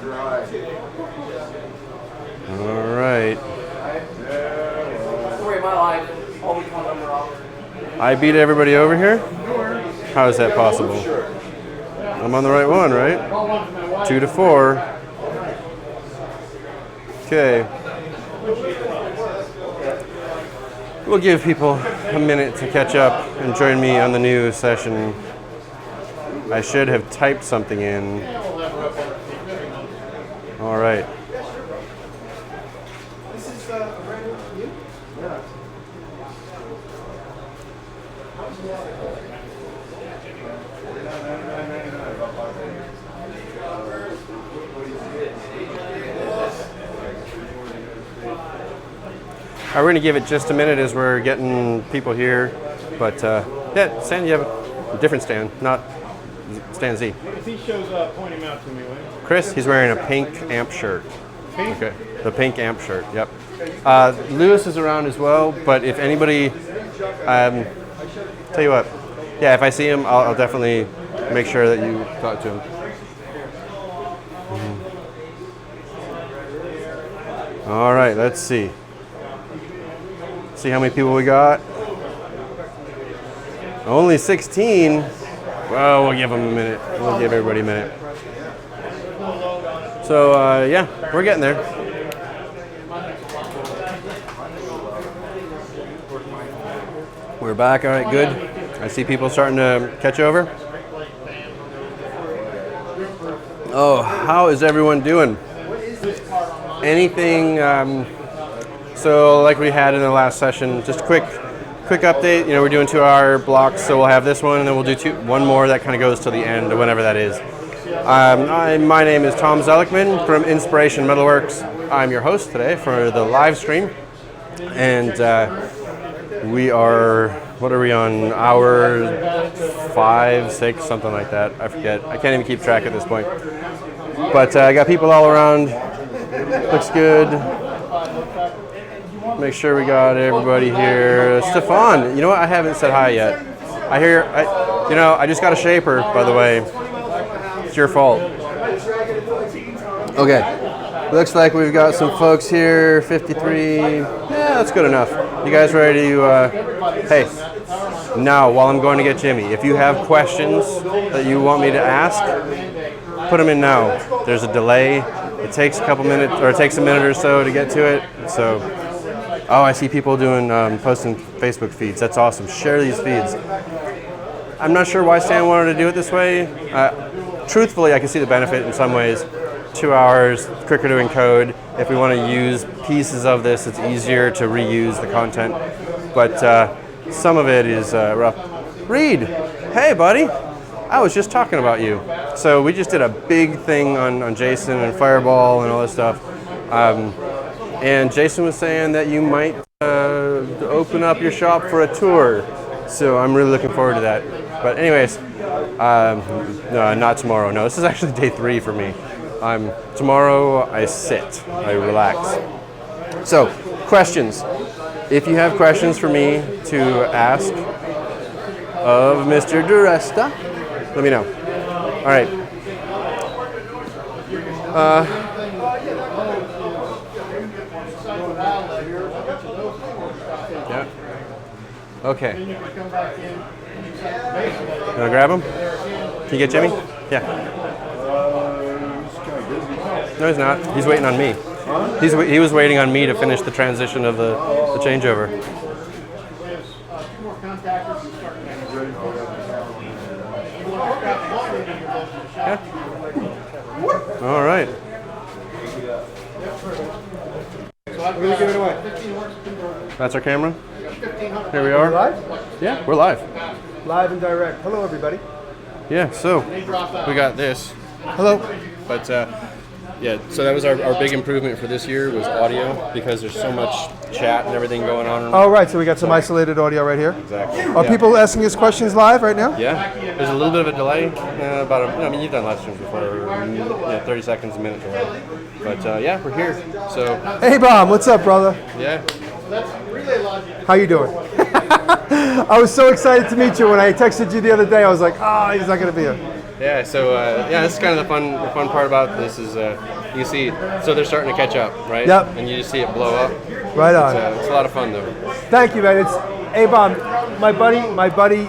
All right. Story of my life. Only call number off. I beat everybody over here? How is that possible? I'm on the right one, right? 2 to 4. Okay. We'll give people a minute to catch up and join me on the new session. I should have typed something in. All right. We're going to give it just a minute as we're getting people here. But yeah, Stan, you have a different Stan, not Stan Z. If he shows up, point him out to me, will you? Chris, he's wearing a pink amp shirt. Pink? Okay, the pink amp shirt, yep. Lewis is around as well, but if anybody, tell you what, yeah, if I see him, I'll definitely make sure that you talk to him. All right, let's see. See how many people we got. Only 16. Well, we'll give them a minute. We'll give everybody a minute. So, yeah, we're getting there. We're back. All right, good. I see people starting to catch over. Oh, how is everyone doing? Anything, so like we had in the last session, just a quick update. You know, we're doing 2-hour blocks, so we'll have this one, and then we'll do one more that kind of goes to the end, whenever that is. My name is Tom Zelikman from Inspiration Metalworks. I'm your host today for the live stream, and we are, what are we on, hour 5, 6, something like that. I forget. I can't even keep track at this point. But I got people all around. Looks good. Make sure we got everybody here. Stefan, you know what? I haven't said hi yet. I just got a shaper, by the way. It's your fault. Okay. Looks like we've got some folks here. 53. Yeah, that's good enough. You guys ready to, hey, now while I'm going to get Jimmy, if you have questions that you want me to ask, put them in now. There's a delay. It takes a couple minutes, or it takes a minute or so to get to it. So, oh, I see people doing posting Facebook feeds. That's awesome. Share these feeds. I'm not sure why Stan wanted to do it this way. Truthfully, I can see the benefit in some ways. 2 hours, quicker to encode. If we want to use pieces of this, it's easier to reuse the content. But some of it is rough. Reed, hey buddy. I was just talking about you. So we just did a big thing on Jason and Fireball and all this stuff. And Jason was saying that you might open up your shop for a tour. So I'm really looking forward to that. But anyways, no, not tomorrow. No, this is actually day 3 for me. Tomorrow I sit, I relax. So, questions. If you have questions for me to ask of Mr. DiResta, let me know. All right. Yeah. Okay. You want to grab him? Can you get Jimmy? Yeah. No, he's not. He's waiting on me. He was waiting on me to finish the transition of the changeover. Yeah. All right. We're going to give it away. That's our camera. Here we are. Live? Yeah, we're live. Live and direct. Hello, everybody. Yeah, so we got this. Hello. But yeah, so that was our big improvement for this year was audio because there's so much chat and everything going on. Oh, right. So we got some isolated audio right here. Exactly. Are people asking us questions live right now? Yeah. There's a little bit of a delay. I mean, you've done live streams before. 30 seconds, a minute delay. But yeah, we're here. So. Hey, Bob. What's up, brother? Yeah. How you doing? I was so excited to meet you when I texted you the other day. I was like, he's not going to be here. Yeah, so this is kind of the fun part about this is you see, so they're starting to catch up, right? Yep. And you just see it blow up. Right on. It's a lot of fun though. Thank you, man. It's A-Bomb. My buddy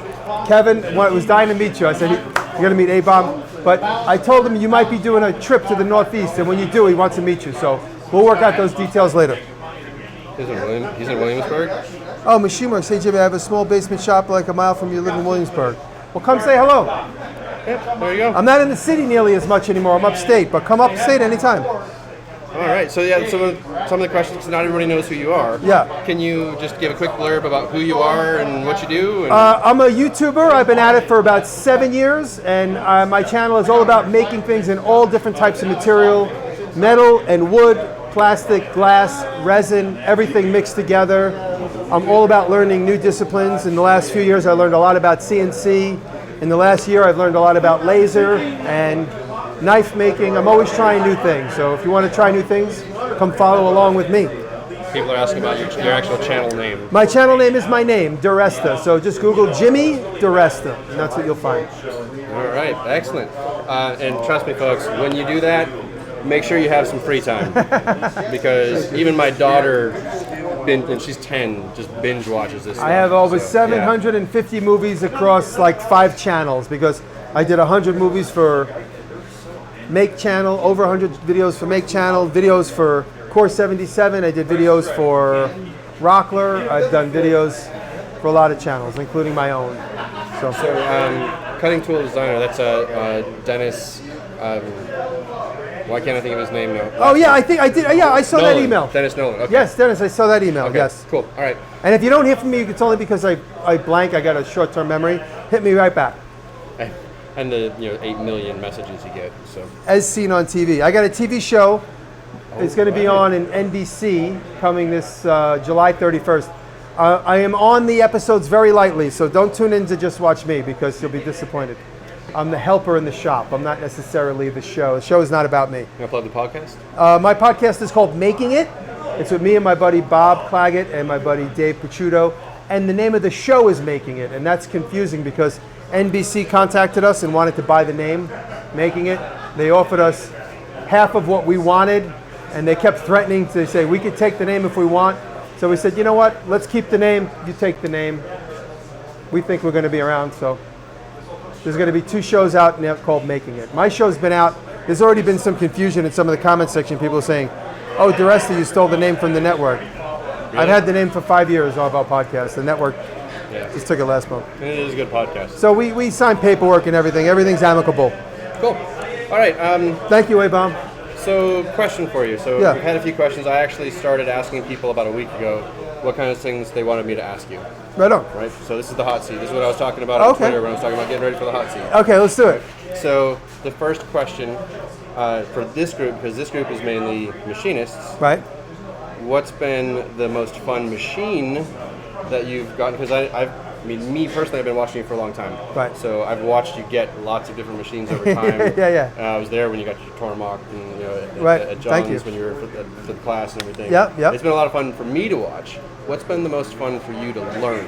Kevin was dying to meet you. I said, you're going to meet A-Bomb. But I told him you might be doing a trip to the Northeast, and when you do, he wants to meet you. So we'll work out those details later. He's in Williamsburg? Oh, Machine Works. Hey, Jimmy, I have a small basement shop like a mile from you. Live in Williamsburg. Well, come say hello. Yeah, there you go. I'm not in the city nearly as much anymore. I'm upstate, but come upstate anytime. All right, so yeah, some of the questions, because not everybody knows who you are. Yeah. Can you just give a quick blurb about who you are and what you do? I'm a YouTuber. I've been at it for about 7 years, and my channel is all about making things in all different types of material, metal and wood, plastic, glass, resin, everything mixed together. I'm all about learning new disciplines. In the last few years, I learned a lot about CNC. In the last year, I've learned a lot about laser and knife making. I'm always trying new things. So if you want to try new things, come follow along with me. People are asking about your actual channel name. My channel name is my name, DiResta. So just Google Jimmy DiResta, and that's what you'll find. All right, excellent. And trust me, folks, when you do that, make sure you have some free time. Because even my daughter, and she's 10, just binge watches this stuff. I have over 750 movies across like 5 channels because I did 100 movies for Make Channel, over 100 videos for Make Channel, videos for Core 77. I did videos for Rockler. I've done videos for a lot of channels, including my own. So cutting tool designer, that's Dennis. Why can't I think of his name now? Oh yeah, I think I did. Yeah, I saw that email. Dennis Nolan. Okay. Yes, Dennis, I saw that email. Okay, yes. Cool. All right. And if you don't hear from me, it's only because I blank. I got a short-term memory. Hit me right back. And the 8 million messages you get. So as seen on TV, I got a TV show. It's going to be on in NBC coming this July 31st. I am on the episodes very lightly, so don't tune in to just watch me because you'll be disappointed. I'm the helper in the shop. I'm not necessarily the show. The show is not about me. You want to plug the podcast? My podcast is called Making It. It's with me and my buddy Bob Claggett and my buddy Dave Pucciuto. And the name of the show is Making It. And that's confusing because NBC contacted us and wanted to buy the name, Making It. They offered us half of what we wanted, and they kept threatening to say, we could take the name if we want. So we said, you know what, let's keep the name, you take the name. We think we're going to be around, so. There's going to be 2 shows out now called Making It. My show's been out. There's already been some confusion in some of the comment section. People are saying, oh, DiResta, you stole the name from the network. Really? I've had the name for 5 years, All About Podcasts. The network just took it last month. It is a good podcast. So we signed paperwork and everything. Everything's amicable. Cool. All right. Thank you, A-Bomb. So, question for you. So, Yeah. we've had a few questions. I actually started asking people about a week ago what kind of things they wanted me to ask you. Right on. Right? So, this is the hot seat. This is what I was talking about on Okay. Twitter when I was talking about getting ready for the hot seat. Okay, let's do it. So, the first question for this group, because this group is mainly machinists, Right. what's been the most fun machine that you've gotten? Because I mean, me personally, I've been watching you for a long time. Right. So I've watched you get lots of different machines over time. Yeah. I was there when you got your Tormach and Right. at Thank John's you. when you were for the class and everything. Yep. It's been a lot of fun for me to watch. What's been the most fun for you to learn?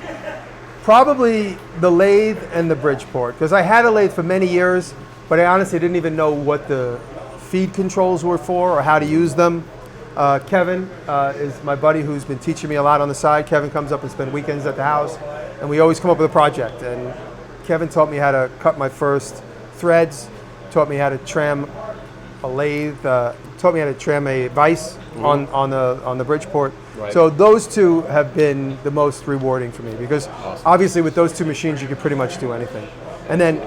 Probably the lathe and the Bridgeport, because I had a lathe for many years, but I honestly didn't even know what the feed controls were for or how to use them. Kevin is my buddy who's been teaching me a lot on the side. Kevin comes up and spends weekends at the house, and we always come up with a project. And Kevin taught me how to cut my first threads, taught me how to tram a lathe, taught me how to tram a vise on the Bridgeport. Right. So those 2 have been the most rewarding for me because obviously with those 2 machines you can pretty much do anything. And then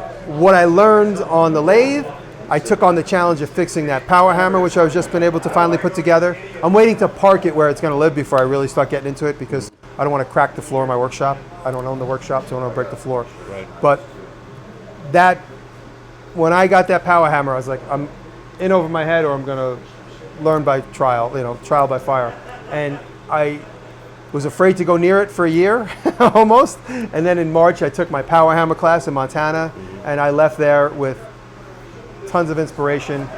what I learned on the lathe, I took on the challenge of fixing that power hammer, which I've just been able to finally put together. I'm waiting to park it where it's going to live before I really start getting into it because I don't want to crack the floor of my workshop. I don't own the workshop, so I don't want to break the floor. Right. But when I got that power hammer, I was like, I'm in over my head or I'm going to learn by trial, trial by fire. And I was afraid to go near it for a year, almost. And then in March, I took my power hammer class in Montana, and I left there with tons of inspiration.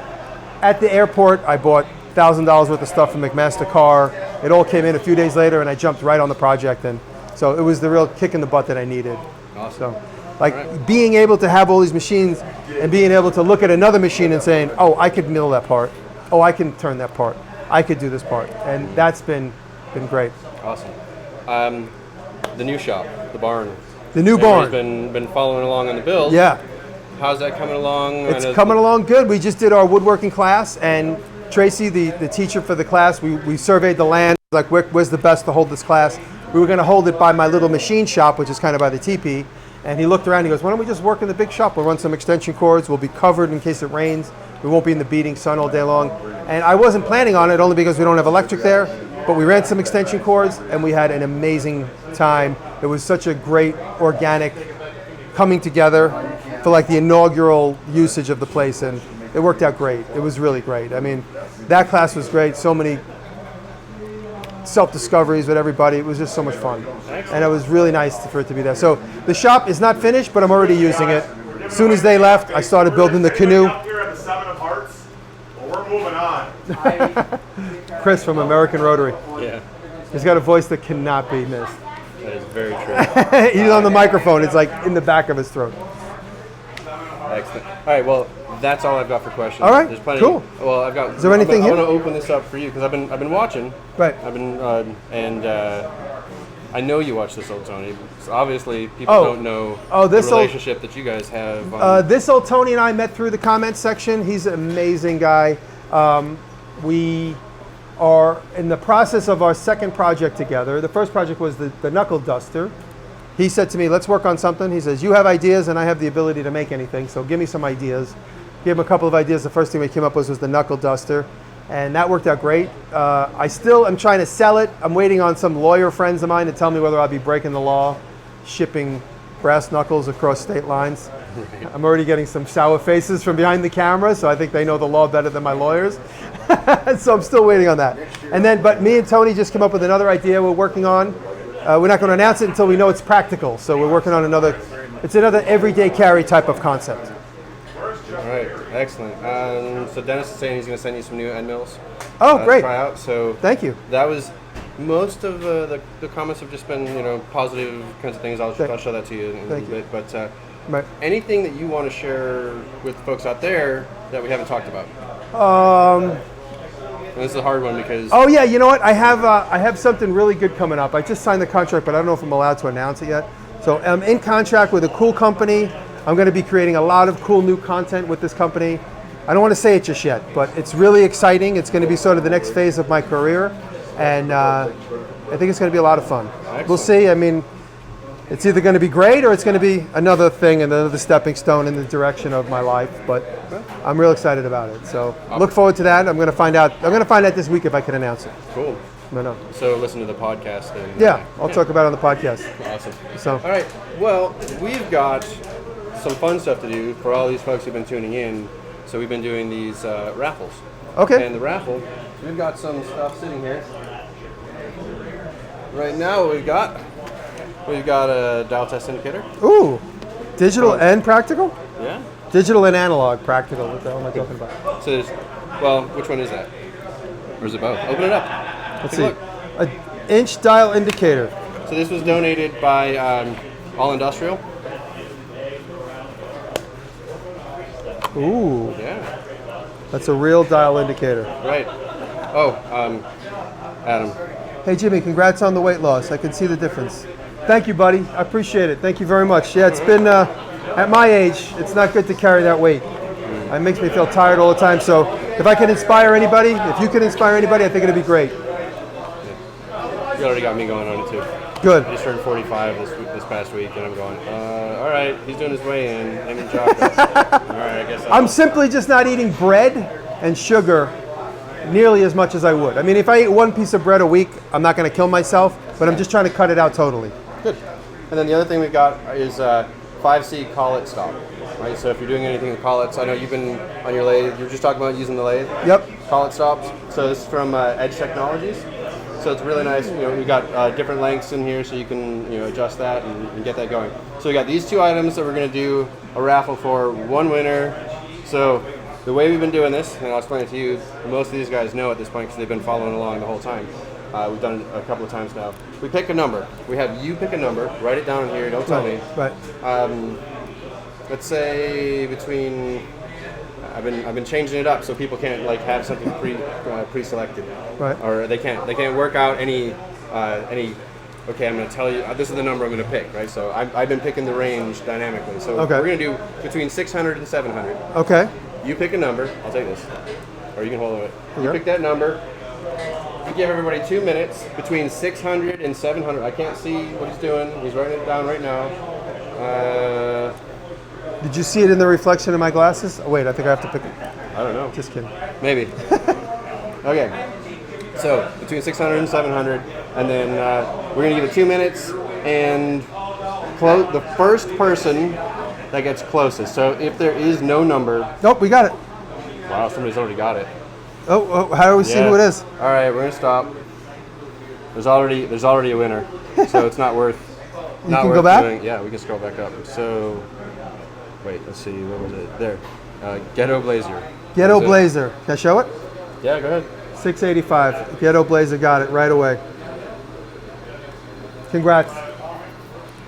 At the airport, I bought $1,000 worth of stuff from McMaster Car. It all came in a few days later, and I jumped right on the project. And so it was the real kick in the butt that I needed. Awesome. So, being able to have all these machines, and being able to look at another machine and saying, oh, I could mill that part. Oh, I can turn that part. I could do this part. And that's been great. Awesome. The new shop, the barn. The new barn. Everybody's been following along on the build. Yeah. How's that coming along? It's coming along good. We just did our woodworking class, and Tracy, the teacher for the class, we surveyed the land, like where's the best to hold this class. We were going to hold it by my little machine shop, which is kind of by the teepee. And he looked around, he goes, why don't we just work in the big shop? We'll run some extension cords, we'll be covered in case it rains. We won't be in the beating sun all day long. And I wasn't planning on it only because we don't have electric there, but we ran some extension cords and we had an amazing time. It was such a great organic coming together for like the inaugural usage of the place, and it worked out great. It was really great. I mean, that class was great. So many self-discoveries with everybody. It was just so much fun. And it was really nice for it to be there. So the shop is not finished, but I'm already using it. As soon as they left, I started building the canoe. Here at the Seven of Hearts, well, we're moving on. Chris from American Rotary. Yeah, He's got a voice that cannot be missed. that is very true. He's on the microphone. It's like in the back of his throat. Excellent. All right, well, that's all I've got for questions. All right, There's plenty. cool. Well, I've got. Is there anything I here? want to open this up for you because I've been watching. Right. I've been and I know you watch This Old Tony. So obviously, people Oh. don't know This the old- relationship that you guys have. This old Tony and I met through the comments section. He's an amazing guy. We are in the process of our second project together. The first project was the knuckle duster. He said to me, let's work on something. He says, you have ideas and I have the ability to make anything, so give me some ideas. Gave him a couple of ideas. The first thing we came up with was the knuckle duster, and that worked out great. I still am trying to sell it. I'm waiting on some lawyer friends of mine to tell me whether I'll be breaking the law, shipping brass knuckles across state lines. I'm already getting some sour faces from behind the camera, so I think they know the law better than my lawyers. So I'm still waiting on that. And then, but me and Tony just came up with another idea we're working on. We're not going to announce it until we know it's practical. So we're working on another everyday carry type of concept. All right, excellent. So Dennis is saying he's going to send you some new end mills. Oh, great. Try out. So Thank you. that was most of the comments have just been positive kinds of things. I'll show that to you in a little bit. But Right. anything that you want to share with folks out there that we haven't talked about? And this is a hard one because Oh yeah, you know what? I have something really good coming up. I just signed the contract, but I don't know if I'm allowed to announce it yet. So I'm in contract with a cool company. I'm going to be creating a lot of cool new content with this company. I don't want to say it just yet, but it's really exciting. It's going to be sort of the next phase of my career, and I think it's going to be a lot of fun. Excellent. We'll see. I mean, it's either going to be great or it's going to be another thing and another stepping stone in the direction of my life. But I'm real excited about it. So look forward to that. I'm going to find out. I'm going to find out this week if I can announce it. cool. But no. So listen to the podcast. And, Yeah, I'll talk about it on the podcast. Awesome. So All right. Well, we've got some fun stuff to do for all these folks who've been tuning in. So we've been doing these raffles. okay. And the raffle, we've got some stuff sitting here. Right now, what we've got a dial test indicator. Ooh, digital and practical? Yeah. Digital and analog practical. What the hell am I talking about? So there's, well, which one is that? Or is it both? Open it up. Let's Take see. a look. An inch dial indicator. So this was donated by All Industrial. Ooh, Yeah. that's a real dial indicator. Right. Oh, Adam. Hey Jimmy, congrats on the weight loss. I can see the difference. Thank you, buddy. I appreciate it. Thank you very much. Yeah, it's been, at my age, it's not good to carry that weight. It makes me feel tired all the time. So if I can inspire anybody, if you can inspire anybody, I think it'd be great. You already got me going on it too. Good. I just turned 45 this past week, and I'm going, all right, he's doing his weigh-in. Him and Jocko. All right, I guess I'm simply just not eating bread and sugar nearly as much as I would. I mean, if I ate one piece of bread a week, I'm not going to kill myself, but I'm just trying to cut it out totally. Good. And then the other thing we've got is 5C collet stop. Right, so if you're doing anything with collets, I know you've been on your lathe. You were just talking about using the lathe. Yep. Collet stops. So this is from Edge Technologies. So it's really nice. We've got different lengths in here, so you can adjust that and get that going. So we got these two items that we're going to do a raffle for. One winner. So the way we've been doing this, and I'll explain it to you. Most of these guys know at this point because they've been following along the whole time. We've done it a couple of times now. We pick a number. We have you pick a number. Write it down here. Don't tell me. Right. let's say between. I've been changing it up so people can't like have something pre-selected, Right. Or they can't work out any. Okay, I'm going to tell you. This is the number I'm going to pick, right? So I've been picking the range dynamically. So Okay. we're going to do between 600 and 700. Okay. You pick a number. I'll take this, or you can hold it. You Okay. pick that number. You give everybody 2 minutes between 600 and 700. I can't see what he's doing. He's writing it down right now. Did you see it in the reflection of my glasses? Oh, wait, I think I have to pick it. I don't know. Just kidding. Maybe. Okay. So between 600 and 700, and then we're gonna give it 2 minutes, and the first person that gets closest. So if there is no number, Nope, we got it. wow, somebody's already got it. Oh, how do we see Yeah. who it is? All right, we're gonna stop. There's already a winner, so it's not worth. You can go back? Yeah, we can scroll back up. So, wait, let's see, what was it? There, Ghetto Blazer. Ghetto Is it? Blazer. Can I show it? Yeah, go ahead. 685. Ghetto Blazer got it right away. Congrats.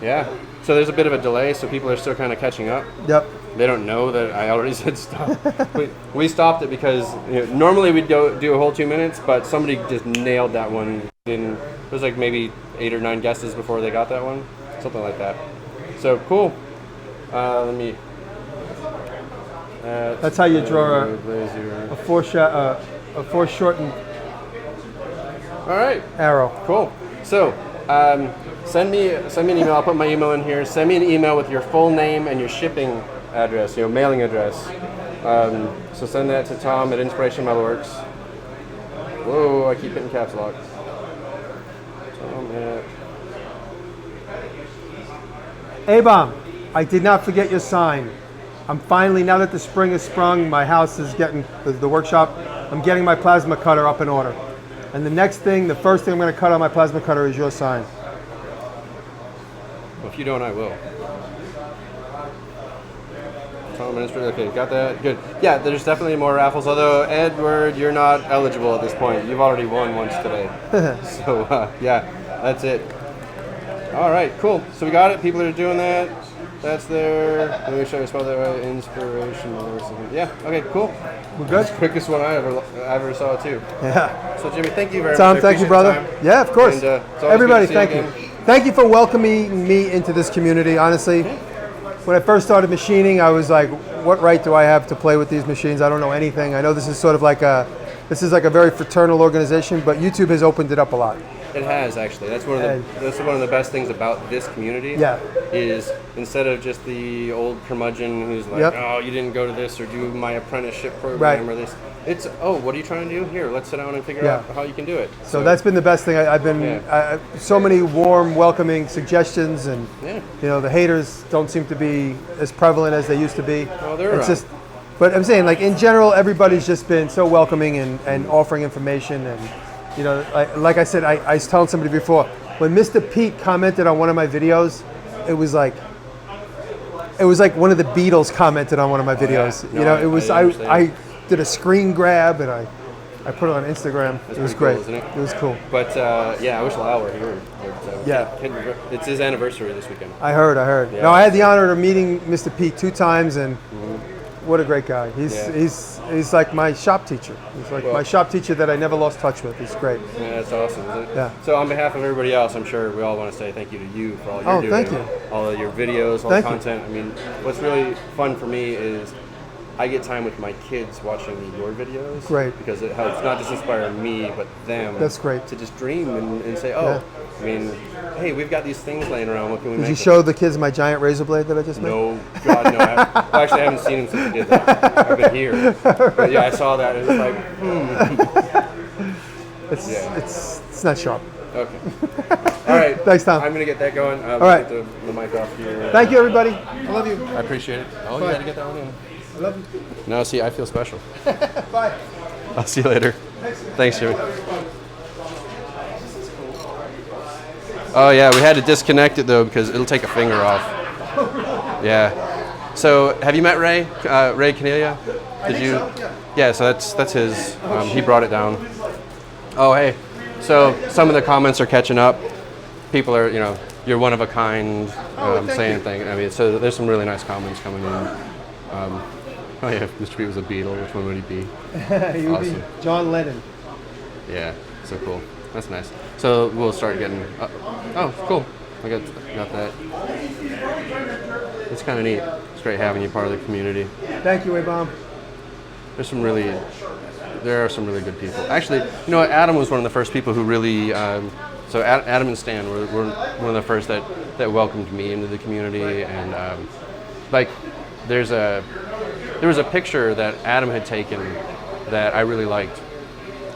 Yeah. So there's a bit of a delay, so people are still kind of catching up. Yep. They don't know that I already said stop. we stopped it because normally we'd do a whole 2 minutes, but somebody just nailed that one. It was like maybe 8 or 9 guesses before they got that one, something like that. So cool. Let me. That's how you draw a foreshortened All right. arrow. Cool. So, send me an email. I'll put my email in here. Send me an email with your full name and your shipping address, mailing address. So send that to Tom at Inspiration Metalworks. Whoa, I keep hitting caps lock. Tom at. A-Bomb, I did not forget your sign. I'm finally, now that the spring has sprung, my house is getting, the workshop, I'm getting my plasma cutter up in order. And the first thing I'm going to cut on my plasma cutter is your sign. Well, if you don't, I will. Tom Ministry, okay, got that? Good. Yeah, there's definitely more raffles, although, Edward, you're not eligible at this point. You've already won once today. So, yeah, that's it. All right, cool. So we got it. People are doing that. That's there. Let me make sure I spelled that right. Inspiration. Yeah, okay, cool. We're good? Quickest one I ever saw, too. Yeah. So, Jimmy, thank you very Tom, much. thank you, brother. Yeah, of course. And, it's always Everybody, good to see you thank you. again. Thank you for welcoming me into this community, honestly. When I first started machining, I was like, what right do I have to play with these machines? I don't know anything. I know this is sort of like a very fraternal organization, but YouTube has opened it up a lot. It has, actually. That's one of the best things about this community. Yeah. Is instead of just the old curmudgeon who's like, Yep. oh, you didn't go to this or do my apprenticeship program Right. or this. It's, oh, what are you trying to do? Here, let's sit down and figure Yeah. out how you can do it. So that's been the best thing. I've been so many warm, welcoming suggestions, and the haters don't seem to be as prevalent as they used to be. Well, they're it's around. just, but I'm saying, like in general, everybody's just been so welcoming and offering information, and like I said, I was telling somebody before, when Mr. Pete commented on one of my videos, it was like one of the Beatles commented on one of my videos. No, it was I understand. I did a screen grab and I put it on Instagram. That's It was pretty great. cool, isn't it? It was cool. But I wish Lyle were here. But, Yeah. It's his anniversary this weekend. I heard. Yeah. No, I had the honor of meeting Mr. Pete 2 times, and what a great guy. He's like my shop teacher. He's like my shop teacher that I never lost touch with. He's great. Yeah, that's awesome, isn't it? Yeah. So on behalf of everybody else, I'm sure we all want to say thank you to you for all you're doing. Thank you. All of your videos, all Thank the you. content. I mean, what's really fun for me is I get time with my kids watching your videos. Great. Because it helps not just inspire me, but them. That's great. To just dream and say, oh, Yeah. I mean, hey, we've got these things laying around. What can we Did make? you with show the kids my giant razor blade that I just made? No, God, no. Actually, I haven't seen him since he did that. I've been here. But yeah, I saw that. It was like, It's not sharp. okay. All right. Thanks, Tom. I'm going to get that going. All right. Get the mic off here. Thank you, everybody. I love you. I appreciate it. Oh, you got to get that one in. I love you. No, see, I feel special. Bye. I'll see you later. Thanks, Jimmy. Oh, yeah, we had to disconnect it, though, because it'll take a finger off. Yeah. So, have you met Ray? Ray Canelia? Did you? Yeah, so that's his. He brought it down. Oh, hey. So, some of the comments are catching up. People are, you're one of a kind, thank saying you. thing. I mean, so there's some really nice comments coming in. Oh yeah, if Mr. Pete was a Beatle, which one would he be? He would Awesome. be John Lennon. Yeah, so cool. That's nice. So we'll start getting. Oh, cool. I got that. It's kind of neat. It's great having you part of the community. Thank you, A-Bomb. There are some really good people. Actually, you know what? Adam was one of the first people who really. So Adam and Stan were one of the first that welcomed me into the community, and like there was a picture that Adam had taken that I really liked.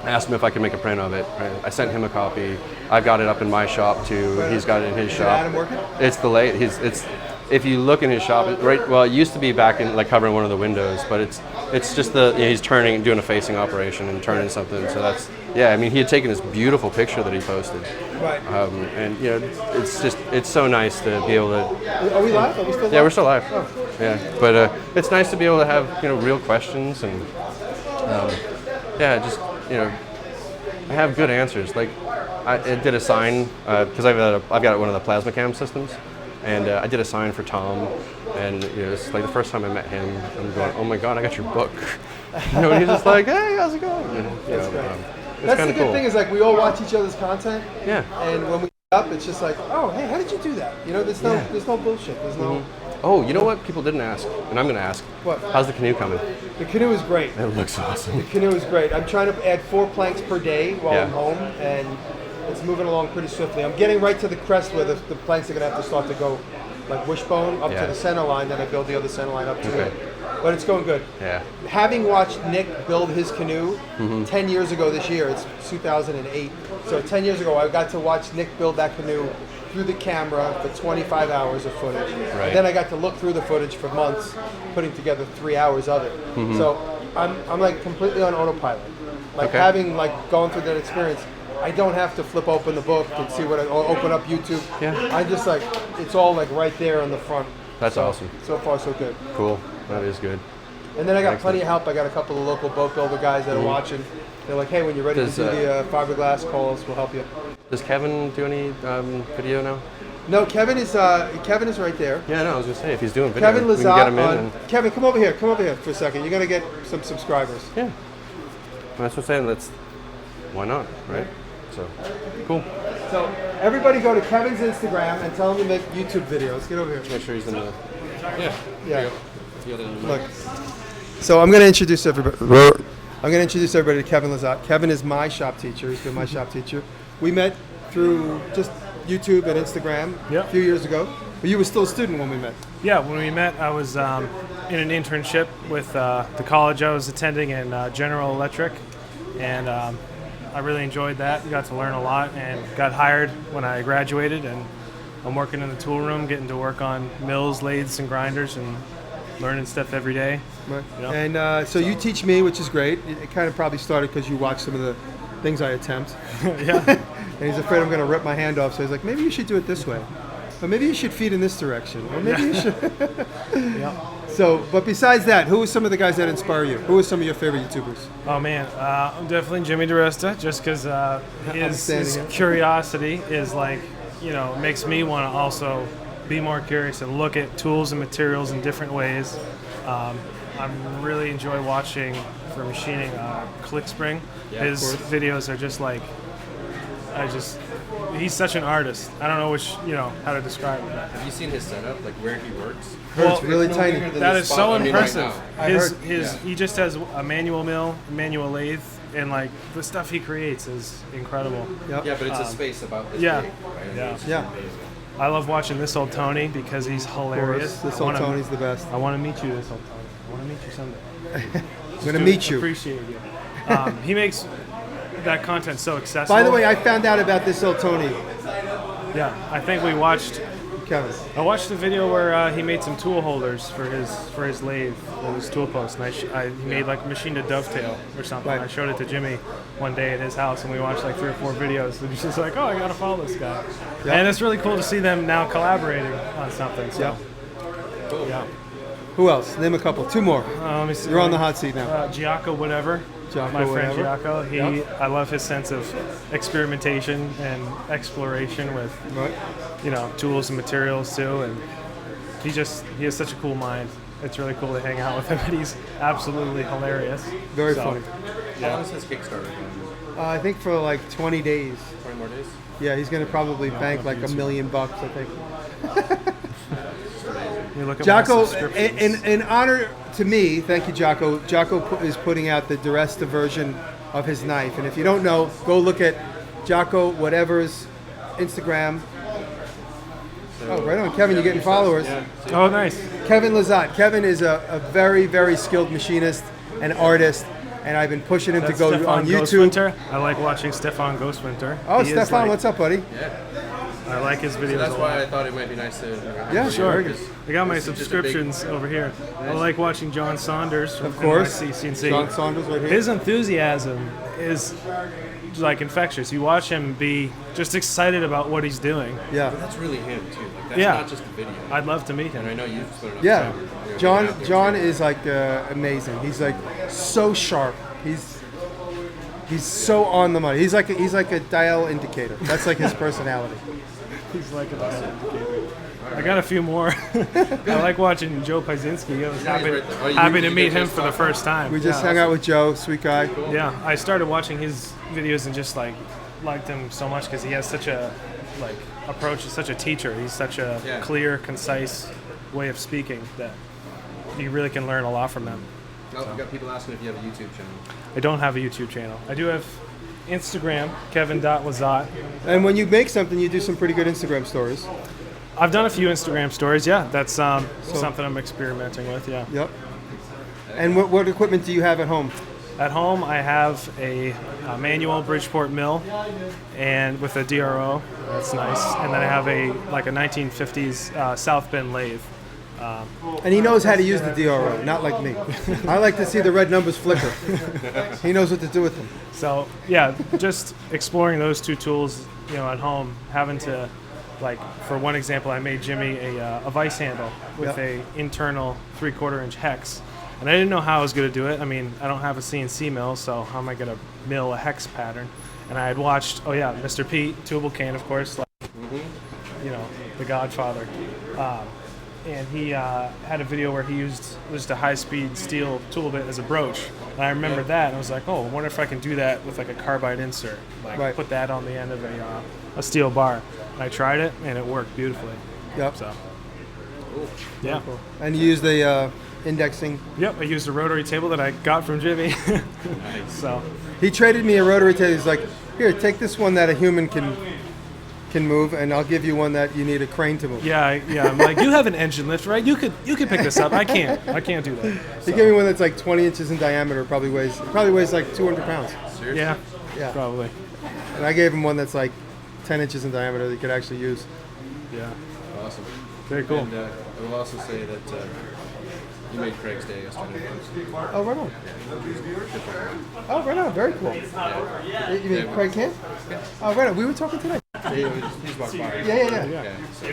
I asked him if I could make a print of it. Right? I sent him a copy. I've got it up in my shop too. He's got it in his shop. Adam working? It's the late. It's if you look in his shop, right? Well, it used to be back in like covering one of the windows, but it's just he's doing a facing operation and turning something. So that's I mean, he had taken this beautiful picture that he posted. Right. And you know, it's so nice to be able to. Are we live? Are we still live? Yeah, we're still live. Oh. Yeah, but it's nice to be able to have real questions and just I have good answers. Like I did a sign because I've got one of the plasma cam systems, and I did a sign for Tom, and it's like the first time I met him. I'm going, oh my god, I got your book. And he's just like, hey, how's it going? And, That's great. it's That's kind the of good cool. thing is like we all watch each other's content. Yeah. And when we get up, it's just like, oh, hey, how did you do that? There's no bullshit. There's no. Oh, you know what people didn't ask, and I'm going to ask. What? How's the canoe coming? The canoe is great. It looks awesome. The canoe is great. I'm trying to add 4 planks per day while I'm home, and it's moving along pretty swiftly. I'm getting right to the crest where the planks are going to have to start to go like wishbone up to the center line, then I build the other center line up to it. But it's going good. Yeah. Having watched Nick build his canoe 10 years ago this year, it's 2008. So 10 years ago, I got to watch Nick build that canoe through the camera for 25 hours of footage. Right. And then I got to look through the footage for months, putting together 3 hours of it. So I'm like completely on autopilot. Like having like gone through that experience, I don't have to flip open the book and see or open up YouTube. Yeah. I just like, it's all like right there on the front. That's awesome. So far, so good. Cool. That is good. And then I got plenty of help. I got a couple of local boat builder guys that are watching. They're like, hey, when you're ready to do the fiberglass, call us. We'll help you. Does Kevin do any video now? No, Kevin is right there. Yeah, no, I was gonna say if he's doing video, Kevin we can get him Lizotte in. Kevin, come over here. Come over here for a second. You're gonna get some subscribers. Yeah, that's what I'm saying. Why not, right? So, cool. So everybody go to Kevin's Instagram and tell him to make YouTube videos. Get over here. Make sure he's in the. Yeah. The other Look. So I'm gonna introduce everybody. To Kevin Lizotte. Kevin is my shop teacher. He's been my shop teacher. We met through just YouTube and Instagram a few years ago. But you were still a student when we met. Yeah, when we met, I was in an internship with the college I was attending in General Electric, and I really enjoyed that. Got to learn a lot, and got hired when I graduated, and I'm working in the tool room, getting to work on mills, lathes, and grinders, and learning stuff every day. Right. You know? And so you teach me, which is great. It kind of probably started because you watched some of the things I attempt. Yeah. And he's afraid I'm going to rip my hand off, so he's like, maybe you should do it this way. Or maybe you should feed in this direction. Or maybe you should. Yeah. So, but besides that, who are some of the guys that inspire you? Who are some of your favorite YouTubers? Oh man, definitely Jimmy DiResta, just because his curiosity is like, makes me want to also be more curious and look at tools and materials in different ways. I really enjoy watching for machining ClickSpring. His videos are just like, he's such an artist. I don't know how to describe it. Have you seen his setup, like where he works? It's really tiny. That is so impressive. Right He just has a manual mill, manual lathe, and like the stuff he creates is incredible. Yep. Yeah, but it's a space about this Yeah. big, right? Yeah. It's Yeah. amazing. I love watching This Old Tony because he's hilarious. This old Tony's the best. I want to meet you, This Old Tony. I want to meet you someday. I'm going to meet you. Appreciate you. He makes that content so accessible. By the way, I found out about this old Tony, yeah, I think we watched. Kevin. I watched a video where he made some tool holders for his lathe, or his tool post, and he made like a machine to dovetail or something. Right. I showed it to Jimmy one day at his house, and we watched like 3 or 4 videos. And he's just like, "Oh, I gotta follow this guy," and it's really cool to see them now collaborating on something. So, Yep. yeah. Who else? Name a couple. 2 more. Let me see. You're on the hot seat now. Giaco, whatever. Jocko, my friend whatever. Jocko. Yep. I love his sense of experimentation and exploration with, Right. tools and materials too. And he has such a cool mind. It's really cool to hang out with him, and he's absolutely hilarious. Very So, funny. How long is his Kickstarter? I think for like 20 days. 20 more days? Yeah, he's gonna probably bank like $1 million, I think. You look at my Jocko, subscriptions. in honor to me, thank you, Jocko. Jocko is putting out the DiResta version of his knife, and if you don't know, go look at Jocko whatever's Instagram. Oh, right on, Kevin, you're getting followers. Oh, nice. Kevin Lizotte. Kevin is a very, very skilled machinist and artist, and I've been pushing him to go Stefan on YouTube. Ghostwinter. I like watching Stefan Ghostwinter. Oh, He is Stefan, like- what's up, buddy? I like his videos That's a why lot. I thought it might be nice to. Yeah, Sure. very good. I got my This is just a subscriptions over here. I like watching John Saunders from Of course. NYC. John Saunders right here. His enthusiasm is like infectious. You watch him be just excited about what he's doing. Yeah. That's really him too. Like that's Yeah. not just a video. I'd love to meet And I him. know you've split it up. Yeah, so, John. out there John too. is like amazing. He's like so sharp. He's so on the money. He's like a dial indicator. That's like his personality. He's like a dial indicator. I got a few more. I like watching Joe Pazinski. I was happy, right there. Oh, happy to you meet guys him for the first time. We just Yeah. hung out with Joe, sweet guy. Yeah, I started watching his videos and just liked him so much because he has such a approach. He's such a teacher. He's such a Yeah. clear, concise way of speaking that you really can learn a lot from him. Oh, we got people asking if you have a YouTube channel. I don't have a YouTube channel. I do have Instagram, Kevin.Lizotte. And when you make something, you do some pretty good Instagram stories. I've done a few Instagram stories. Yeah, that's something I'm experimenting with. Yeah. Yep. And what equipment do you have at home? At home, I have a manual Bridgeport mill, and with a DRO. That's nice. And then I have a 1950s South Bend lathe. And he knows how to use the DRO, not like me. I like to see the red numbers flicker. He knows what to do with them. So yeah, just exploring those two tools, at home, having to, for one example, I made Jimmy a vice handle with Yep. a internal 3/4 inch hex, and I didn't know how I was going to do it. I mean, I don't have a CNC mill, so how am I going to mill a hex pattern? And I had watched, Mr. Pete, Tubal Can, of course, the Godfather. And he had a video where he used just a high-speed steel tool bit as a broach. And I remember that, and I was like, I wonder if I can do that with a carbide insert. Right. Put that on the end of a steel bar. And I tried it, and it worked beautifully. Yep. So, yeah. And you use the indexing. Yep, I used a rotary table that I got from Jimmy. So, He traded me a rotary table. He's like, here, take this one that a human can move, and I'll give you one that you need a crane to move. yeah. I'm like, you have an engine lift, right? You could pick this up. I can't do that. He gave me one that's like 20 inches in diameter. Probably weighs like 200 pounds. Seriously? Yeah, Yeah. probably. And I gave him one that's like 10 inches in diameter that he could actually use. Yeah, Awesome. very cool. And I will also say that you made Craig's day yesterday. Oh, right on. Oh, right on. Very cool. You mean Craig Kent? Oh, right on. We were talking today. He's walked by. Yeah. Okay, so,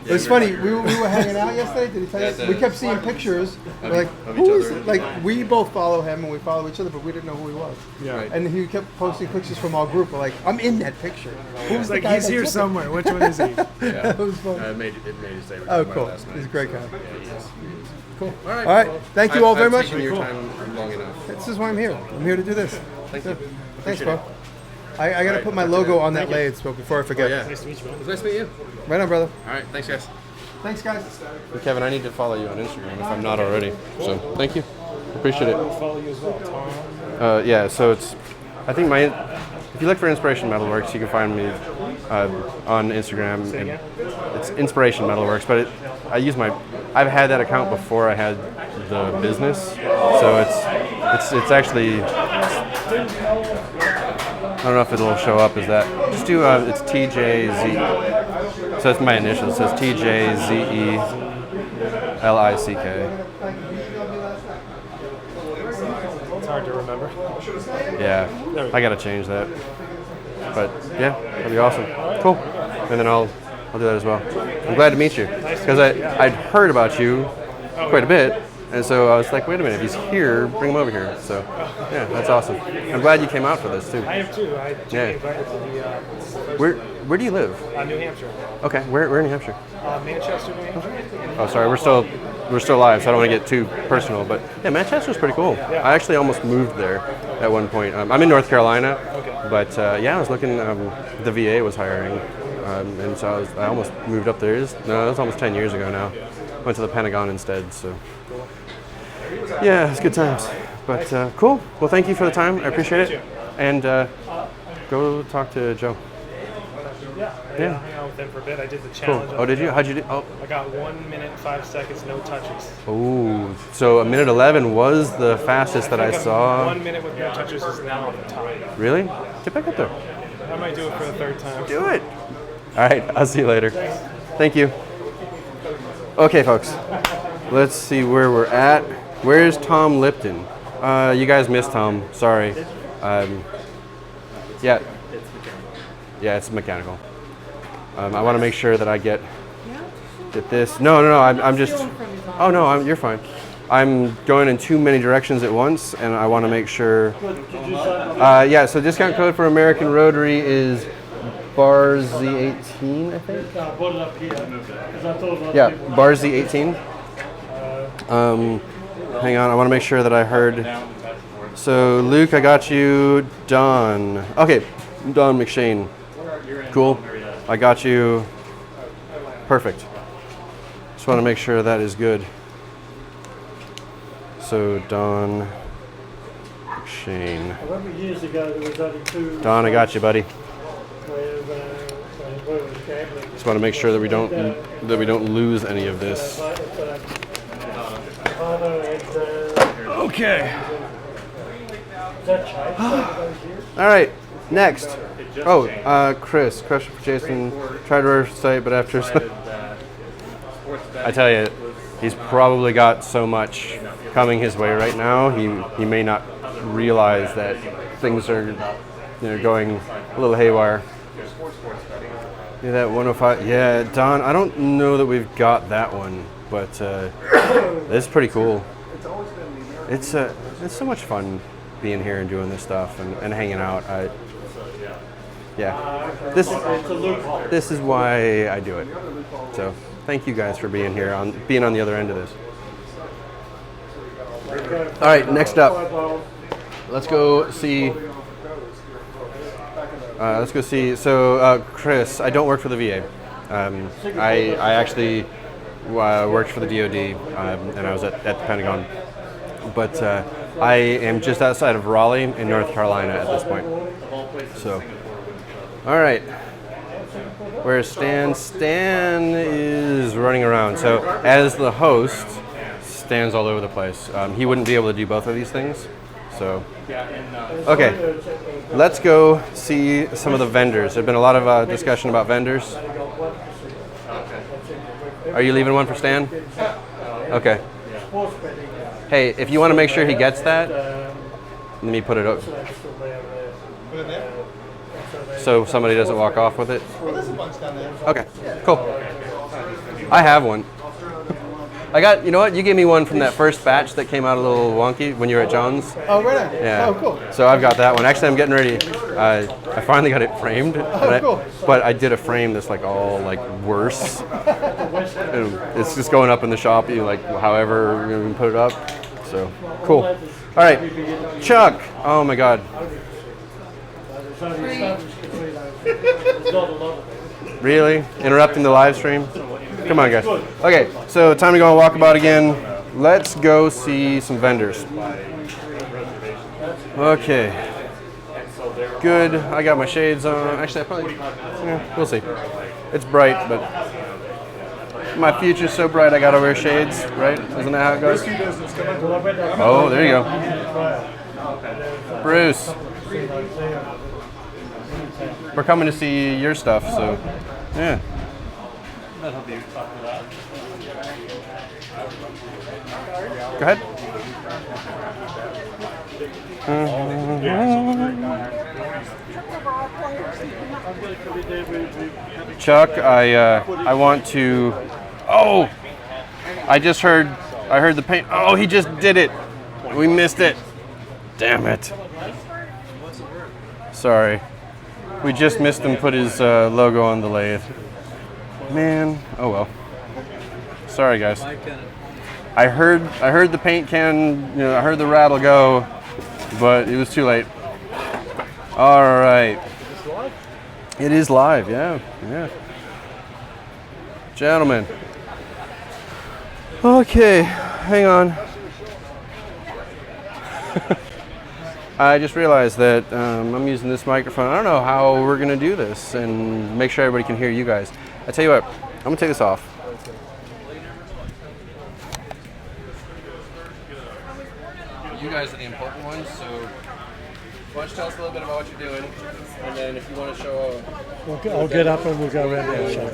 It's funny. We were hanging out yesterday. Did he tell Yeah, you? We kept seeing pictures. We're like, of who each is other. it? Like, we both follow him and we follow each other, but we didn't know who he was. Yeah. Right. And he kept posting pictures from our group. We're like, I'm in that picture. Who's the Like, guy he's that here took it? somewhere. Which one is he? Yeah. It was fun. It made his day. We Oh, talked about it cool. last night. He's a great guy. Yeah, he is. Cool. All right. All right. Thank you all very much. Taken your Cool. time long enough. This is why I'm here. I'm here to do this. Thank you. Thanks, Appreciate bro. it. I got to put my logo on that lathe so before I forget. Yeah. Nice to meet you. It was nice to meet you. Right on, brother. All right. Thanks, guys. Thanks, guys. Kevin, I need to follow you on Instagram if I'm not already. So thank you. Appreciate it. Follow you as well, Tom. Yeah, so it's, I think if you look for Inspiration Metalworks, you can find me on Instagram. And it's Inspiration Metalworks, but I've had that account before I had the business, so it's actually, I don't know if it'll show up as that. Just do, it's TJZ, so it's my initials, so it's TJZELICK. It's hard to remember. Yeah, I gotta change that. But yeah, that'd be awesome. Cool. And then I'll do that as well. I'm glad to meet you because I'd heard about you quite a bit, And so I was like, wait a minute, if he's here, bring him over here. So, yeah, that's awesome. I'm glad you came out for this, too. I am too. I invited to the Where do you live? New Hampshire. Okay, where in New Hampshire? Manchester, New Hampshire. Oh, sorry, we're still live, so I don't want to get too personal. But yeah, Manchester's pretty cool. I actually almost moved there at one point. I'm in North Carolina, but yeah, I was looking. The VA was hiring, and so I almost moved up there. No, that was almost 10 years ago now. Went to the Pentagon instead. So yeah, it's good times. But cool. Well, thank you for the time. I appreciate it. And go talk to Joe. Yeah, hung out with him for a bit. I did the challenge. Cool. Oh, did you? How'd you do? Oh. I got 1 minute and 5 seconds, no touches. Oh, so a minute 11 was the fastest that I saw. 1 minute with no touches is now on the top. Really? Get back up there. I might do it for the third time. Do it. All right, I'll see you later. Thank you. Okay, folks. Let's see where we're at. Where's Tom Lipton? You guys missed Tom. Sorry. Yeah. Yeah, it's mechanical. I want to make sure that I get this. No. I'm just. Oh no, you're fine. I'm going in too many directions at once, and I want to make sure. Yeah. So discount code for American Rotary is BARZ 18, I think. Yeah, BARZ 18. Hang on, I want to make sure that I heard. So Luke, I got you. Don. Okay, Don McShane. Cool. I got you. Perfect. Just want to make sure that is good. So Don McShane. I remember years ago there was only two. Don, I got you, buddy. Where gambling. Just want to make sure that we don't lose any of this. Okay. All right. Next. Oh, Chris. Question for Jason. Tried to reverse site, but after. I tell you, he's probably got so much coming his way right now. He may not realize that things are, going a little haywire. Yeah, that 105. Yeah, Don. I don't know that we've got that one, but it's pretty cool. It's so much fun being here and doing this stuff and hanging out. Yeah, this is why I do it. So thank you guys for being here, being on the other end of this. All right, next up, let's go see. So Chris, I don't work for the VA. I actually worked for the DoD, and I was at the Pentagon. But I am just outside of Raleigh in North Carolina at this point. So, all right. Where's Stan? Stan is running around. So, as the host, Stan's all over the place. He wouldn't be able to do both of these things. So, okay. Let's go see some of the vendors. There's been a lot of discussion about vendors. Are you leaving one for Stan? Okay. Hey, if you want to make sure he gets that, let me put it up. So somebody doesn't walk off with it? Okay, cool. I have one. I got, you know what? You gave me one from that first batch that came out a little wonky when you were at Jones. Oh, right on. Yeah. Oh, cool. So I've got that one. Actually, I'm getting ready. I finally got it framed. Cool. But I did a frame that's like all like worse. And it's just going up in the shop, however you're gonna put it up. So cool. All right, Chuck. Oh my God. Really? Interrupting the live stream? Come on, guys. Okay, so time to go on Walkabout again. Let's go see some vendors. Okay. Good. I got my shades on. Actually, I probably. We'll see. It's bright, but my future's so bright I gotta wear shades, right? Isn't that how it goes? Oh, there you go. Bruce. We're coming to see your stuff, so yeah. Go ahead. Chuck, I want to. Oh, I just heard I heard the paint. Oh, he just did it. We missed it. Damn it. Sorry. We just missed him put his logo on the lathe. Man, oh well. Sorry, guys. I heard the paint can, I heard the rattle go, but it was too late. All right. It is live, yeah. Gentlemen. Okay, hang on. I just realized that I'm using this microphone. I don't know how we're gonna do this and make sure everybody can hear you guys. I tell you what, I'm gonna take this off. You guys are the important ones, so why don't you tell us a little bit about what you're doing, and then if you want to show. I'll get up and we'll go around there and show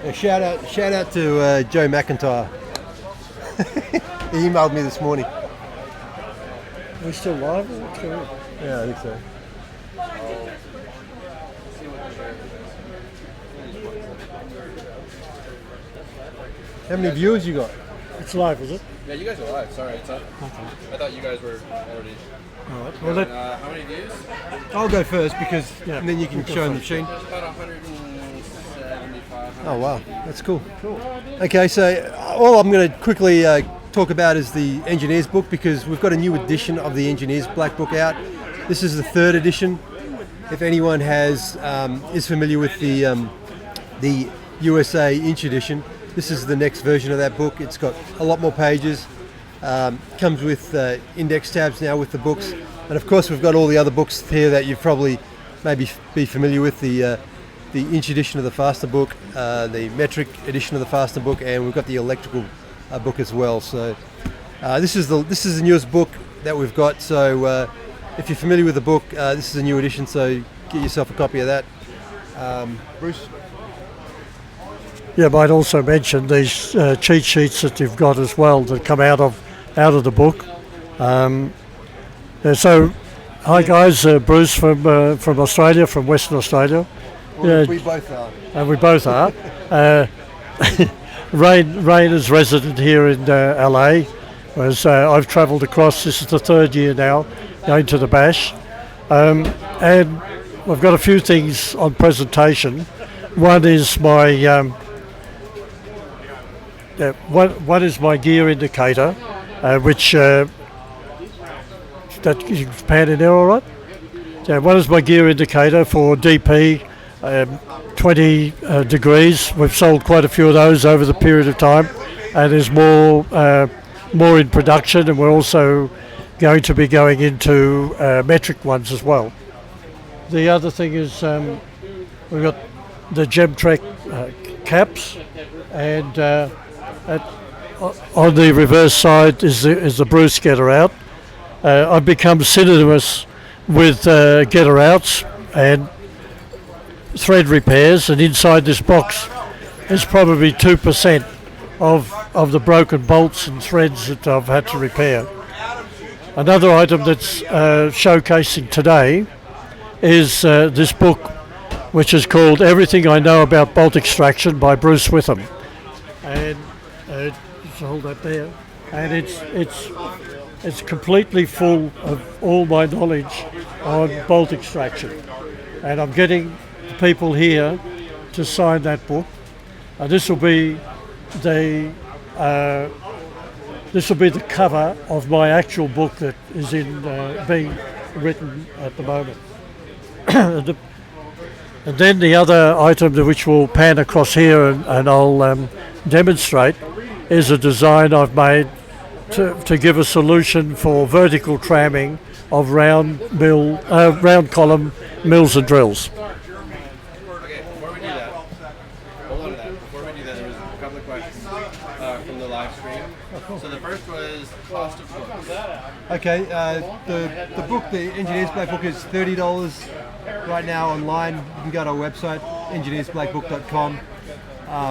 you. A shout out to Joe McIntyre. He emailed me this morning. Are we still live? What's going on? Yeah, I think so. How many viewers you got? It's live, is it? Yeah, you guys are live. Sorry, it's up. Okay. I thought you guys were already. All right. Well, How many views? I'll go first because and then you can show them the machine. About 175. Oh wow, that's cool. Okay, so all I'm going to quickly talk about is the Engineer's Book, because we've got a new edition of the Engineer's Black Book out. This is the 3rd edition. If anyone is familiar with the USA Inch edition, this is the next version of that book. It's got a lot more pages. Comes with index tabs now with the books, and of course we've got all the other books here that you probably maybe be familiar with. The Inch edition of the Faster book, the metric edition of the Faster book, and we've got the electrical book as well. So this is the newest book that we've got. So if you're familiar with the book, this is a new edition. So get yourself a copy of that. Bruce. Yeah, might also mention these cheat sheets that you've got as well that come out of the book. So, hi guys, Bruce from Australia, from Western Australia. Well, we both are. And we both are. Rain is resident here in LA. Whereas I've travelled across. This is the 3rd year now, going to the Bash, and I've got a few things on presentation. One is my one is my gear indicator, which that you can pan in there, all right? So one is my gear indicator for DP, 20 degrees. We've sold quite a few of those over the period of time, and there's more in production, and we're also going to be going into metric ones as well. The other thing is we've got the Gemtrek caps, and on the reverse side is the Bruce getter out. I've become synonymous with getter outs and thread repairs, and inside this box is probably 2% of the broken bolts and threads that I've had to repair. Another item that's showcasing today is this book, which is called Everything I Know About Bolt Extraction by Bruce Witham. And just hold that there. And it's completely full of all my knowledge on bolt extraction. And I'm getting the people here to sign that book. This will be the cover of my actual book that is being written at the moment. And then the other item which we'll pan across here and I'll demonstrate is a design I've made to give a solution for vertical tramming of round column mills and drills. Okay, before we do that, hold on to that. Before we do that, there was a couple of questions from the live stream. So the first was cost of books. Okay, the book, the Engineer's Black Book, is $30 right now online. You can go to our website, engineersblackbook.com.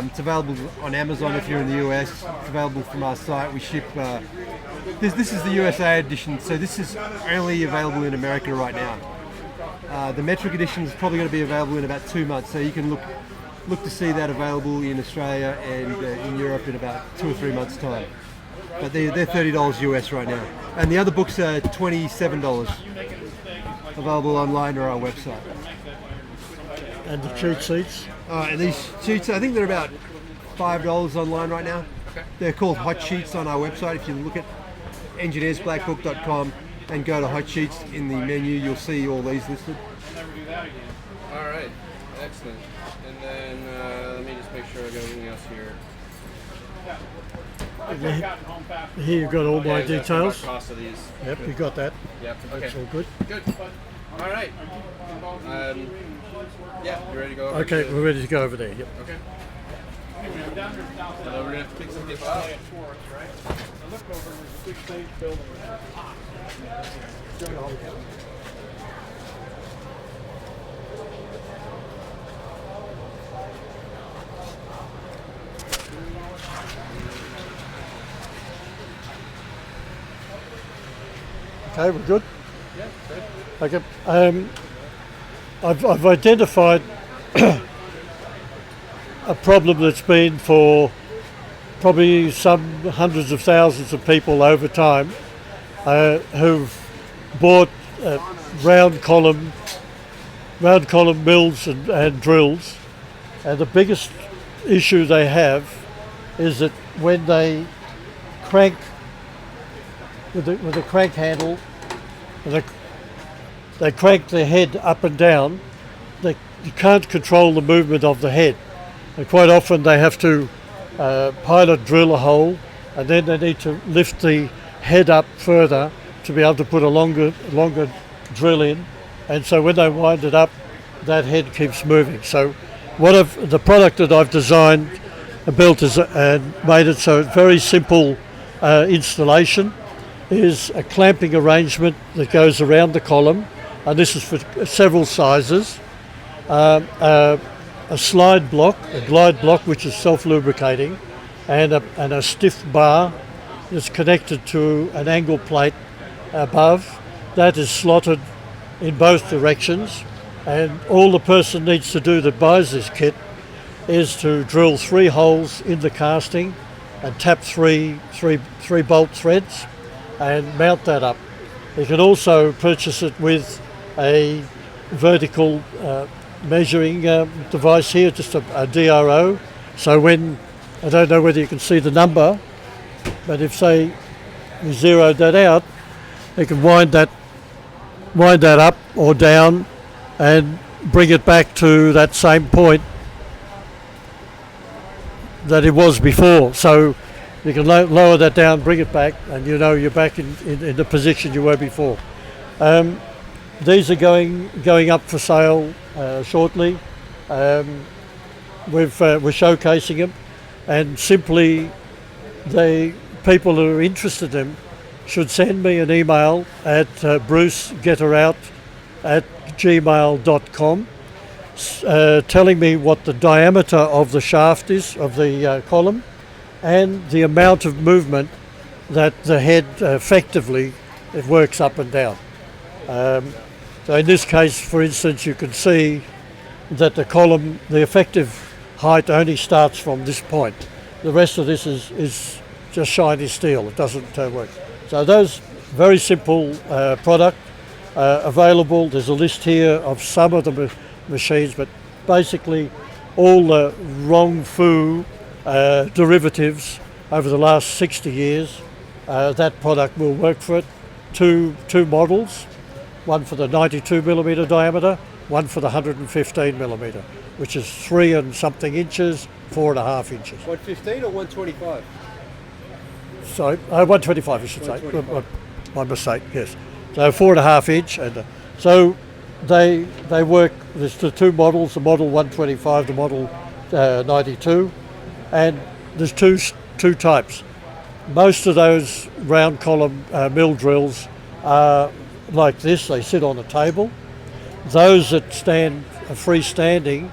It's available on Amazon if you're in the US. It's available from our site. We ship. This is the USA edition, so this is only available in America right now. The metric edition is probably going to be available in about 2 months, so you can look to see that available in Australia and in Europe in about 2 or 3 months' time. but they're $30 US right now. And the other books are $27, available online or our website. And the cheat sheets? And these sheets, I think they're about $5 online right now. They're called hot sheets on our website. If you look at engineersblackbook.com and go to hot sheets in the menu, you'll see all these listed. All right, excellent. And then let me just make sure I got everything else here. Here you've got all my details. Cost of these. Yep, you got that. Yep. Okay. That's all good. Good. All right. Yeah, you ready to go? Okay, we're ready to go over there. Yep. Okay. We're gonna have to pick some people out. Okay, we're good? Yeah, good. Okay. I've identified a problem that's been for probably some hundreds of thousands of people over time who've bought round column mills and drills, and the biggest issue they have is that when they crank with the crank handle, they crank the head up and down, you can't control the movement of the head. And quite often they have to pilot drill a hole, and then they need to lift the head up further to be able to put a longer drill in. And so when they wind it up, that head keeps moving. So the product that I've designed and built and made it so it's very simple installation is a clamping arrangement that goes around the column, and this is for several sizes. A slide block, a glide block which is self-lubricating, and a stiff bar that's connected to an angle plate above. That is slotted in both directions, and all the person needs to do that buys this kit is to drill 3 holes in the casting and tap three bolt threads and mount that up. You can also purchase it with a vertical measuring device here, just a DRO. So when, I don't know whether you can see the number, but if say we zeroed that out, you can wind that up or down and bring it back to that same point that it was before. So you can lower that down, bring it back, and you know you're back in the position you were before. These are going up for sale shortly. We're showcasing them, and simply the people who are interested in them should send me an email at brucegetterout@gmail.com telling me what the diameter of the shaft is of the column and the amount of movement that the head effectively it works up and down. So in this case, for instance, you can see that the column, the effective height only starts from this point. The rest of this is just shiny steel. It doesn't work. So those very simple product available. There's a list here of some of the machines, but basically all the Rong Fu derivatives over the last 60 years, that product will work for it. Two models, one for the 92mm diameter, one for the 115mm, which is 3 and something inches, 4.5 inches. 115 or 125? Sorry, 125 I should say. My mistake, yes. So 4.5 inch, and so they work. There's the 2 models, the model 125, the model 92, and there's two types. Most of those round column mill drills are like this. They sit on a table. Those that stand freestanding,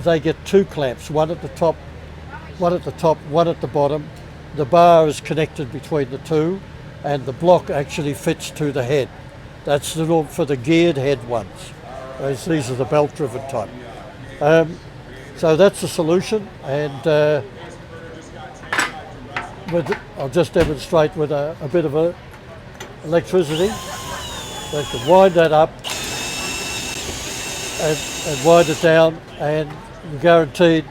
they get 2 clamps, one at the top, one at the bottom. The bar is connected between the 2, and the block actually fits to the head. That's for the geared head ones. These are the belt-driven type. So that's the solution, and I'll just demonstrate with a bit of electricity. So you can wind that up and wind it down, and you're guaranteed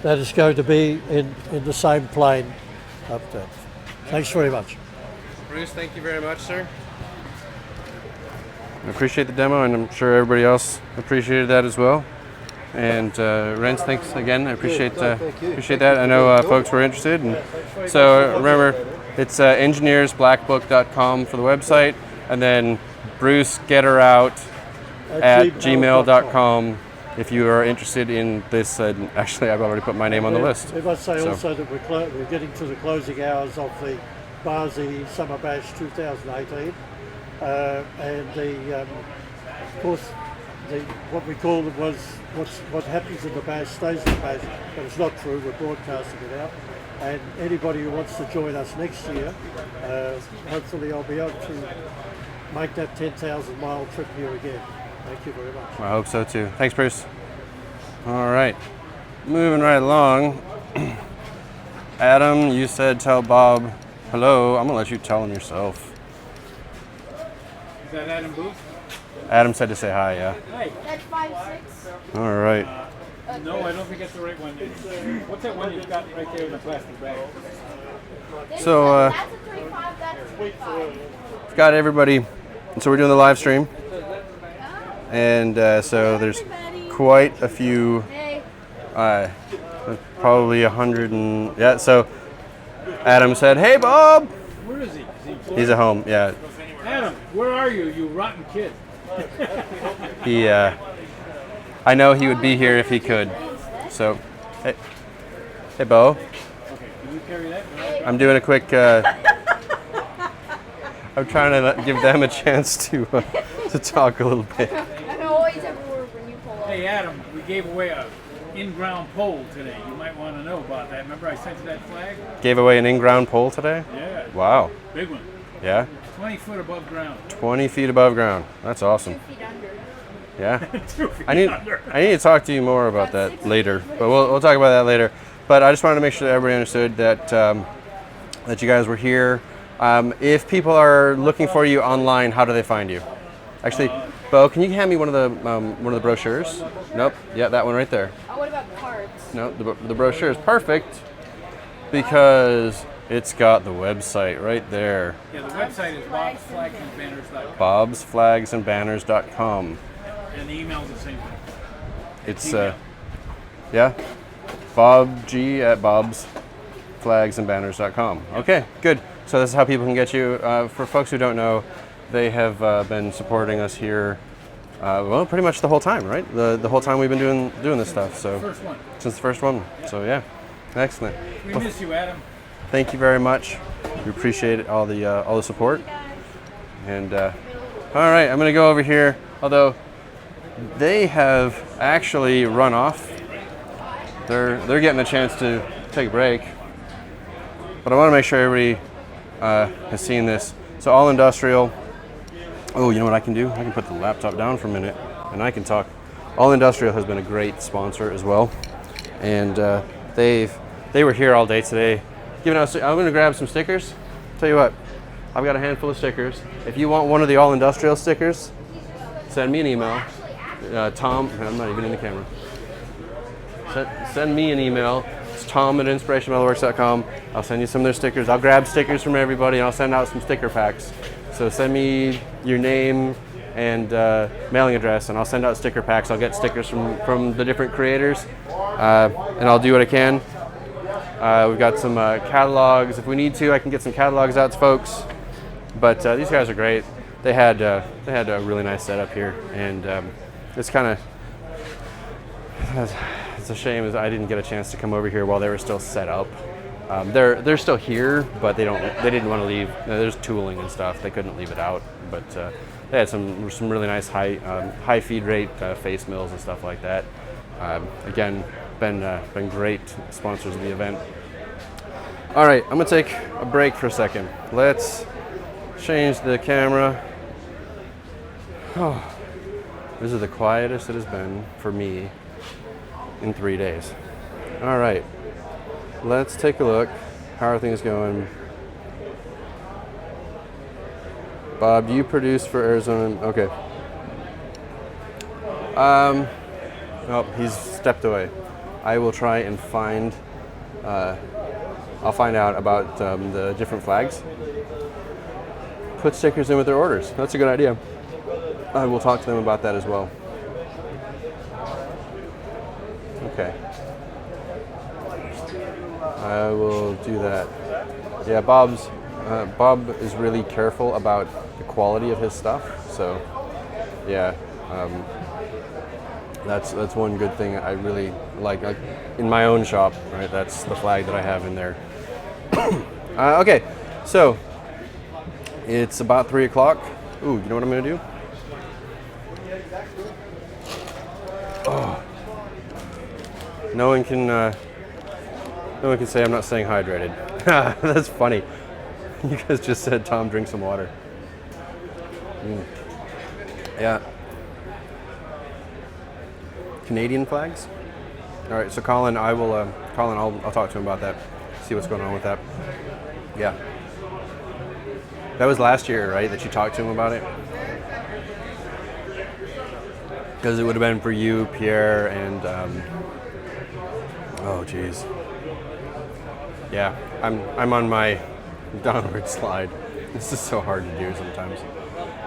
that it's going to be in the same plane up there. Thanks very much. Bruce, thank you very much, sir. I appreciate the demo, and I'm sure everybody else appreciated that as well. And Rens, thanks again. I appreciate that. I know folks were interested, and so remember, it's engineersblackbook.com for the website, and then Bruce Getterout at gmail.com if you are interested in this. Actually, I've already put my name on the list. We must say also that we're getting to the closing hours of the Barzi Summer Bash 2018, and of course, what we called it was what happens in the bash stays in the bash, but it's not true. We're broadcasting it out, and anybody who wants to join us next year, hopefully I'll be able to make that 10,000 mile trip here again. Thank you very much. I hope so too. Thanks, Bruce. All right, moving right along. Adam, you said tell Bob hello. I'm gonna let you tell him yourself. Is that Adam Booth? Adam said to say hi, yeah. Hey. That's 5'6". All right. No, I don't think that's the right one. What's that one you've got right there in the plastic bag? So That's a 3.5, that's a 3.5. we've got everybody. So we're doing the live stream. And so there's quite a few, Hey. probably 100 and, yeah, so Adam said, hey, Bob. Where is he? He's at home, yeah. Adam, where are you, you rotten kid? He, I know he would be here if he could. So, hey, Bo. Okay, can you carry that? I'm doing a quick, I'm trying to give them a chance to talk a little bit. I'm always everywhere when you pull up. Hey, Adam, we gave away a in-ground pole today. You might want to know about that. Remember I sent you that flag? Gave away an in-ground pole today? Yeah. Wow. Big one. Yeah? 20 foot above ground. 20 feet above ground. That's awesome. 2 feet under. Yeah? 2 feet I need to talk to you more about that later, but we'll talk about that later. But I just wanted to make sure that everybody understood that that you guys were here. If people are looking for you online, how do they find you? Actually, Bo, can you hand me one of the brochures? Nope. Yeah, that one right there. Oh, what about cards? No, the brochure is perfect because it's got the website right there. Yeah, the website is bobsflagsandbanners.com. bobsflagsandbanners.com. And the email is the same thing. It's yeah, Bob G at bobsflagsandbanners.com. Okay, good. So this is how people can get you. For folks who don't know, they have been supporting us here. Well, pretty much the whole time, right? The whole time we've been doing this stuff. So First one. since the first one. So yeah, excellent. We miss you, Adam. Thank you very much. We appreciate all the support. And all right, I'm gonna go over here. Although they have actually run off. They're getting a chance to take a break. But I want to make sure everybody has seen this. So all industrial. Oh, you know what I can do? I can put the laptop down for a minute and I can talk. All Industrial has been a great sponsor as well. And they were here all day today. Giving out, I'm going to grab some stickers. Tell you what, I've got a handful of stickers. If you want one of the All Industrial stickers, send me an email. Tom, I'm not even in the camera. Send me an email. It's tom@inspirationmetalworks.com. I'll send you some of their stickers. I'll grab stickers from everybody and I'll send out some sticker packs. So send me your name and mailing address and I'll send out sticker packs. I'll get stickers from the different creators and I'll do what I can. We've got some catalogs. If we need to, I can get some catalogs out to folks. But these guys are great. They had a really nice setup here, and it's kind of it's a shame is I didn't get a chance to come over here while they were still set up. They're still here, but they didn't want to leave. There's tooling and stuff. They couldn't leave it out, but they had some really nice high feed rate face mills and stuff like that. Again, been great sponsors of the event. All right, I'm gonna take a break for a second. Let's change the camera. Oh, this is the quietest it has been for me in 3 days. All right, let's take a look. How are things going? Bob, do you produce for Arizona? Okay. Oh, he's stepped away. I will try and find. I'll find out about the different flags. Put stickers in with their orders. That's a good idea. I will talk to them about that as well. Okay. I will do that. Yeah, Bob is really careful about the quality of his stuff. So, yeah, that's one good thing I really like in my own shop. Right, that's the flag that I have in there. Okay, so it's about 3 o'clock. Ooh, you know what I'm gonna do? Oh. No one can say I'm not staying hydrated. That's funny. You guys just said, Tom, drink some water. Yeah. Canadian flags? All right, so Colin, I'll talk to him about that. See what's going on with that. Yeah. That was last year, right, that you talked to him about it? Because it would have been for you, Pierre, and oh geez. Yeah, I'm on my downward slide. This is so hard to do sometimes.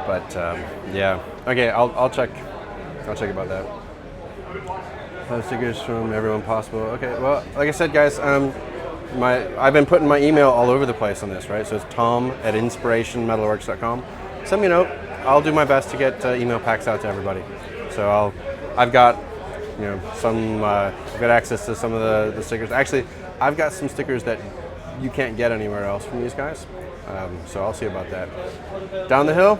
But yeah. Okay, I'll check about that. Have stickers from everyone possible. Okay, well, like I said, guys, I've been putting my email all over the place on this, right? So it's tom@inspirationmetalworks.com. Send me a note. I'll do my best to get email packs out to everybody. So I've got, I've got access to some of the stickers. Actually, I've got some stickers that you can't get anywhere else from these guys. So I'll see about that. Down the hill?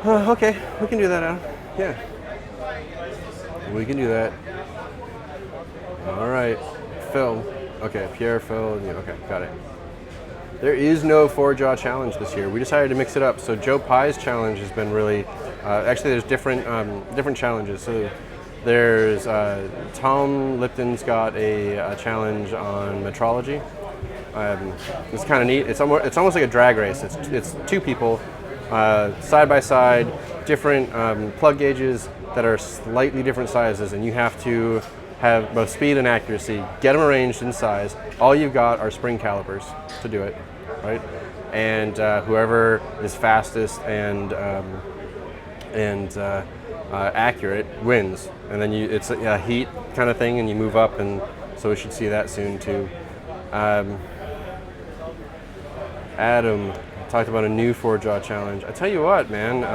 Okay, we can do that, Adam. Yeah. We can do that. All right. Phil. Okay, Pierre, Phil. Yeah, okay, got it. There is no 4-jaw challenge this year. We decided to mix it up. So Joe Pye's challenge has been really, actually there's different challenges. So there's Tom Lipton's got a challenge on Metrology. It's kind of neat. It's almost like a drag race. It's 2 people side by side, different plug gauges that are slightly different sizes, and you have to have both speed and accuracy, get them arranged in size. All you've got are spring calipers to do it, right? And whoever is fastest and accurate wins. And then it's a heat kind of thing, and you move up, and so we should see that soon too. Adam talked about a new 4-jaw challenge. I tell you what, man,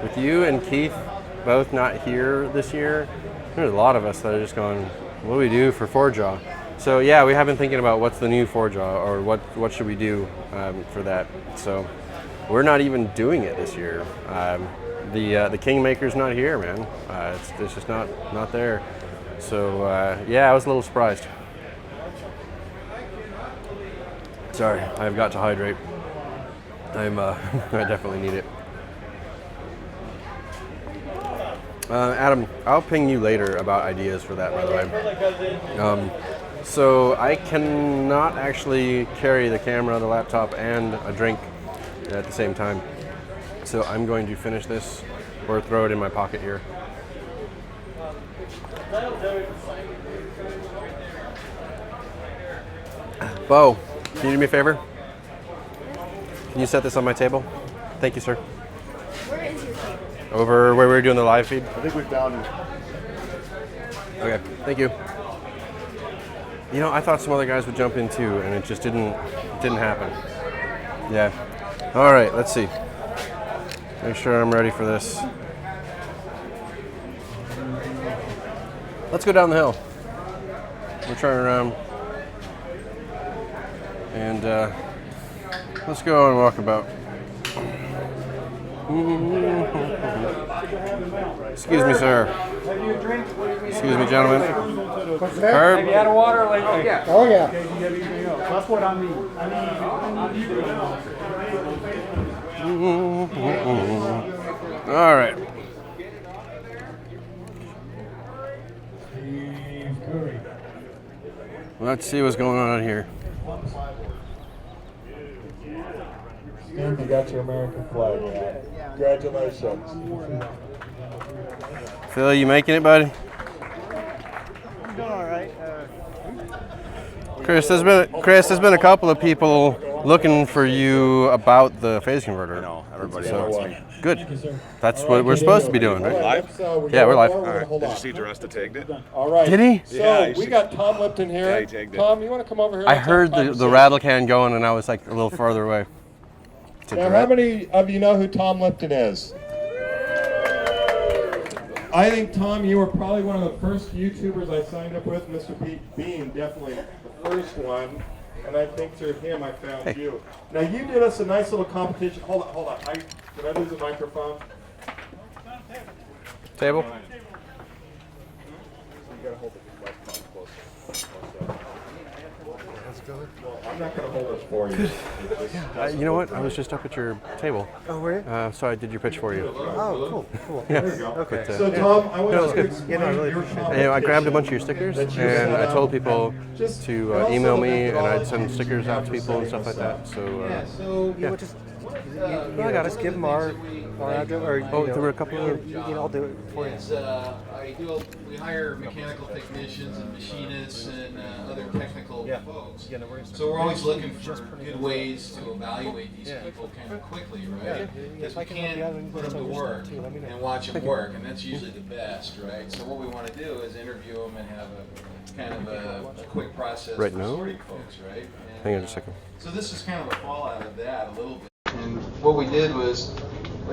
with you and Keith both not here this year, there's a lot of us that are just going, what do we do for 4-jaw? So yeah, we have been thinking about what's the new 4-jaw, or what should we do for that. So we're not even doing it this year. The Kingmaker's not here, man. It's just not there. So yeah, I was a little surprised. Sorry, I've got to hydrate. I definitely need it. Adam, I'll ping you later about ideas for that, by the way. So I cannot actually carry the camera, the laptop, and a drink at the same time. So I'm going to finish this or throw it in my pocket here. Bo, can you do me a favor? Can you set this on my table? Thank you, sir. Where is your table? Over where we were doing the live feed? I think we found it. Okay, thank you. You know, I thought some other guys would jump in too, and it just didn't happen. Yeah. All right, let's see. Make sure I'm ready for this. Let's go down the hill. We'll turn around. And let's go on Walkabout. Excuse me, sir. Excuse me, gentlemen. Herb? Have you had a water lately? Yeah. Oh yeah. That's what I mean. All right. Let's see what's going on out here. Stand You got your American flag now. Congratulations. Phil, you making it, buddy? Doing all right. Chris, there's been a couple of people looking for you about the phase converter. I know, everybody wants me. Good. That's what we're supposed to be doing, right? Live? Yeah, we're live. All right. Did you see DiResta tagged it? All right. Did he? So Yeah, we got Tom Lipton here. Yeah, he tagged it. Tom, you want to come over here? I Let's have a heard the conversation. rattle can going, and I was like a little farther away. Now, how many of you know who Tom Lipton is? I think, Tom, you were probably one of the first YouTubers I signed up with. Mr. Pete Bean, definitely the first one. And I think through him I found you. Now, you did us a nice little competition. Hold on. Did I lose a microphone? Table? So you got to hold the microphone closer. Well, I'm not going to hold this for you. You know what? I was just up at your table. Oh, were you? So I did your pitch for you. Oh, cool. Yeah. There you go. Okay. So, Tom, I want was to good. explain Yeah, no, I really your appreciate it. And, I grabbed a bunch of your stickers, and I told people Just- to and also email the me, and I'd methodology send stickers out to people and stuff like that. So, You would just, I got just it. give them our address, or Oh, there were a couple of. I'll do it for you. We hire mechanical technicians and machinists and other technical folks. So we're always looking for good ways to evaluate these people kind of quickly, right? Because we can't put them to work and watch them work, and that's usually the best, right? So what we want to do is interview them and have a kind of a quick process Right for now? sorting folks, right? And, Hang on just a second. so this is kind of a fallout of that a little bit. And what we did was,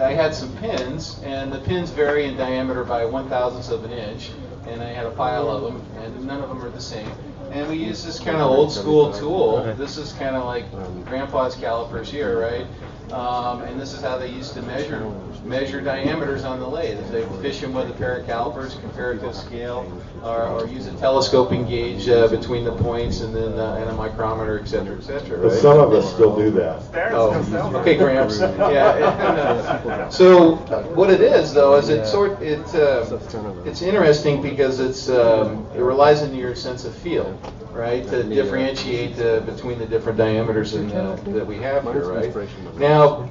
I had some pins, and the pins vary in diameter by 1/1000th of an inch, and I had a pile of them, and none of them are the same. And we use this kind of old school tool. This is kind of like Grandpa's calipers here, right? And this is how they used to measure diameters on the lathe. They fish them with a pair of calipers, compare it to a scale, or use a telescoping gauge between the points, and then and a micrometer, et cetera, right? Some of us still do that. Oh, okay, Gramps. Yeah. So what it is, though, is it's interesting because it relies on your sense of feel, right, to differentiate between the different diameters that we have here, right? Now,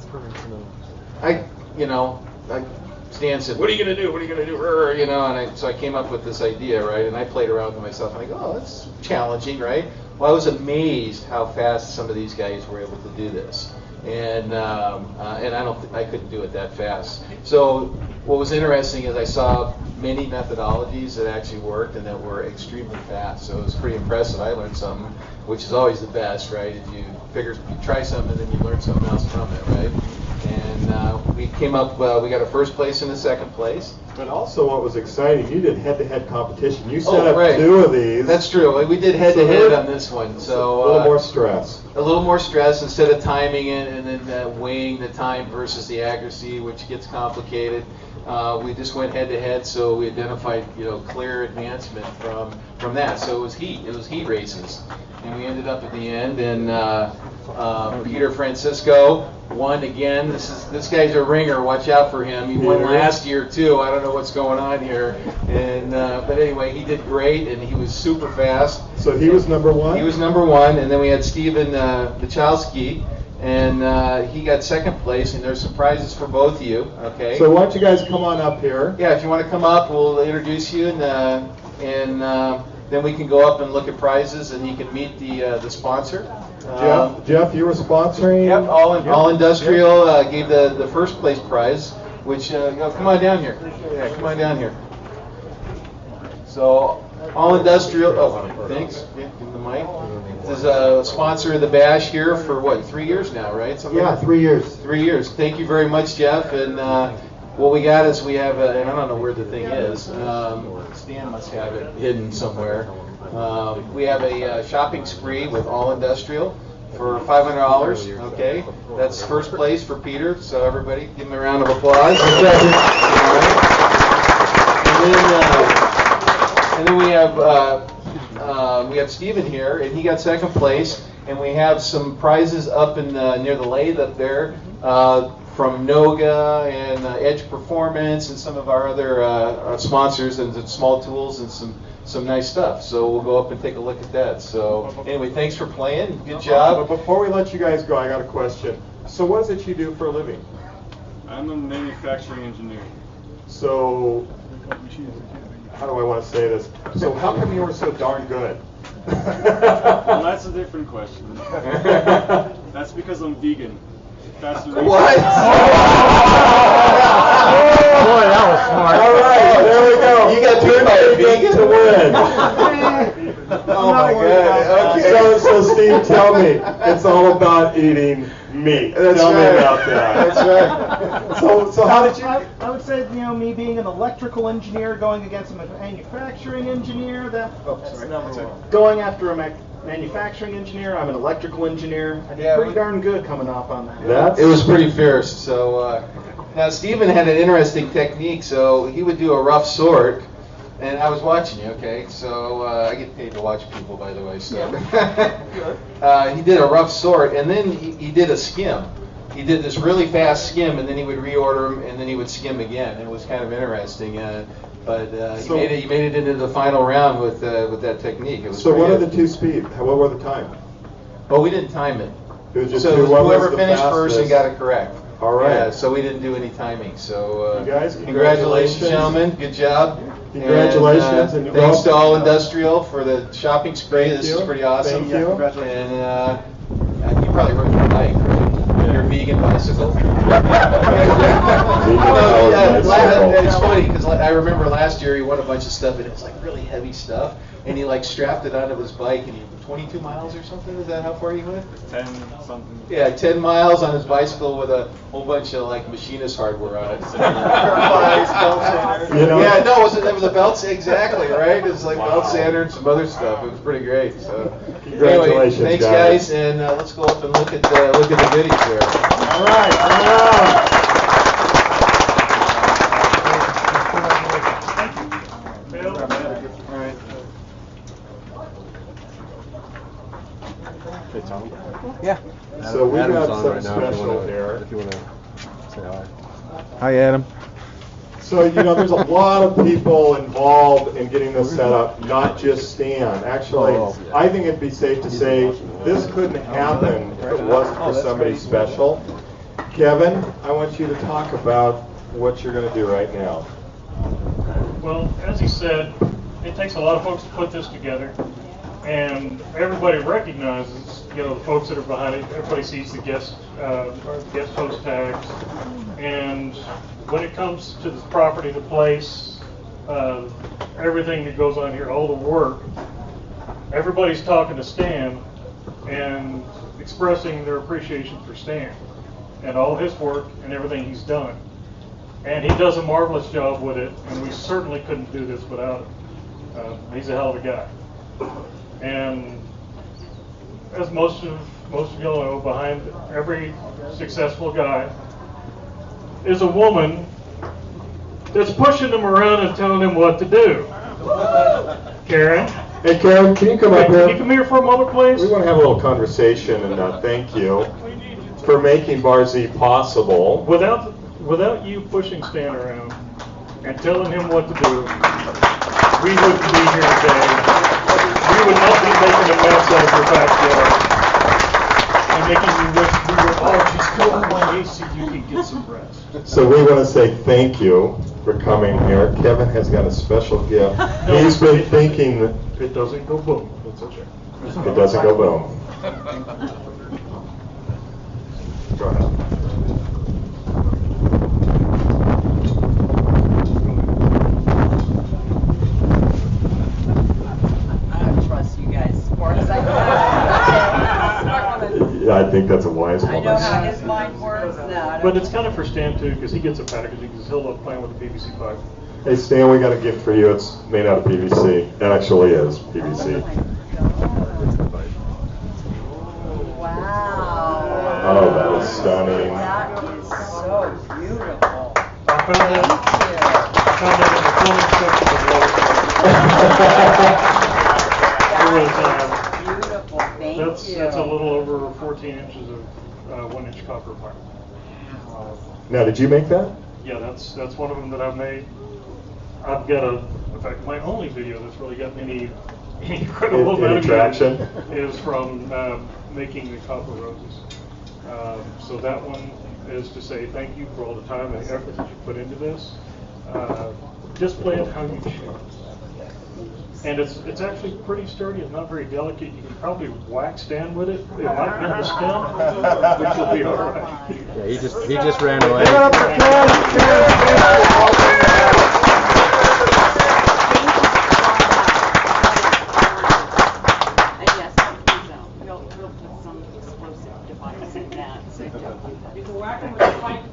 Stan said, "What are you going to do? What are you going to do?" So I came up with this idea, right? And I played around with myself. And I go, "Oh, that's challenging, right?" Well, I was amazed how fast some of these guys were able to do this, and I couldn't do it that fast. So what was interesting is I saw many methodologies that actually worked and that were extremely fast. So it was pretty impressive. I learned something, which is always the best, right? If you try something and then you learn something else from it, right? And we came up, we got a first place and a second place. But also what was exciting, you did head-to-head competition. You set up right. 2 of these. That's true. We did head-to-head on this one. So a little more stress. A little more stress instead of timing it and then weighing the time versus the accuracy, which gets complicated. We just went head-to-head, so we identified clear advancement from that. So it was heat races, and we ended up at the end, and Peter Francisco won again. This guy's a ringer. Watch out for him. He won last year too. I don't know what's going on here, and but anyway, he did great, and he was super fast. So he was number 1? He was number 1, and then we had Steven Bachalski, and he got second place, and there's some prizes for both of you, okay? So why don't you guys come on up here? Yeah, if you want to come up, we'll introduce you, and then we can go up and look at prizes, and you can meet the sponsor. Jeff, you were sponsoring? Yep, All Industrial gave the first place prize, which, come on down here. Yeah, come on down here. So, All Industrial, thanks. Yeah, give him the mic. This is a sponsor of the Bash here for, 3 years now, right? Something Yeah, 3 years. 3 years. Thank you very much, Jeff. And what we got is we have, and I don't know where the thing is. Stan must have it hidden somewhere. We have a shopping spree with All Industrial for $500. Okay, that's first place for Peter. So everybody, give him a round of applause. All right. And then we have Steven here, and he got second place. And we have some prizes up in near the lathe up there from Noga and Edge Performance and some of our other sponsors and some small tools and some nice stuff. So we'll go up and take a look at that. So anyway, thanks for playing. Good job. But before we let you guys go, I got a question. So what is it you do for a living? I'm a manufacturing engineer. So, how do I want to say this? So how come you were so darn good? Well, that's a different question. That's because I'm vegan. That's the reason. What? Boy, that was smart. All right, there we go. You got turned by a vegan to win. Oh my God. Okay. So Steve, tell me, it's all about eating meat. That's tell right. me about that. That's right. So how did you? I would say, me being an electrical engineer going against a manufacturing engineer, going after a manufacturing engineer, I'm an electrical engineer. I did pretty darn good coming off on that. It was pretty fierce. So now Stephen had an interesting technique. So he would do a rough sort, and I was watching you. Okay, so I get paid to watch people, by the way. So he did a rough sort, and then he did a skim. He did this really fast skim, and then he would reorder them, and then he would skim again. It was kind of interesting. But he made it into the final round with that technique. It was So what pretty are the two speed? What were the time? Oh, we didn't time it. It was just So two. What was whoever the finished first and fastest? got it correct. All right. Yeah, so we didn't do any timing. So You guys, congratulations, congratulations. gentlemen. Good job. Congratulations. And, And thanks to All welcome. Industrial for the shopping spree. This is you. pretty awesome. Thank you. And you probably rode your bike, right? Your vegan bicycle. It's funny because I remember last year he won a bunch of stuff and it was like really heavy stuff, and he like strapped it onto his bike and he 22 miles or something. Is that how far he went? 10 something. Yeah, 10 miles on his bicycle with a whole bunch of like Machinist hardware on it. Yeah, no, it was a belt sander, exactly, right? It was like belt sander and some other stuff. It was pretty great. So Congratulations, anyway, thanks guys. and let's go up and look at the videos there. All right. Yeah. So we Adam's got on some right now if you special wanna- here. If you want to say hi. Hi, Adam. So, there's a lot of people involved in getting this set up, not just Stan. Actually, I think it'd be safe to say this couldn't happen if it wasn't for somebody special. Kevin, I want you to talk about what you're going to do right now. Well, as he said, it takes a lot of folks to put this together, and everybody recognizes, the folks that are behind it. Everybody sees the guest host tags, and when it comes to the property, the place, everything that goes on here, all the work, everybody's talking to Stan and expressing their appreciation for Stan and all his work and everything he's done. And he does a marvelous job with it, and we certainly couldn't do this without him. He's a hell of a guy. And as most of y'all know, behind every successful guy is a woman that's pushing him around and telling him what to do. Karen? Hey, Karen, can you come up Can here? you come here for a moment, please? We want to have a little conversation, and thank you for making Bar Z possible. Without you pushing Stan around and telling him what to do, we wouldn't be here today. We would not be making a mess out of your backyard and making you wish we were, just go away so you can get some rest. So we want to say thank you for coming here. Kevin has got a special gift. He's been thinking that It doesn't go boom. It's okay. it doesn't go boom. Go ahead. I don't trust you guys as far as I can. Yeah, I think that's a wise I woman. know how his mind works now. But it's kind of for Stan too, because he gets a packaging, because he'll love playing with the PVC pipe. Hey Stan, we got a gift for you. It's made out of PVC. It actually is PVC. Wow. Oh, that is stunning. That is so beautiful. I found that in the plumbing section of Lowe's. Beautiful, thank you. That's a little over 14 inches of 1-inch copper pipe. Now, did you make that? Yeah, that's one of them that I've made. I've got in fact, my only video that's really gotten any incredible Any amount of traction? views is from making the copper roses. So that one is to say thank you for all the time and effort that you put into this. Display it how you choose. And it's actually pretty sturdy. It's not very delicate. You can probably wax stand with it. It might bend the stem, which will be all right. Yeah, he just ran away.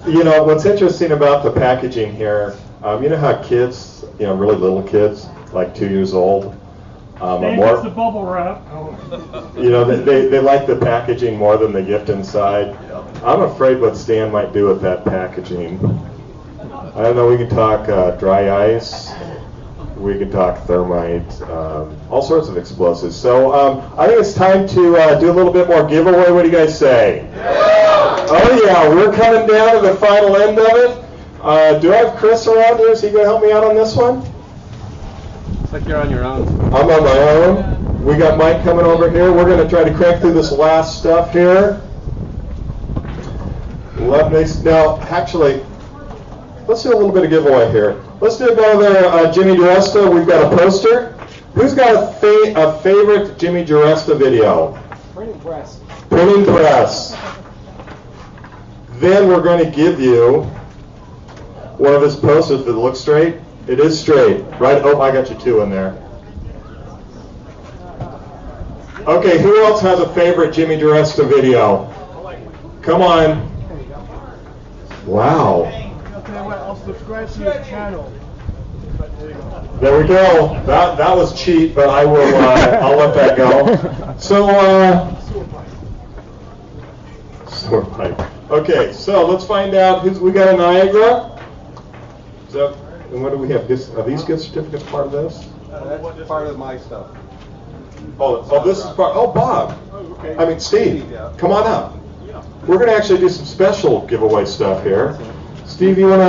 You know, what's interesting about the packaging here, you know how kids, you know, really little kids, like 2 years old, Dave gets the bubble wrap. you know, they like the packaging more than the gift inside. I'm afraid what Stan might do with that packaging. I don't know, we can talk dry ice, we can talk thermite, all sorts of explosives. So I think it's time to do a little bit more giveaway. What do you guys say? Oh yeah, we're coming down to the final end of it. Do I have Chris around here? Is he going to help me out on this one? It's like you're on your own. I'm on my own. We got Mike coming over here. We're going to try to crank through this last stuff here. Now, actually, let's do a little bit of giveaway here. Let's do another Jimmy DiResta. We've got a poster. Who's got a favorite Jimmy DiResta video? Printing press. Printing press. Then we're going to give you one of his posters that looks straight. It is straight, right? Oh, I got you two in there. Okay, who else has a favorite Jimmy DiResta video? Come on. Wow. I'll subscribe to your channel. There we go. That was cheap, but I will. I'll let that go. So, sewer pipe. Okay, so let's find out we got a Niagara. And what do we have? Are these gift certificates part of this? That's part of my stuff. Oh, this is part. Oh, Bob. Okay. I mean, Steve. Come on up. We're going to actually do some special giveaway stuff here. Steve, you want to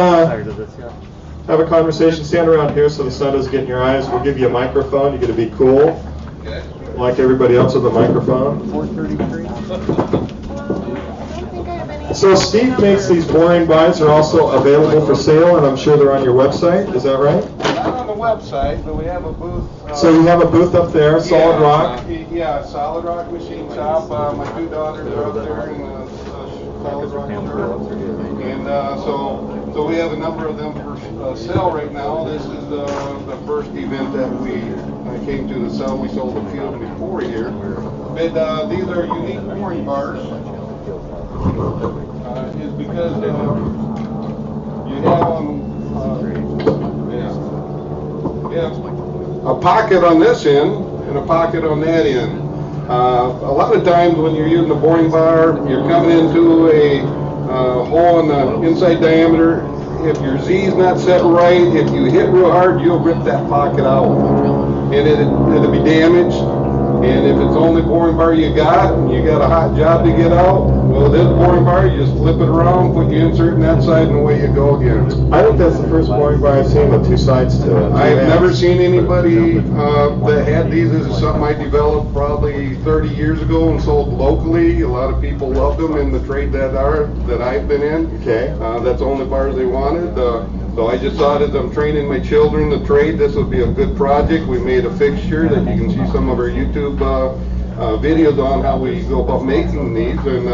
have a conversation? Stand around here so the sun doesn't get in your eyes. We'll give you a microphone. You're going to be cool, like everybody else with a microphone. 433. So Steve makes these boring buys. They're also available for sale, and I'm sure they're on your website. Is that right? Not on the website, but we have a booth. So you have a booth up there, Solid Rock? Yeah, Solid Rock Machine Shop. My two daughters are up there in the Solid Rock shop. And so we have a number of them for sale right now. This is the first event that we came to sell. We sold a few of them before here. But these are unique boring bars. Is because you have a pocket on this end and a pocket on that end. A lot of times when you're using a boring bar, you're coming into a hole in the inside diameter. If your Z is not set right, if you hit real hard, you'll rip that pocket out, and it'll be damaged. And if it's the only boring bar you got, and you got a hot job to get out, well, this boring bar, you just flip it around, put your insert in that side, and away you go again. I think that's the first boring bar I've seen with two sides to it. I've never seen anybody that had these. This is something I developed probably 30 years ago and sold locally. A lot of people loved them in the trade that I've been in. Okay. That's the only bars they wanted. So I just thought as I'm training my children to trade, this would be a good project. We made a fixture that you can see some of our YouTube videos on how we go about making these. And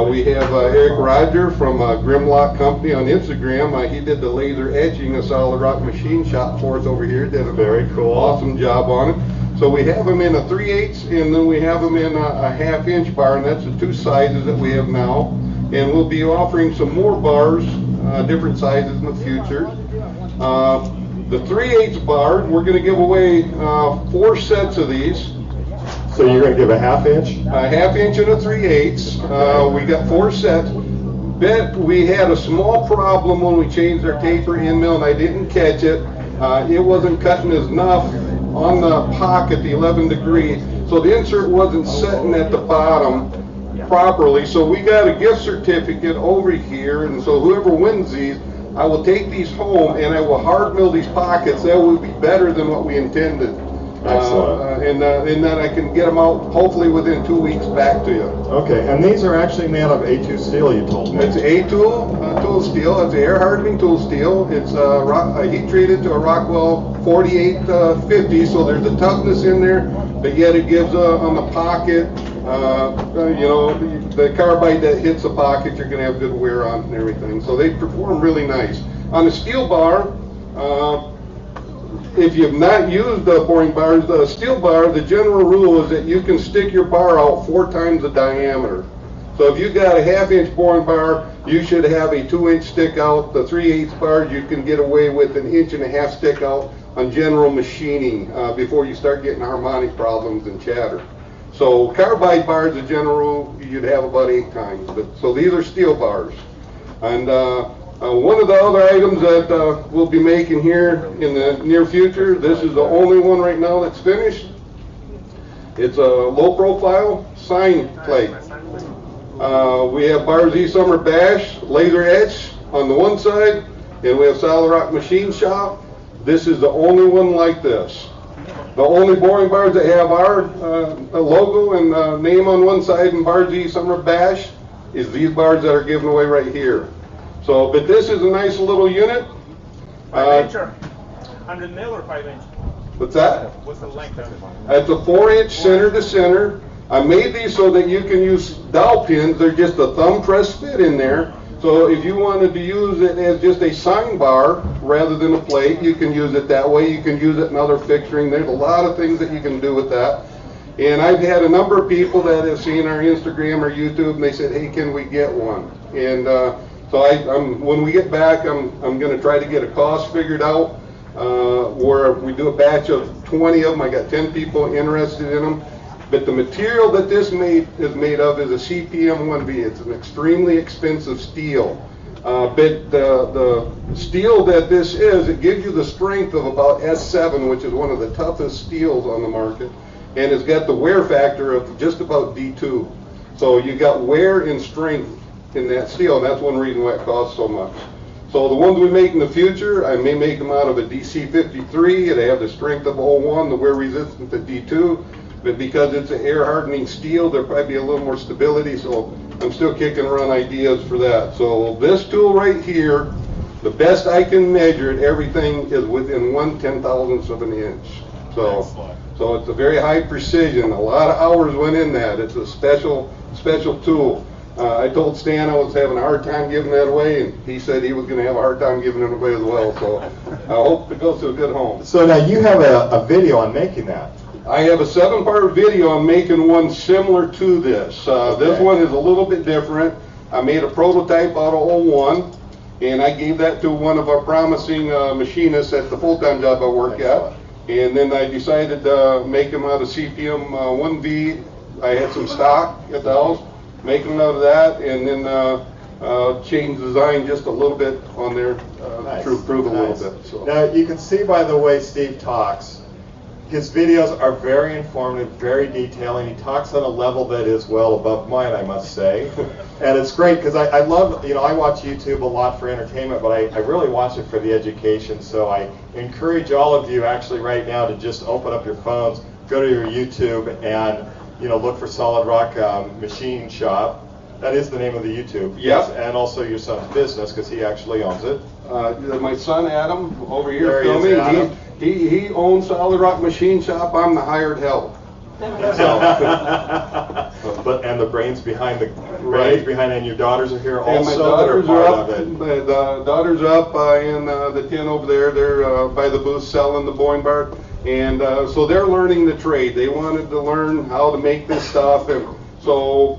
we have Eric Roger from Grimlock Company on Instagram. He did the laser etching of Solid Rock Machine Shop for us over here. Did a very cool, awesome job on it. So we have them in a 3/8 and then we have them in a 1/2 inch bar, and that's the two sizes that we have now. And we'll be offering some more bars, different sizes in the future. The 3/8 bar, we're going to give away 4 sets of these. So you're going to give a 1/2 inch? A 1/2 inch and a 3/8. We got 4 sets. But we had a small problem when we changed our taper end mill, and I didn't catch it. It wasn't cutting enough on the pocket, the 11 degree. So the insert wasn't setting at the bottom properly. So we got a gift certificate over here, and so whoever wins these, I will take these home and I will hard mill these pockets. That will be better than what we intended. And then I can get them out hopefully within 2 weeks back to you. Okay, and these are actually made of A2 steel, you told me. It's A2 tool steel. It's air hardening tool steel. It's heat treated to a Rockwell 4850, so there's a toughness in there, but yet it gives on the pocket, you know, the carbide that hits the pocket, you're going to have good wear on and everything. So they perform really nice. On the steel bar, if you've not used boring bars, the steel bar, the general rule is that you can stick your bar out 4 times the diameter. So if you've got a 1/2 inch boring bar, you should have a 2 inch stick out. The 3/8 bars, you can get away with an 1.5 inch stick out on general machining before you start getting harmonic problems and chatter. So carbide bars, the general rule, you'd have about 8 times. So these are steel bars. And one of the other items that we'll be making here in the near future, this is the only one right now that's finished. It's a low profile Sine plate. We have Bar Z Summer Bash laser etch on the one side, and we have Solid Rock Machine Shop. This is the only one like this. The only boring bars that have our logo and name on one side and Bar Z Summer Bash is these bars that are given away right here. So, but this is a nice little unit. 5 inch or 100 mil or 5 inch? What's that? What's the length of it? It's a 4 inch center to center. I made these so that you can use dowel pins. They're just a thumb press fit in there. So if you wanted to use it as just a sign bar rather than a plate, you can use it that way. You can use it in other fixturing. There's a lot of things that you can do with that. And I've had a number of people that have seen our Instagram or YouTube, and they said, hey, can we get one? And so when we get back, I'm going to try to get a cost figured out where we do a batch of 20 of them. I got 10 people interested in them. But the material that this is made of is a CPM 1V. It's an extremely expensive steel. But the steel that this is, it gives you the strength of about S7, which is one of the toughest steels on the market. And it's got the wear factor of just about D2. So you got wear and strength in that steel, and that's one reason why it costs so much. So the ones we make in the future, I may make them out of a DC53. They have the strength of 01, the wear resistant to D2. But because it's an air hardening steel, there'll probably be a little more stability, so I'm still kicking around ideas for that. So this tool right here, the best I can measure it, everything is within 1/10,000th of an inch. So it's a very high precision. A lot of hours went in that. It's a special tool. I told Stan I was having a hard time giving that away, and he said he was going to have a hard time giving it away as well. So I hope it goes to a good home. So now you have a video on making that. I have a 7-part video on making one similar to this. This one is a little bit different. I made a prototype out of 01, and I gave that to one of our promising machinists at the full-time job I work at. And then I decided to make them out of CPM 1V. I had some stock at the house, make them out of that, and then change design just a little bit on there, to improve a little bit. So. Now you can see by the way Steve talks, his videos are very informative, very detailed, and he talks on a level that is well above mine, I must say. And it's great because I love, you know, I watch YouTube a lot for entertainment, but I really watch it for the education. So I encourage all of you actually right now to just open up your phones, go to your YouTube, and look for Solid Rock Machine Shop. That is the name of the YouTube. Yes. And also your son's business because he actually owns it. My son Adam over here filming. He owns Solid Rock Machine Shop. I'm the hired help. But and the brains behind and your daughters are here also. And my daughters are up. The daughters up in the tin over there. They're by the booth selling the boring bar, and so they're learning the trade. They wanted to learn how to make this stuff, and so.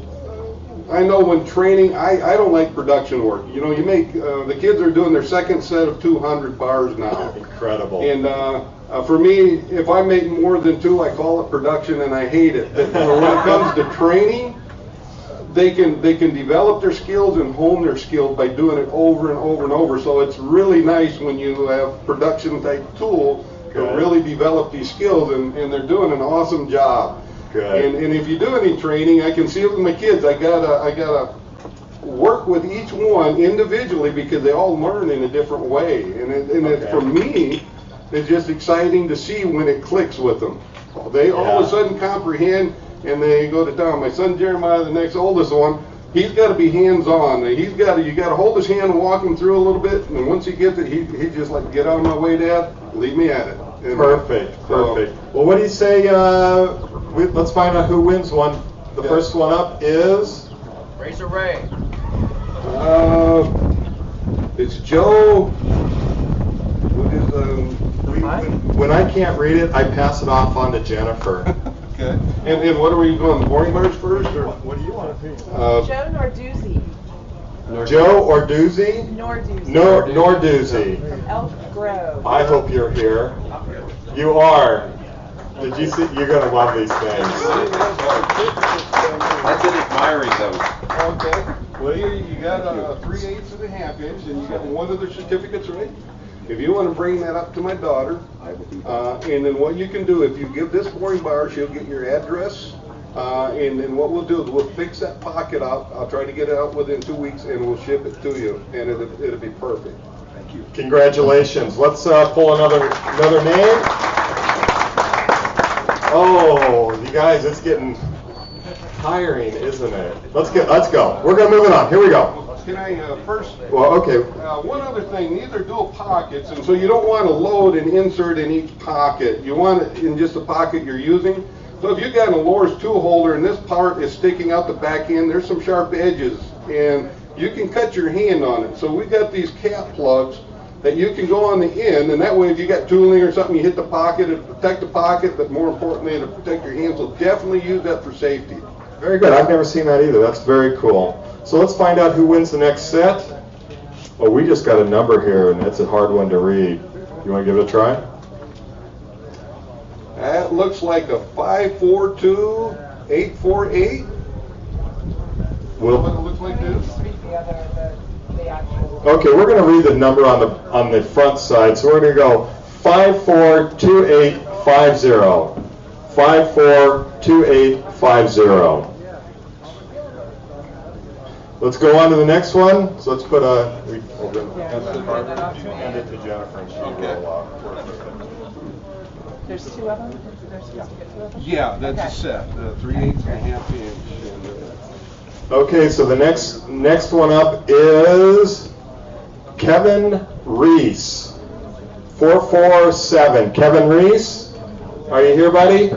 I know when training, I don't like production work. You make, the kids are doing their second set of 200 bars now. Incredible. And for me, if I make more than 2, I call it production and I hate it. But when it comes to training, they can develop their skills and hone their skills by doing it over and over and over. So it's really nice when you have production type tool to really develop these skills, and they're doing an awesome job. Good. And if you do any training, I can see it with my kids. I gotta work with each one individually because they all learn in a different way. And for me, it's just exciting to see when it clicks with them. They all of a sudden comprehend, and they go to town. My son Jeremiah, the next oldest one, he's got to be hands-on. You got to hold his hand and walk him through a little bit, and once he gets it, he's just like, get out of my way, Dad, leave me at it. And, Perfect. Well, what do you say, let's find out who wins one. The first one up is? Razor Ray. It's Joe. What is When I can't read it, I pass it off on to Jennifer. Okay. And what are we doing? The boring bars first, or what do you want to do? Joe Norduzzi. Joe Orduzzi? Norduzzi. Norduzzi. From Elk Grove. I hope you're here. You are. Did you see? You're gonna love these things. I've been admiring those. Okay. Well, you got a 3/8 and a half inch, and you got one of their certificates, right? If you want to bring that up to my daughter, and then what you can do, if you give this boring bar, she'll get your address, and then what we'll do is we'll fix that pocket up. I'll try to get it out within 2 weeks, and we'll ship it to you, and it'll be perfect. Thank you. Congratulations. Let's pull another name. Oh, you guys, it's getting tiring, isn't it? Let's go. We're gonna move it on. Here we go. Can I first? Well, okay. One other thing, these are dual pockets, and so you don't want to load and insert in each pocket. You want it in just the pocket you're using. So if you've got a Loris tool holder and this part is sticking out the back end, there's some sharp edges, and you can cut your hand on it. So we've got these cap plugs that you can go on the end, and that way if you got tooling or something, you hit the pocket, it'll protect the pocket, but more importantly, it'll protect your hand. So definitely use that for safety. Very good. I've never seen that either. That's very cool. So let's find out who wins the next set. Oh, we just got a number here, and it's a hard one to read. You want to give it a try? That looks like a 542848. Will. What it looks like this? Okay, we're going to read the number on the front side. So we're going to go 542850. 542850. Let's go on to the next one. So let's put a. Hand it to Jennifer, and she will work with it. There's two of them? There's supposed to get two of them? Yeah, that's a set. 3/8 and a half inch. Okay, so the next one up is Kevin Reese. 447. Kevin Reese, are you here, buddy?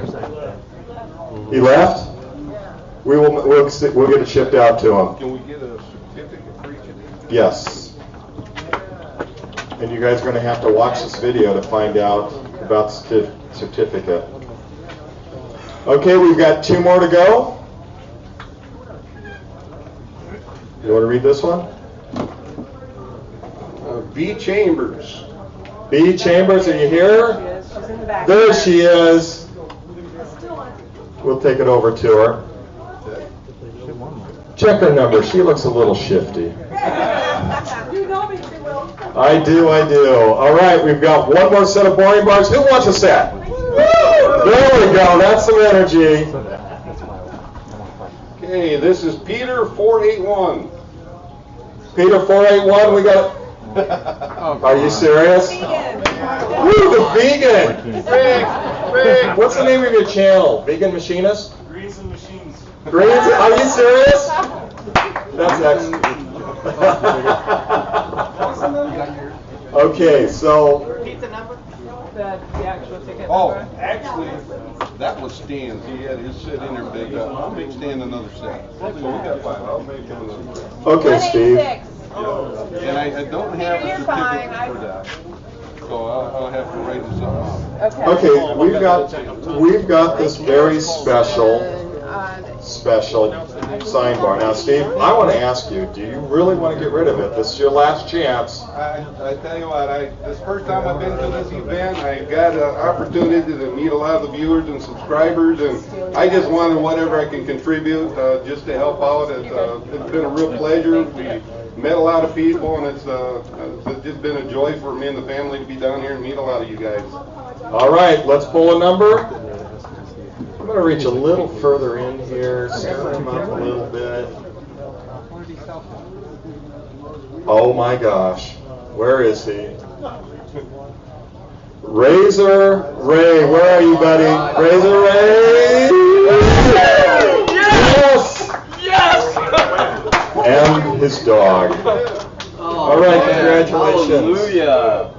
He left? We'll get it shipped out to him. Can we get a certificate for each of these? Yes. And you guys are going to have to watch this video to find out about the certificate. Okay, we've got two more to go. You want to read this one? B. Chambers. B. Chambers, are you here? She's in the back. There she is. We'll take it over to her. Check her number. She looks a little shifty. You know me too well. I do. All right, we've got one more set of boring bars. Who wants a set? There we go. That's some energy. Okay, this is Peter 481. Peter 481. We got. Are you serious? Woo, the vegan. Rick. What's the name of your channel? Vegan Machinist? Greens and Machines. Greens? Are you serious? That's excellent. Okay, so. Repeat the number? The actual ticket Oh, number? actually, that was Stan's. He had his set in there big. I'll make Stan another set. So we got 5. I'll make him another set. Okay, Steve. And I don't have a certificate for that. So I'll have to write him something off. Okay, we've got this very special sign bar. Now, Steve, I want to ask you, do you really want to get rid of it? This is your last chance. I tell you what, this first time I've been to this event, I got an opportunity to meet a lot of the viewers and subscribers, and I just wanted whatever I can contribute just to help out. It's been a real pleasure. We met a lot of people, and it's just been a joy for me and the family to be down here and meet a lot of you guys. All right, let's pull a number. I'm going to reach a little further in here, center him up a little bit. Oh my gosh, where is he? Razor Ray, where are you, buddy? Razor Ray! Yes! And his dog. All right, congratulations. Hallelujah.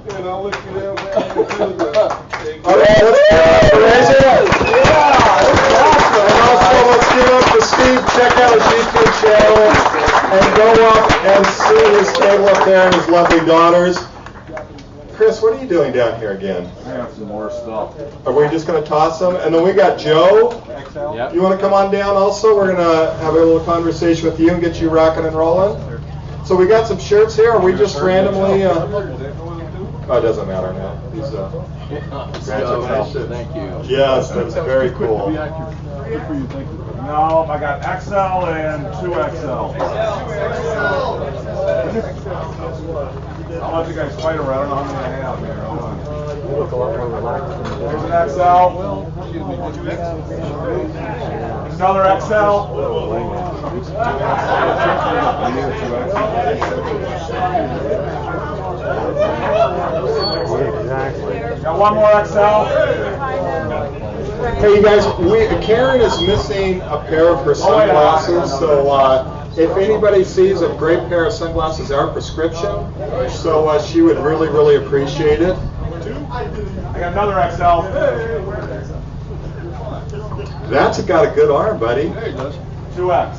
All right, let's give it up for Razor. And also, let's give it up for Steve. Check out his YouTube channel and go up and see his stable up there and his lovely daughters. Chris, what are you doing down here again? I have some more stuff. Are we just going to toss them? And then we got Joe. Yep. You want to come on down also? We're going to have a little conversation with you and get you rocking and rolling. So we got some shirts here. Are we just randomly... oh, it doesn't matter now. These, Congratulations. Thank you. yes, that's very cool. No, I got XL and 2XL. I'll let you guys fight around. I don't know how many I have here. Hold on. Look a lot more relaxed. There's an XL. Another XL. Exactly. Got one more XL. Hey, you guys, Karen is missing a pair of her sunglasses, so if anybody sees a great pair of sunglasses, they are prescription, so she would really, really appreciate it. I got another XL. That's got a good arm, buddy. 2X.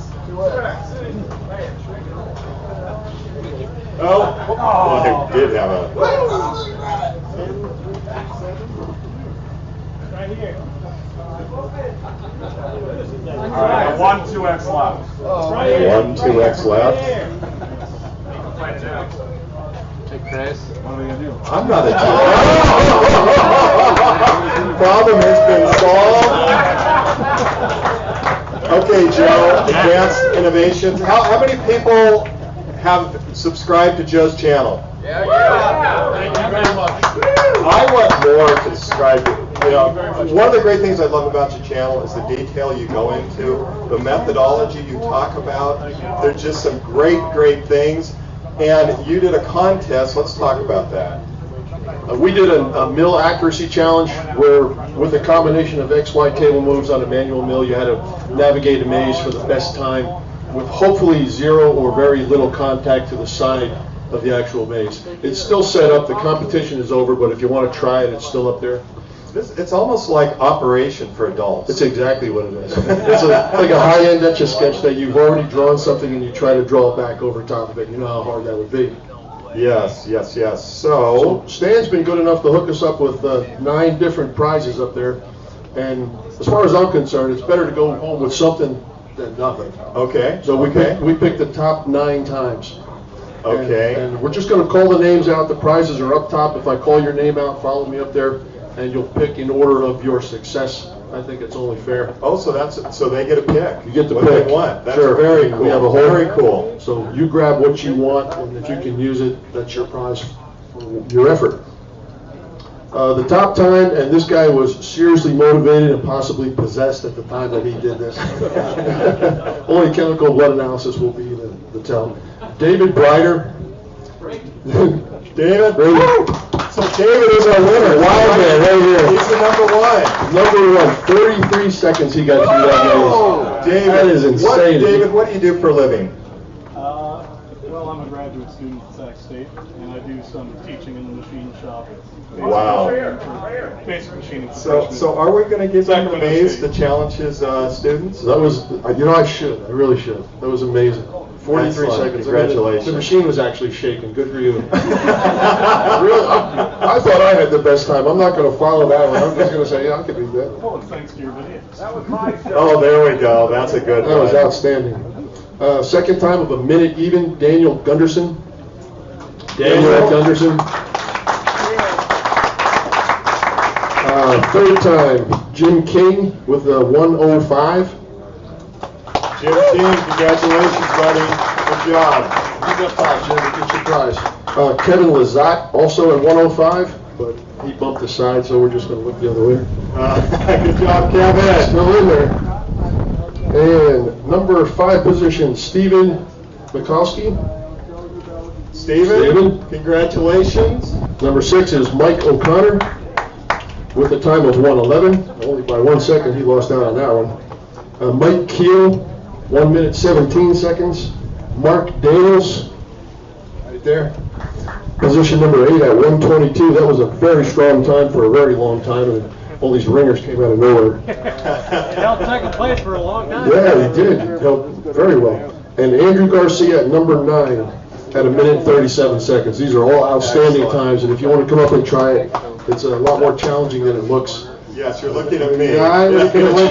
Oh, well, it did have a... Right here. All right, 1 2X left. 1 2X left. Hey, Chris. What are we going to do? I'm not a problem has been solved. Okay, Joe, Advanced Innovations. How many people have subscribed to Joe's channel? Yeah. Thank you very much. I want more to subscribe to. You know, one of the great things I love about your channel is the detail you go into, the methodology you talk about. There's just some great, great things. And you did a contest. Let's talk about that. We did a mill accuracy challenge where, with a combination of XY cable moves on a manual mill, you had to navigate a maze for the best time with hopefully zero or very little contact to the side of the actual maze. It's still set up. The competition is over, but if you want to try it, it's still up there. It's almost like Operation for adults. It's exactly what it is. It's like a high-end Etch-a-Sketch that you've already drawn something and you try to draw it back over top of it. You know how hard that would be. Yes. So Stan's been good enough to hook us up with 9 different prizes up there. And as far as I'm concerned, it's better to go home with something than nothing. Okay. So we picked the top 9 times. Okay. And we're just going to call the names out. The prizes are up top. If I call your name out, follow me up there, and you'll pick in order of your success. I think it's only fair. Oh, so they get a pick. You get to what pick. They want. That's sure. Very cool. We have a whole, very cool. So you grab what you want, and if you can use it, that's your prize for your effort. The top time, and this guy was seriously motivated and possibly possessed at the time that he did this. Only chemical blood analysis will be the tell. David Brider. David? So David is our winner. Wild man, right here. He's the number 1. Number 1, 33 seconds he got through that maze. David, that is insane. David, what do you do for a living? Well, I'm a graduate student at Sac State, and I do some teaching in the machine shop. Wow. Basic machining. So are we going to give him the maze to challenge his students? That was, I should. I really should. That was amazing. 43 Excellent. seconds. Congratulations. The machine was actually shaking. Good for you. Really, I thought I had the best time. I'm not going to follow that one. I'm just going to say, yeah, I could do that. Oh, thanks to your videos. That was my show. Oh, there we go. That's a good one. That was outstanding. Second time of a minute even, Daniel Gunderson. Daniel Gunderson. Third time, Jim King with a 105. Jim King, congratulations, buddy. Good job. You got 5, Jim. Get your prize. Kevin Lizotte, also at 105, but he bumped aside, so we're just going to look the other way. Good job, Kevin. Still in there. And number 5 position, Stephen Mikowski. Stephen, congratulations. Number 6 is Mike O'Connor. with a time of 1:11. Only by 1 second he lost out on that one. Mike Keel, 1 minute 17 seconds. Mark Dales, right there. Position number 8 at 1:22. That was a very strong time for a very long time, and all these ringers came out of nowhere. He held second place for a long time. Yeah, he did. He held very well. And Andrew Garcia at number 9 at 1 minute 37 seconds. These are all outstanding times, and if you want to come up and try it, it's a lot more challenging than it looks. Yes, you're looking at me. Yeah, I'm looking at you.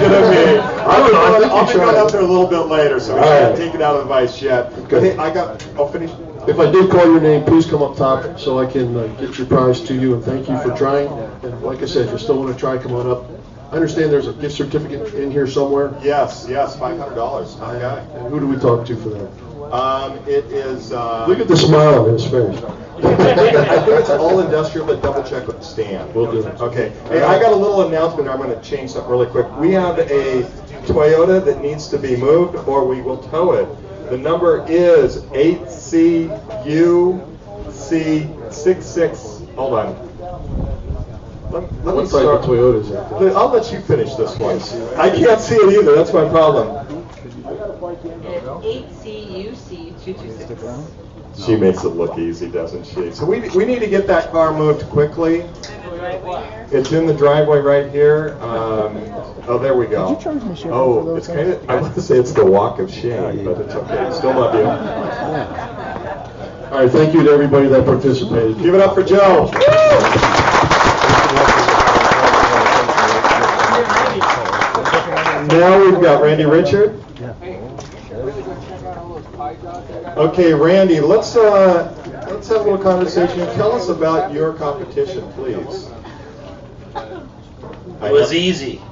I'll be going up there a little bit later, so we can't take it out of the vice yet. But hey, I'll finish. If I did call your name, please come up top so I can get your prize to you, and thank you for trying. And like I said, if you still want to try, come on up. I understand there's a gift certificate in here somewhere. Yes, $500. Top guy. And who do we talk to for that? It is. Look at the smile on his face. I think it's all industrial, but double check with Stan. We'll do it. Okay. Hey, I got a little announcement. I'm going to change something really quick. We have a Toyota that needs to be moved, or we will tow it. The number is 8CUC66. Hold on. Let me What type start. of Toyota is that? I'll let you finish this one. I can't see it either. That's my problem. It's 8CUC226. She makes it look easy, doesn't she? So we need to get that car moved quickly. It's in the driveway right here. Oh, there we go. Oh, it's kind of, I want to say it's the walk of shame, but it's okay. Still love you. All right, thank you to everybody that participated. Give it up for Joe. Now we've got Randy Richard. Okay, Randy, let's have a little conversation. Tell us about your competition, please. It was easy.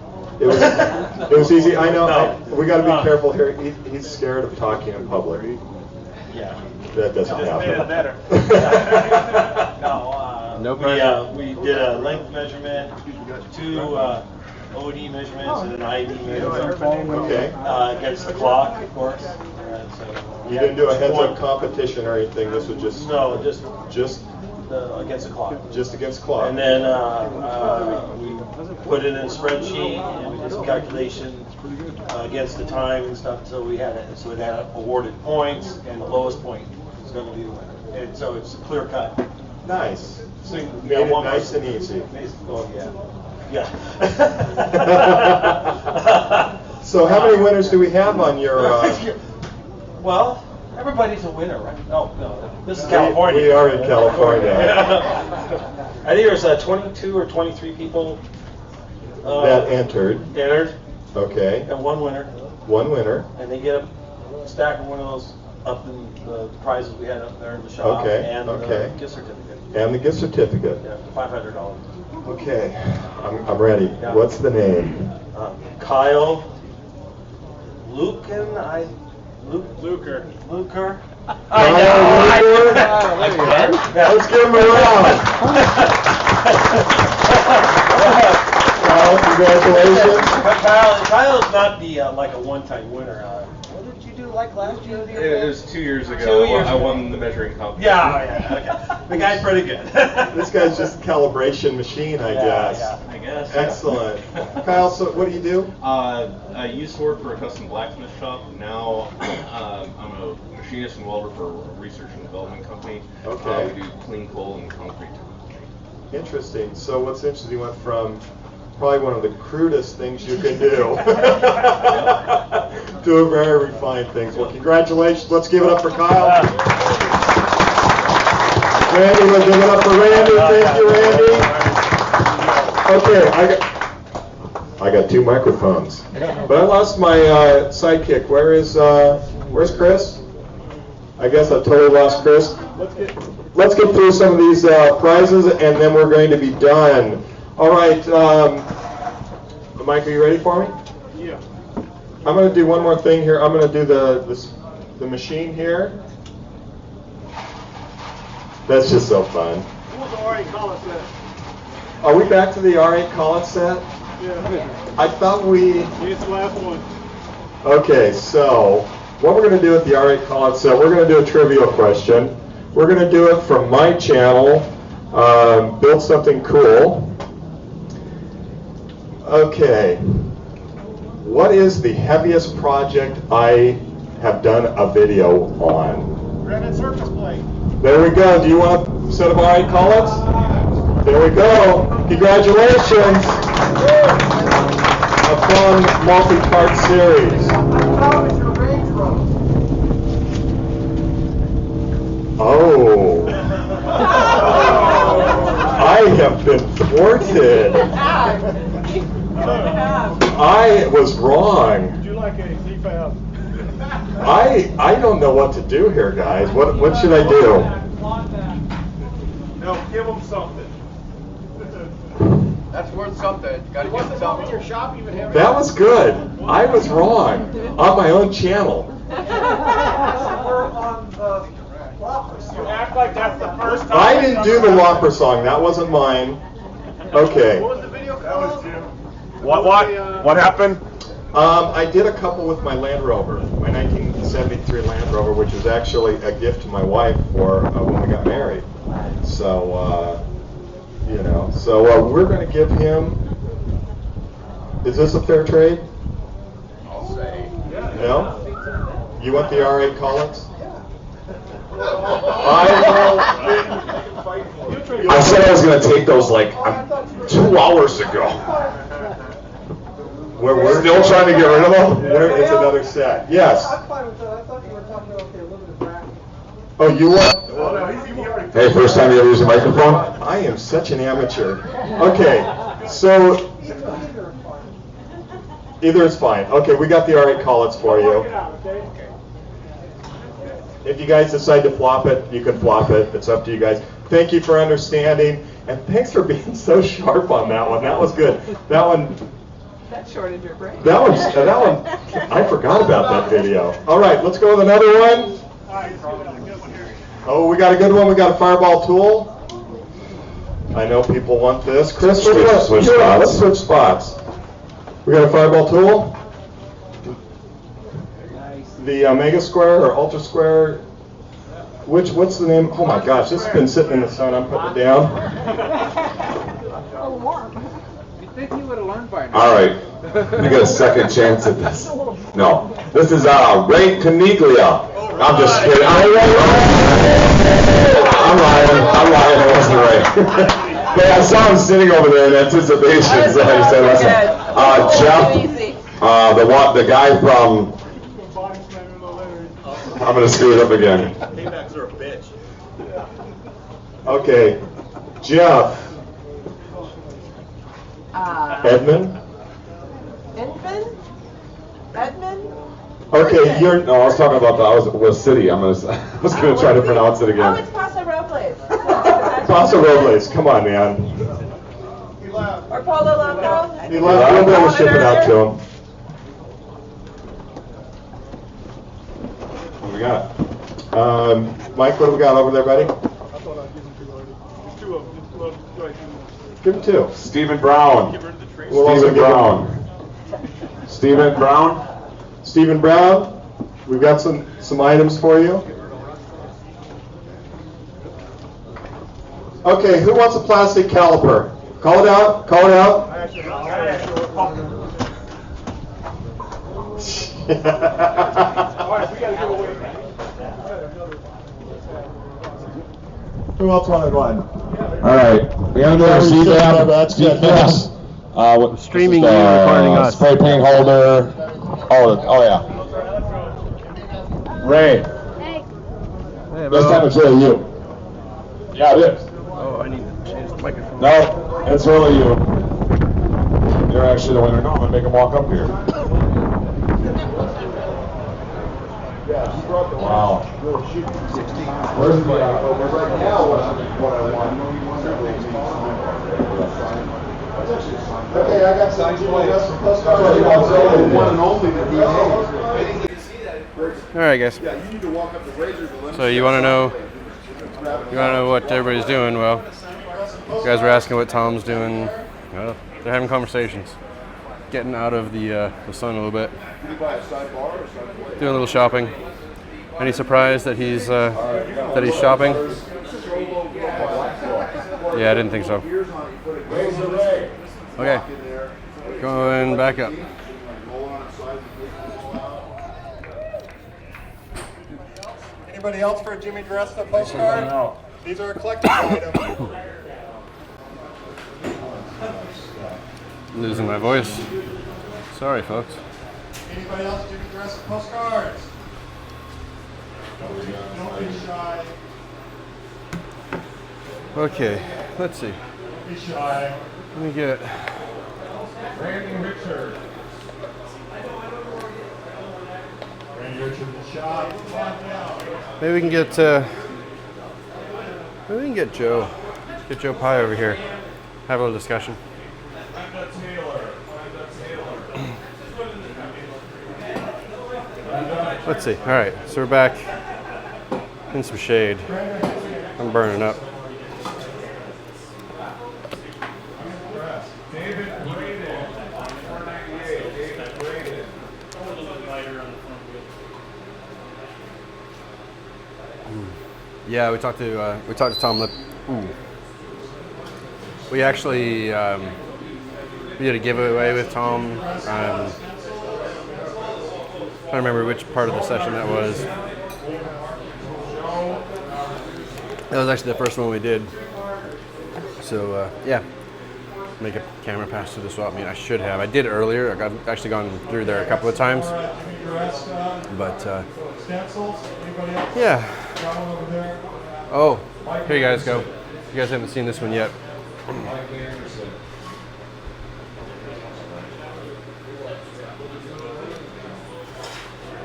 It was easy. I know. We got to be careful here. He's scared of talking in public. Yeah. That doesn't happen. Made it better. We did a length measurement, 2 OD measurements, and an ID measurement. Okay. Against the clock, of course. You didn't do a heads-up competition or anything. This was just against the clock. Just against the clock. And then we put it in a spreadsheet and we did some calculations against the time and stuff. So we had it. So it had awarded points, and the lowest point is going to be the winner. And so it's a clear cut. Nice. So you Made it nice and easy. Oh yeah. Yeah. So how many winners do we have on your? Well, everybody's a winner, right? No, this is California. We are in California. I think there's 22 or 23 people that entered. Okay. And one winner. One winner. And they get a stack of one of those up in the prizes we had up there in the shop. Okay. And Okay. the gift certificate. And the gift certificate. Yeah, $500. Okay. I'm ready. Yeah. What's the name? Kyle Lucan. Luker. I know. Let's give him a round. Kyle, congratulations. Kyle's not the like a one-time winner. What did you do like last year? It was 2 years ago. 2 years I ago. won the measuring competition. Yeah, okay. The guy's pretty good. This guy's just a calibration machine, I guess. Yeah, I guess. Excellent. Kyle, so what do you do? I used to work for a custom blacksmith shop. Now I'm a machinist and welder for a research and development company. Okay. We do clean coal and concrete. Interesting. So what's interesting, you went from probably one of the crudest things you can do to a very refined things. Well, congratulations. Let's give it up for Kyle. Randy, we'll give it up for Randy. Thank you, Randy. Okay, I got 2 microphones, but I lost my sidekick. Where's Chris? I guess I totally lost Chris. Let's get through some of these prizes, and then we're going to be done. All right, Mike, are you ready for me? Yeah. I'm going to do one more thing here. I'm going to do the machine here. That's just so fun. What was the R8 collet set? Are we back to the R8 collet set? Yeah. I thought we... It's the last one. Okay, so what we're going to do with the R8 collet set, we're going to do a trivial question. We're going to do it from my channel, Build Something Cool. Okay. What is the heaviest project I have done a video on? Granite surface plate. There we go. Do you want a set of RA call-ups? There we go. Congratulations. A fun multi-part series. Oh. I have been thwarted. I was wrong. Would you like a Z-Fab? I don't know what to do here, guys. What should I do? No, give them something. That's worth something. Gotta give it something. Your shop even have That was good. I was wrong on my own channel. You act like that's the first time. I didn't do the Whopper song. That wasn't mine. Okay. What was the video called? That was Jim. What happened? I did a couple with my Land Rover, my 1973 Land Rover, which was actually a gift to my wife for when we got married. So, you know, so we're going to give him. Is this a fair trade? I'll say. No? You want the RA call-ups? I said I was going to take those like 2 hours ago. We're still trying to get rid of them? There is another set. Yes. I'm fine with that. I thought you were talking about the limited bracket. Oh, you want? Hey, first time you ever use a microphone? I am such an amateur. Okay, so either is fine. Okay, we got the RA call-ups for you. If you guys decide to flop it, you can flop it. It's up to you guys. Thank you for understanding, and thanks for being so sharp on that one. That was good. That one. That shorted your brain. That one. I forgot about that video. All right, let's go with another one. Oh, we got a good one. We got a fireball tool. I know people want this. Chris, Switch spots. Let's switch spots. We got a fireball tool. The Mega Square or Ultra Square. What's the name? Oh my gosh, this has been sitting in the sun. I'm putting it down. Oh, warm. You'd think you would have learned by now. All right, we get a second chance at this. No, this is Ray Caniglia. I'm just kidding. I'm lying. It wasn't Ray. But I saw him sitting over there in anticipation, so I just said, listen. Jeff, the guy from. I'm gonna screw it up again. Paybacks are a bitch. Okay, Jeff. Edmund? Edmund? Okay, you're. No, I was talking about I was city. I was gonna try to pronounce it Oh, again. it's Paso Robles. Paso Robles. Come on, man. Or Polo Loco. He left. We'll be able to ship it out to him. What do we got? Mike, what do we got over there, buddy? I thought I'd give them 2 already. There's 2 of them. Give him 2. Stephen Brown. We'll also give him- Stephen Brown. Stephen Brown, we've got some items for you. Okay, who wants a plastic caliper? Call it out. Call it out. Who else wanted one? All right, we got another CFAS. Streaming you, recording us. Spray paint holder. Oh yeah. Ray. Hey, This time it's really you. Yeah, it is. Oh, I need to change the microphone. No, it's really you. You're actually the winner. No, I'm gonna make him walk up here. Wow. Where's the right now? What I want. Okay, I got some one and only All right, guys. Yeah, you need to walk up the razor to So you want to know what everybody's doing? Well, you guys were asking what Tom's doing. Well, they're having conversations, getting out of the sun a little bit, Did you buy a sidebar or something? doing a little shopping. Any surprise that he's shopping? Yeah, I didn't think so. Okay, Going back up. Anybody else for a Jimmy DiResta postcard? These are a collector's item. Losing my voice. Sorry, folks. Anybody else Jimmy DiResta postcards? Don't be shy. Okay, let's see. Don't be shy. Let me get. Randy Richard. Randy Richard the shot. Come on down. Maybe we can get. Maybe we can get Joe. Get Joe Pye over here. Have a little discussion. Brenda Taylor. Let's see. All right, so we're back in some shade. I'm burning up. David Braden. 498. David Braden. Yeah, we talked to Tom Lip. Ooh. We actually we did a giveaway with Tom. I don't remember which part of the session that was. That was actually the first one we did. So yeah, make a camera pass to the swap meet. I should have. I did earlier. I've actually gone through there a couple of times. But yeah. Oh, here you guys go. You guys haven't seen this one yet.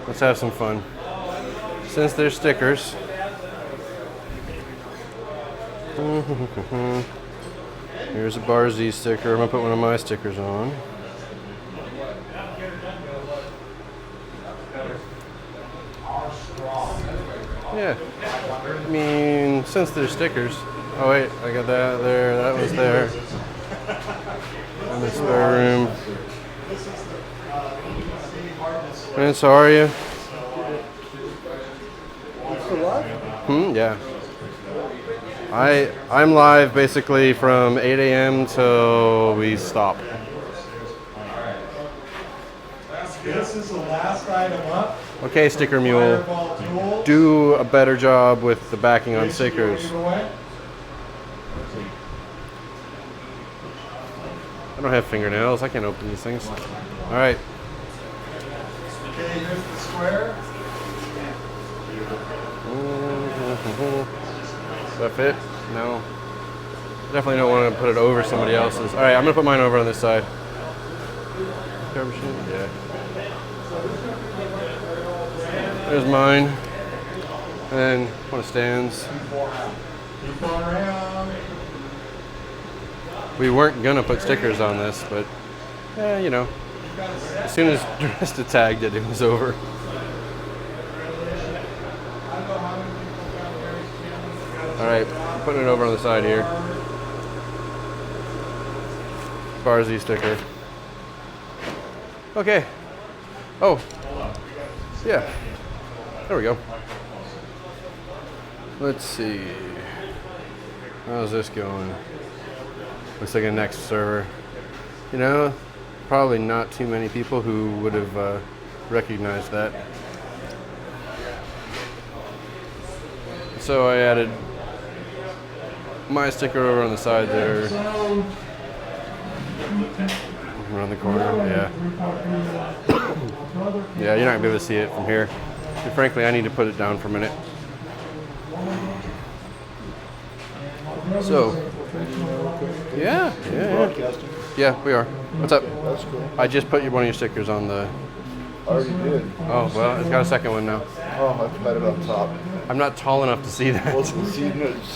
Let's have some fun. Since they're stickers. Here's a Bar Z sticker. I'm gonna put one of my stickers on. Yeah. I mean, since they're stickers. Oh wait, I got that there. That was there. In the spare room. Vince, how are you? Yeah. I'm live basically from 8 a.m. till we stop. This is the last item up. Okay, Sticker Mule. Do a better job with the backing on stickers. I don't have fingernails. I can't open these things. All right. Okay, here's the square. Does that fit? No. Definitely don't want to put it over somebody else's. All right, I'm gonna put mine over on this side. Cover sheet? Yeah. There's mine. And then one of Stan's. We weren't gonna put stickers on this, but you know, as soon as DiResta tagged it, it was over. All right, putting it over on the side here. Bar Z sticker. Okay. Oh. Yeah. There we go. Let's see. How's this going? Looks like a next server. You know, probably not too many people who would have recognized that. So I added my sticker over on the side there. Around the corner, yeah. Yeah, you're not gonna be able to see it from here. And frankly, I need to put it down for a minute. So, yeah. Yeah, we are. What's up? That's cool. I just put one of your stickers on the. I already did. Oh, well, it's got a second one now. Oh, I've got it up top. I'm not tall enough to see that. Well, see,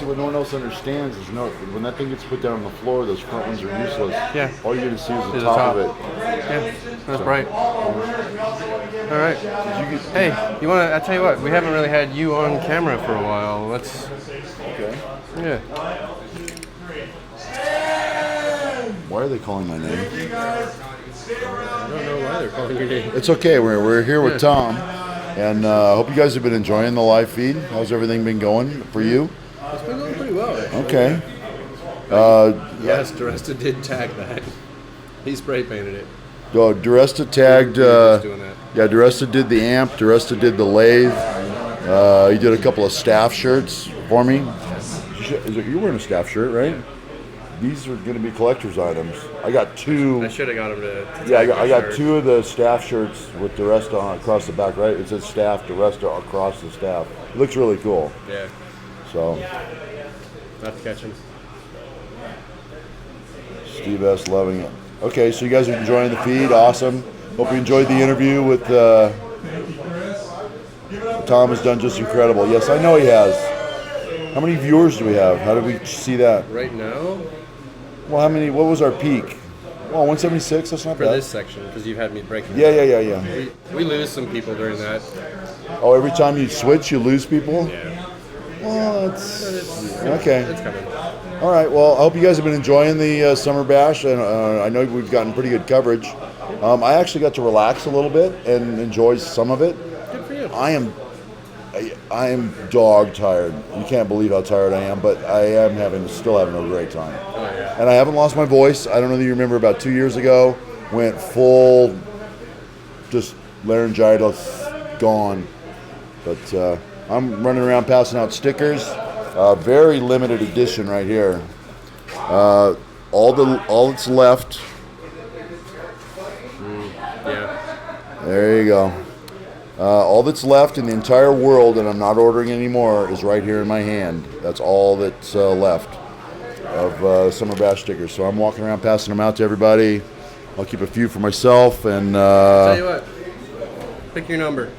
what no one else understands is when that thing gets put down on the floor, those front ones are useless. Yeah. All you're going to see is the top of it. Yeah, that's bright. All right. Hey, you want to? I tell you what, we haven't really had you on camera for a while. Let's. Okay. Yeah. Why are they calling my name? I don't know why they're calling your name. It's okay. We're here with Tom, and I hope you guys have been enjoying the live feed. How's everything been going for you? It's been going pretty well, actually. Okay. Yes, DiResta did tag that. He spray painted it. Oh, DiResta tagged. Just doing that. Yeah, DiResta did the amp. DiResta did the lathe. He did a couple of staff shirts for me. You're wearing a staff shirt, right? These are going to be collector's items. I got 2. I should have got him to Yeah, I got 2 of the staff shirts with DiResta on across the back, right? It says staff, DiResta across the staff. It looks really cool. Yeah. So. Not to catch him. Steve S. loving it. Okay, so you guys are enjoying the feed. Awesome. Hope you enjoyed the interview with Tom. Has done just incredible. Yes, I know he has. How many viewers do we have? How did we see that? Right now? Well, how many? What was our peak? Well, 176. That's not for bad. this section, because you've had me breaking. Yeah. We lose some people during that. Oh, every time you switch, you lose people? Yeah. Well, it's okay. It's coming. All right. Well, I hope you guys have been enjoying the Summer Bash, and I know we've gotten pretty good coverage. I actually got to relax a little bit and enjoy some of it. Good for you. I am dog tired. You can't believe how tired I am, but I am still having a great time. Oh, yeah. And I haven't lost my voice. I don't know if you remember, about 2 years ago, went full, just laryngitis, gone. But I'm running around passing out stickers. Very limited edition right here. All that's left. Yeah. There you go. All that's left in the entire world, and I'm not ordering anymore, is right here in my hand. That's all that's left of Summer Bash stickers. So I'm walking around passing them out to everybody. I'll keep a few for myself. And tell you what, pick your number.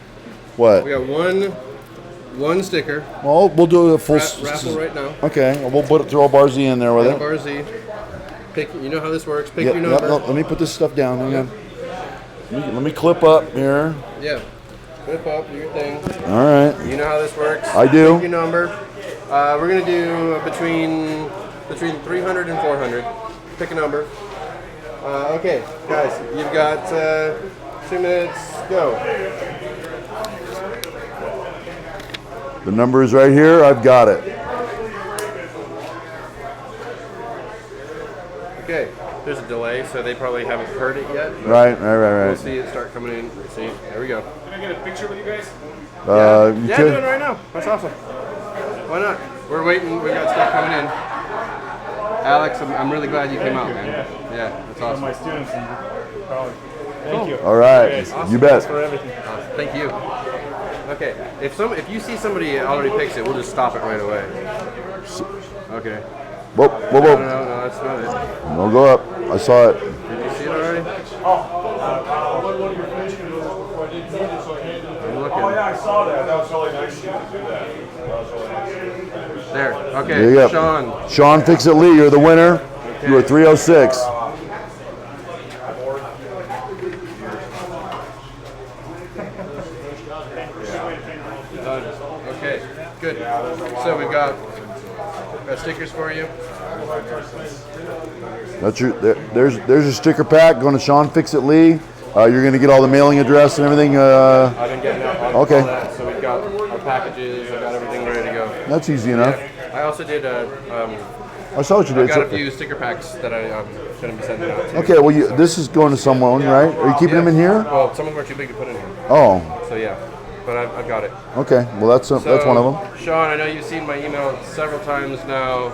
What? We got one sticker. Well, we'll do a full raffle right now. Okay, we'll throw a bar Z in there with it. Bar Z. Pick. You know how this works. Pick Yep, your number. Let me put this stuff down. Hang on. Let me clip up here. Yeah. Flip up, do your thing. All right. You know how this works. I do. Pick your number. We're gonna do between 300 and 400. Pick a number. Okay, guys, you've got 2 minutes. Go. The number is right here. I've got it. Okay. There's a delay, so they probably haven't heard it yet. Right. We'll see it start coming in. See, there we go. Can I get a picture with you guys? Yeah, do it right now. That's awesome. Why not? We're waiting. We got stuff coming in. Alex, I'm really glad you came out, man. Yeah, that's awesome. My students in college. Thank you. All right. Awesome. You bet. Thanks for everything. Thank you. Okay, if you see somebody already picks it, we'll just stop it right away. Okay. Whoa. No, that's not it. Don't go up. I saw it. Did you see it already? I'm looking. Oh yeah, I saw that. That was really nice of you to do that. That was really nice. There. Okay. There you go. Sean Fix-It Lee, you're the winner. Okay. You are 306. Okay. Good. So we've got stickers for you. That's there's your sticker pack going to Sean Fix-It Lee. You're going to get all the mailing address and everything. I've been getting out all Okay. that, so we've got our packages. I've got everything ready to go. That's easy enough. Yeah. I also did I saw what you did. I've got a few sticker packs that I'm going to be sending out to. Okay, well, this is going to someone, right? Are you keeping them in here? Well, some of them are too big to put in here. Oh. So yeah, but I've got it. Okay, well, that's one of them. Sean, I know you've seen my email several times now,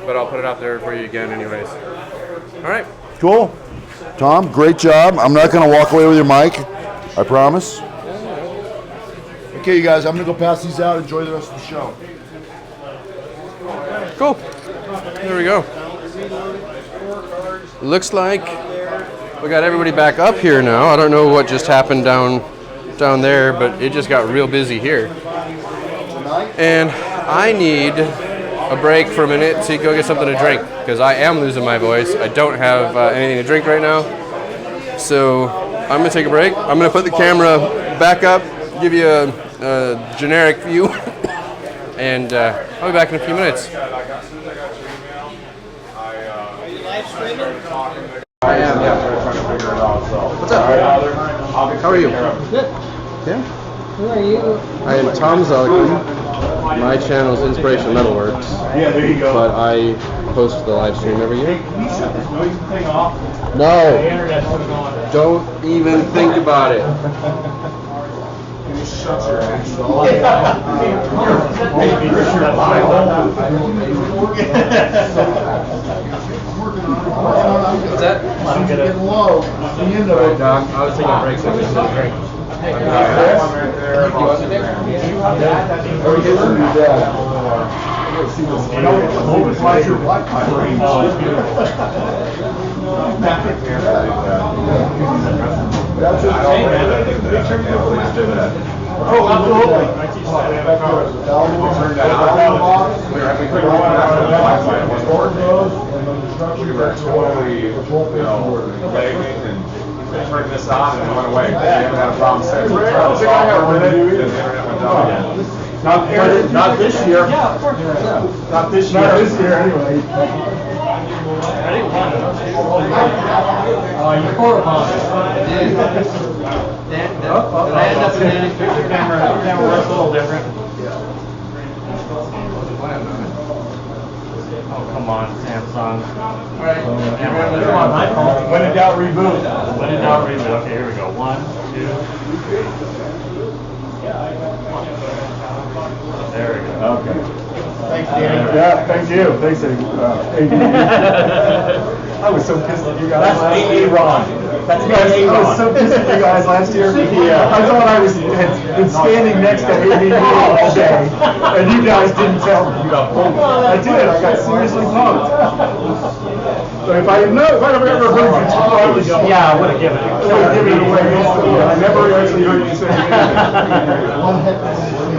but I'll put it out there for you again anyways. All right. Cool. Tom, great job. I'm not going to walk away with your mic. I promise. Okay, you guys, I'm going to go pass these out. Enjoy the rest of the show. Cool. There we go. Looks like we got everybody back up here now. I don't know what just happened down there, but it just got real busy here. And I need a break for a minute to go get something to drink because I am losing my voice. I don't have anything to drink right now. So I'm going to take a break. I'm going to put the camera back up, give you a generic view, and I'll be back in a few minutes. I am, yeah. What's up? How are you? Good. Yeah? Who are you? I am Tom Zelikin. My channel is Inspiration Metalworks. Yeah, there you go. But I host the live stream every year. Can you shut this noisy thing off? No. The internet's going on. Don't even think about it. Shut your ass. What's that? I'm getting low. What's the end of it? I was taking a break so I could get a drink. That's oh, absolutely. I teach that. We were totally, begging and turned this on and it went away. We haven't had a problem since. The internet went down again. Not this year. Yeah, of course. Not this year. Not this year, anyway. You photobomb. Did I end up in the picture camera? The camera works a little different. Oh, come on, Samsung. Alright. Come on, my phone. When in doubt, reboot. When in doubt, reboot. Okay, here we go. 1, 2, 3. There we go. Okay. Thanks, Danny. Yeah, thank you. Thanks, AD. I was so pissed at you guys. That's AD Ron. That's me. I was so pissed at you guys last year. Yeah. I thought I had been standing next to AD all day, and you guys didn't tell me. You got punked. I did. I got seriously punked. But if I had ever heard you talk, I would have given it. I would have given it away. I never actually heard you say anything.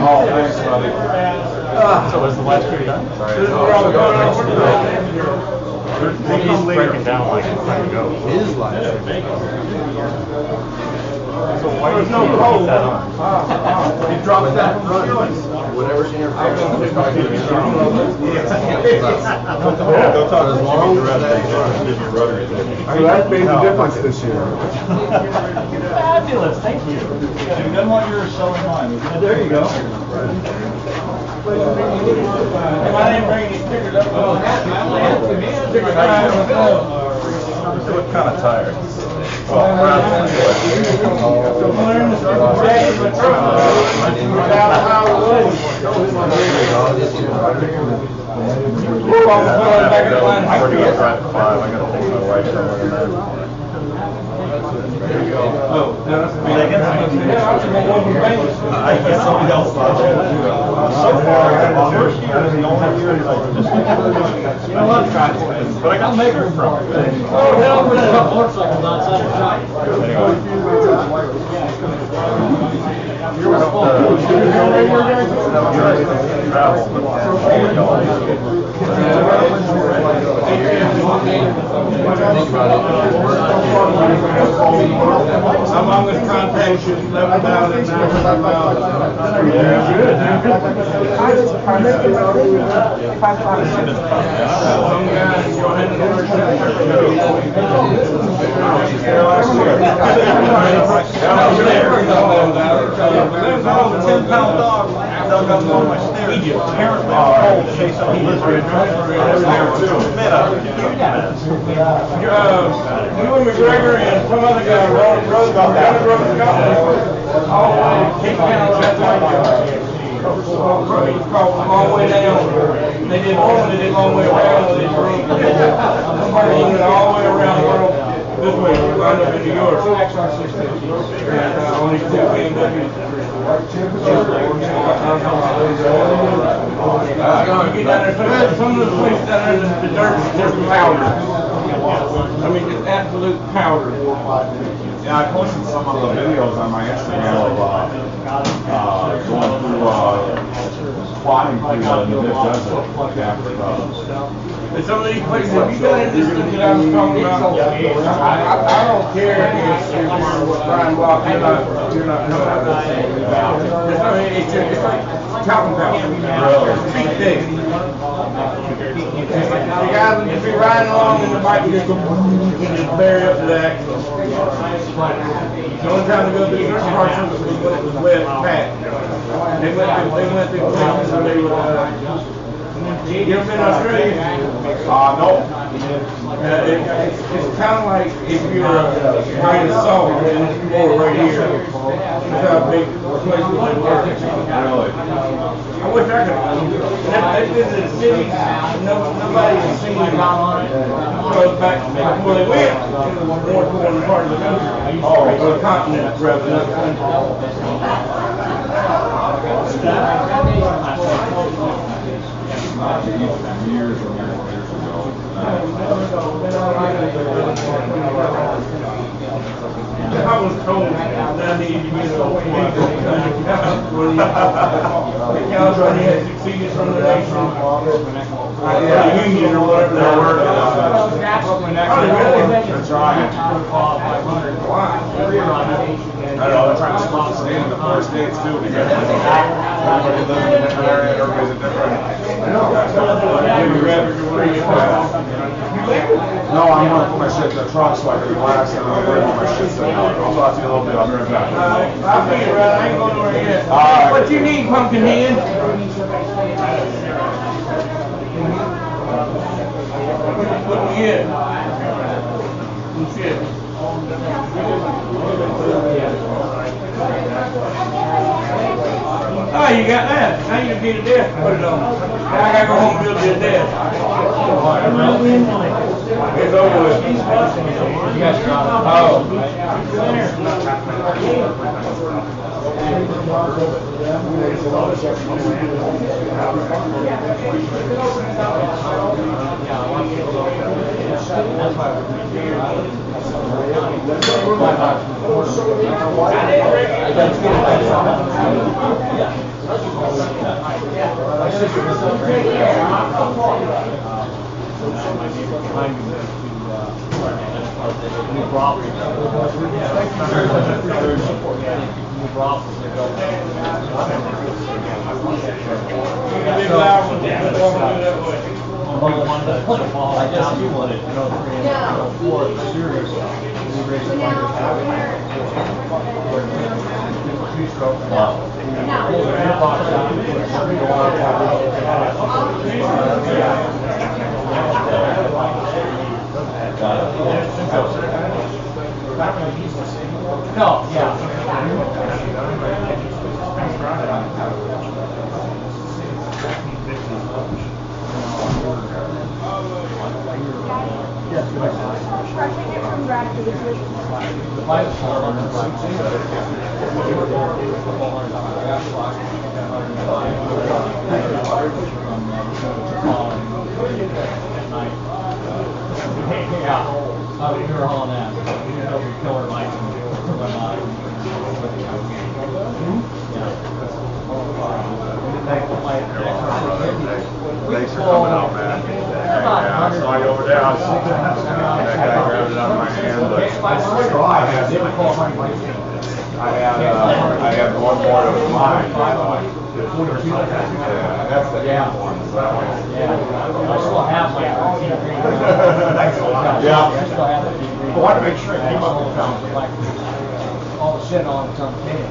Oh, thanks, buddy. So was the live stream done? Sorry. He's breaking down like it's time to go. His live stream. So why there's no code? It drops that front. Whatever's in your phone. Don't talk to So that made the difference this year. Fabulous, thank you. You've done what you're showing mine. There you go. I didn't bring any stickers up. You look kind of tired. I guess somebody else thought that. So far, the first year is the only year that I just, you know what, but I got maker from it. Oh, hell, we're going to have motorcycles outside the shop. I'm on this contact, she's 11,000, 9,000. Yeah, good. There's all the 10-pound dog dug up on my stairs. Apparently, a cold chased a blizzard. You and McGregor and some other guy rode the company all the way to Cape Town, crawled a long way down. They did one, they did a long way around. They went all the way around the world. This way, we wound up in New York. And only 2 BMWs. You get down there, some of the places down there, the dirt is just powder. I mean, just absolute powder. Yeah, I posted some of the videos on my Instagram of going through squatting through the desert after But some of these places, if you go in this thing that I was talking about, I don't care if you're Brian Walk, you're not coming out of the same. It's like talking about big things. The guys will just be riding along and the bike just bury up to the axle. The only time they go through certain parts of it was when it was wet and packed. They went through places where they would, you ever been to Australia? No. It's kind of like if you were a grain of salt and it's more right here. That's how big places they were. I wish I could. They visited cities, nobody has seen them. Because back before they went, it was more important part of the country. Or the continent, rather than the country. Years ago. I was told that I needed to get so the California had succeeded from the nation. The union or whatever they were. That's right. I know, they're trying to split the state into 4 states too, because everybody lives in a different area, everybody's a different. No, I'm gonna put my shit in the trunk so I can relax and I'll bring all my shit in. I'll talk to you a little bit, I'll be right back. I'll be right, I ain't going nowhere yet. What you need, Pumpkinhead? What you get? Shit. Oh, you got that. Now you can beat a death. Put it on. Now I gotta go home and build you a death. It's over with. I guess you wanted to know 3 and 4 series. No, yeah. You were hauling that. You didn't know your killer lights and Thanks for coming out, man. Yeah, I saw you over there. That guy grabbed it out of my hand, but I had one more that was mine. Yeah, that's the one. I still have my Thanks a lot. Yeah. I still have the I want to make sure it came up with all the shit on some tape.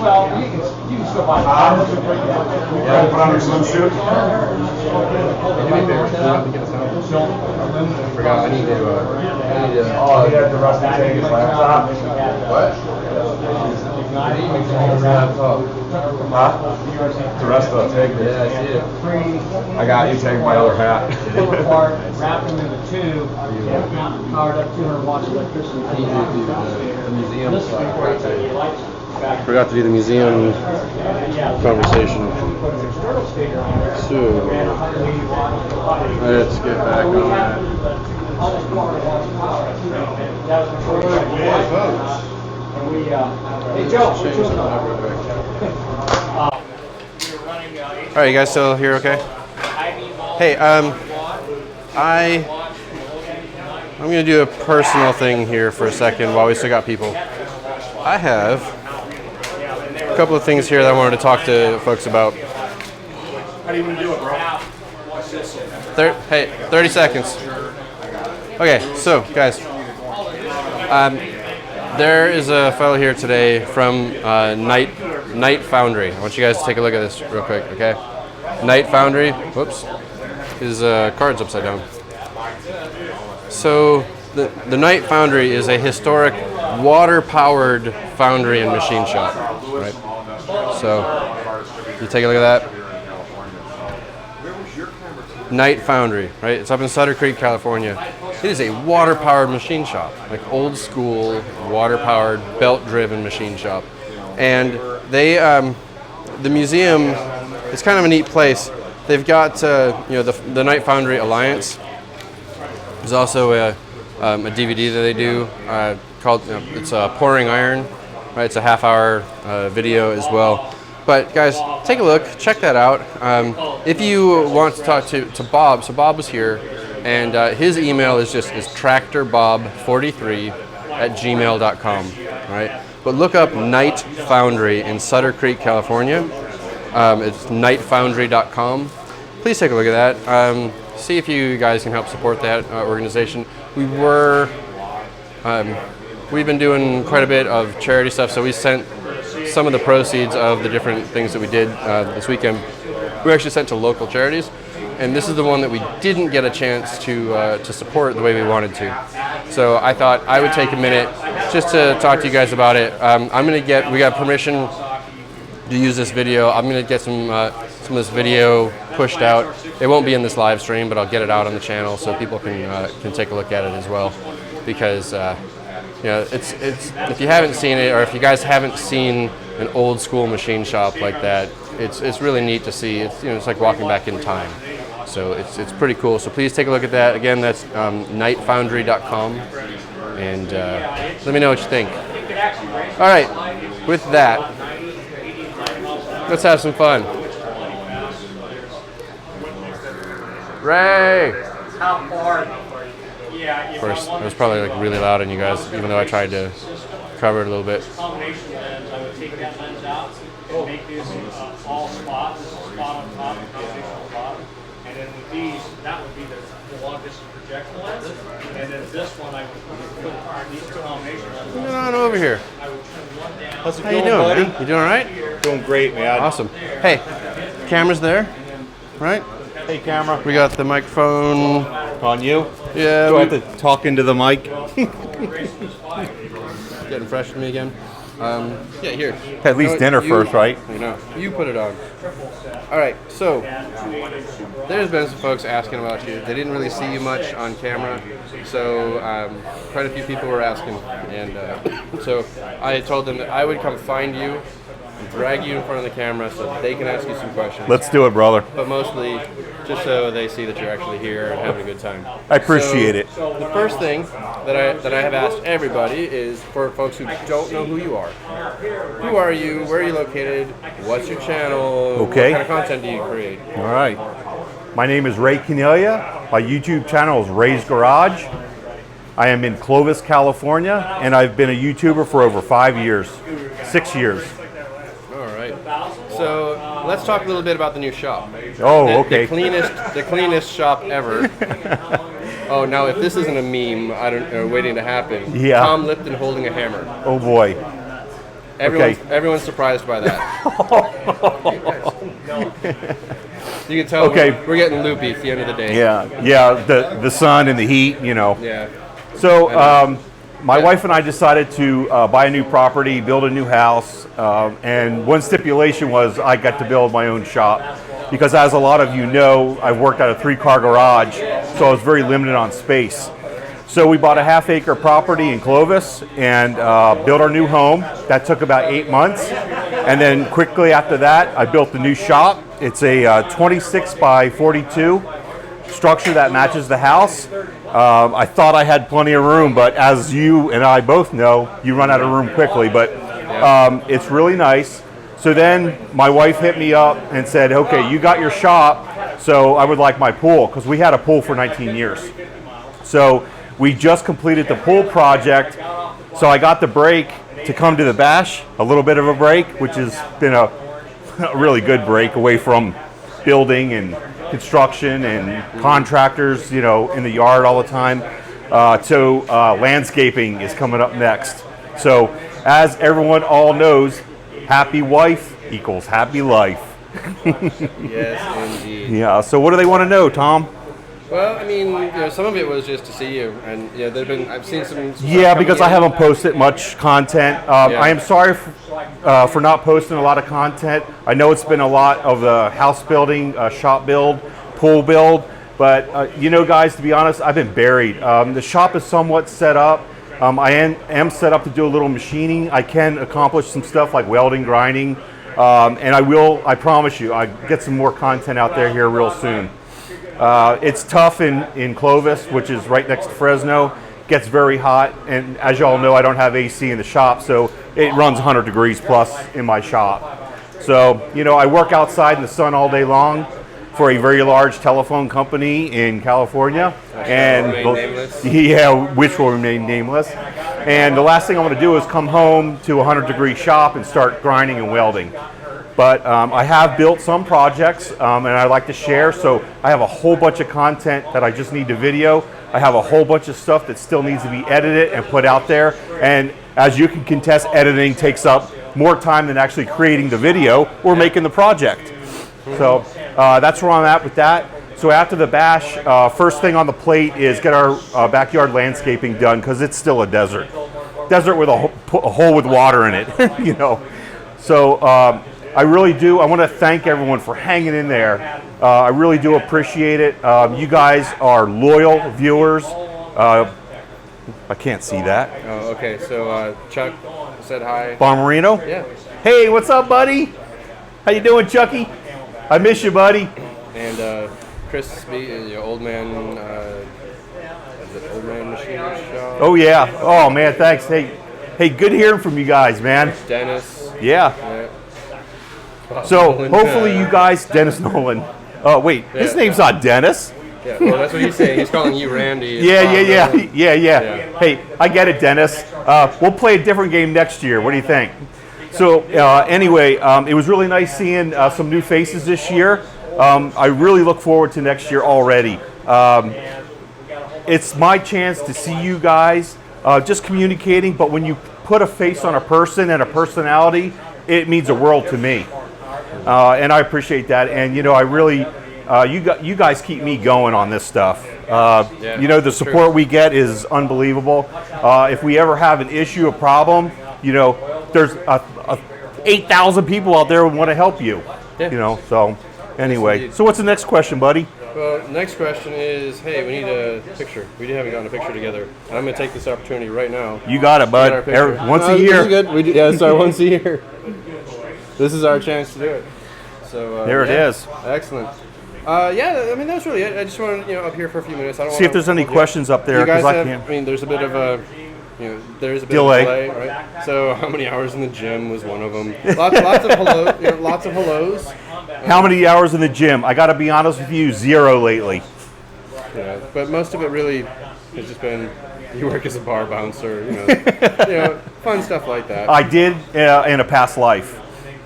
Well, you can still buy yeah, put on your swimsuit. Forgot, I need to, Oh, he had the rusty take his laptop. What? Huh? DiResta, take it. Yeah, I see it. I got you, take my other hat. Wrapped them in the tube, powered up 200 watts of electricity. I need to do the museum. Forgot to do the museum conversation. So, let's get back on that. Hey Joe. Alright, you guys still here okay? Hey, I'm gonna do a personal thing here for a second while we still got people. I have a couple of things here that I wanted to talk to folks about. How do you want to do it, bro? 30 seconds. Okay, so guys, there is a fellow here today from Night Foundry. I want you guys to take a look at this real quick, okay? Night Foundry, whoops, his card's upside down. So the Night Foundry is a historic water-powered foundry and machine shop, right? So you take a look at that. Night Foundry, right? It's up in Sutter Creek, California. It is a water-powered machine shop, like old school, water-powered, belt-driven machine shop. And they, the museum, it's kind of a neat place. They've got, the Night Foundry Alliance. There's also a DVD that they do called, it's Pouring Iron, right? It's a half-hour video as well. But guys, take a look, check that out. If you want to talk to Bob, so Bob was here, and his email is tractorbob43@gmail.com, right? But look up Night Foundry in Sutter Creek, California. It's nightfoundry.com. Please take a look at that. See if you guys can help support that organization. We've been doing quite a bit of charity stuff, so we sent some of the proceeds of the different things that we did this weekend. We actually sent to local charities, and this is the one that we didn't get a chance to support the way we wanted to. So I thought I would take a minute just to talk to you guys about it. We got permission to use this video. I'm gonna get some of this video pushed out. It won't be in this live stream, but I'll get it out on the channel so people can take a look at it as well. Because it's if you haven't seen it, or if you guys haven't seen an old school machine shop like that, it's really neat to see. It's like walking back in time. So it's pretty cool. So please take a look at that. Again, that's nightfoundry.com, and let me know what you think. All right, with that, let's have some fun. Ray! How far? First, it was probably like really loud on you guys, even though I tried to cover it a little bit. Combination lens, I would take that lens out and make this all spots, spot on top, combinational spot. And then with these, that would be the long distance projector lens. And then this one, I would put these two combination lenses. Come on over here. I would turn one down. How's it going, buddy? Man? You doing all right? Doing great, man. Awesome. Hey, camera's there, right? Hey, camera. We got the microphone. On you? Yeah. Do I have to talk into the mic? Getting fresh with me again. Yeah, here. At least dinner first, right? You put it on. All right, so there's been some folks asking about you. They didn't really see you much on camera, so quite a few people were asking. And so I told them that I would come find you, drag you in front of the camera so that they can ask you some questions. Let's do it, brother. But mostly just so they see that you're actually here and having a good time. I appreciate it. The first thing that I have asked everybody is for folks who don't know who you are. Who are you? Where are you located? What's your channel? Okay. What kind of content do you create? All right. My name is Ray Canelia. My YouTube channel is Ray's Garage. I am in Clovis, California, and I've been a YouTuber for over 6 years. So let's talk a little bit about the new shop. Oh, okay. The cleanest shop ever. Oh, now if this isn't a meme, I don't know, waiting to happen. Yeah. Tom Lipton holding a hammer. Oh boy. Everyone's surprised by that. You can tell we're getting loopy at the end of the day. Yeah. The sun and the heat, Yeah. So my wife and I decided to buy a new property, build a new house, and one stipulation was I got to build my own shop. Because as a lot of you know, I've worked at a 3-car garage, so I was very limited on space. So we bought a half-acre property in Clovis and built our new home. That took about 8 months. And then quickly after that, I built the new shop. It's a 26 by 42 structure that matches the house. I thought I had plenty of room, but as you and I both know, you run out of room quickly, but it's really nice. So then my wife hit me up and said, okay, you got your shop, So I would like my pool, because we had a pool for 19 years. So we just completed the pool project. So I got the break to come to the bash, a little bit of a break, which has been a really good break away from building and construction and contractors, you know, in the yard all the time. So landscaping is coming up next. So as everyone all knows, happy wife equals happy life. Yes, indeed. Yeah, so what do they want to know, Tom? Well, I mean, you know, some of it was just to see you, and you know, I've seen some. Yeah, because I haven't posted much content. I am sorry for not posting a lot of content. I know it's been a lot of the house building, shop build, pool build, but you know, guys, to be honest, I've been buried. The shop is somewhat set up. I am set up to do a little machining. I can accomplish some stuff like welding, grinding, and I promise you, I get some more content out there here real soon. It's tough in Clovis, which is right next to Fresno. Gets very hot, and as y'all know, I don't have AC in the shop, so it runs 100 degrees plus in my shop. So, you know, I work outside in the sun all day long for a very large telephone company in California, which will remain nameless. And the last thing I want to do is come home to a 100-degree shop and start grinding and welding. But I have built some projects, and I like to share, so I have a whole bunch of content that I just need to video. I have a whole bunch of stuff that still needs to be edited and put out there, and as you can contest, editing takes up more time than actually creating the video or making the project. So that's where I'm at with that. So after the bash, first thing on the plate is get our backyard landscaping done, because it's still a desert. Desert with a hole with water in it, you know. So I really do. I want to thank everyone for hanging in there. I really do appreciate it. You guys are loyal viewers. I can't see that. Oh, okay. So Chuck said hi. Bomberino? Yeah. Hey, what's up, buddy? How you doing, Chucky? I miss you, buddy. And Chris, old man, old man Machinist shop. Oh yeah. Oh man, thanks. Hey, good hearing from you guys, man. Dennis. Yeah. So hopefully you guys, Dennis Nolan. Oh wait, his name's not Dennis. Yeah, well that's what he's saying. He's calling you Randy. Yeah. Hey, I get it, Dennis. We'll play a different game next year. What do you think? So anyway, it was really nice seeing some new faces this year. I really look forward to next year already. It's my chance to see you guys just communicating, but when you put a face on a person and a personality, it means the world to me. And I appreciate that. And you know, I really, you guys keep me going on this stuff. You know, the support we get is unbelievable. If we ever have an issue, a problem, you know, there's 8,000 people out there who want to help you. You know, so anyway. So what's the next question, buddy? Well, next question is, hey, we need a picture. We haven't gotten a picture together. And I'm going to take this opportunity right now. You got it, bud. Once a year. This is good. Yeah, sorry, once a year. This is our chance to do it. So there it is. Excellent. Yeah, I mean, that's really it. I just wanted, up here for a few minutes. I don't see if there's any questions up there. You guys have, I mean, there's a bit of a, there's a bit delay. Of a delay, right? So how many hours in the gym was one of them? Lots of hello, lots of hellos. How many hours in the gym? I got to be honest with you, 0 lately. Yeah, but most of it really has just been you work as a bar bouncer, fun stuff like that. I did in a past life.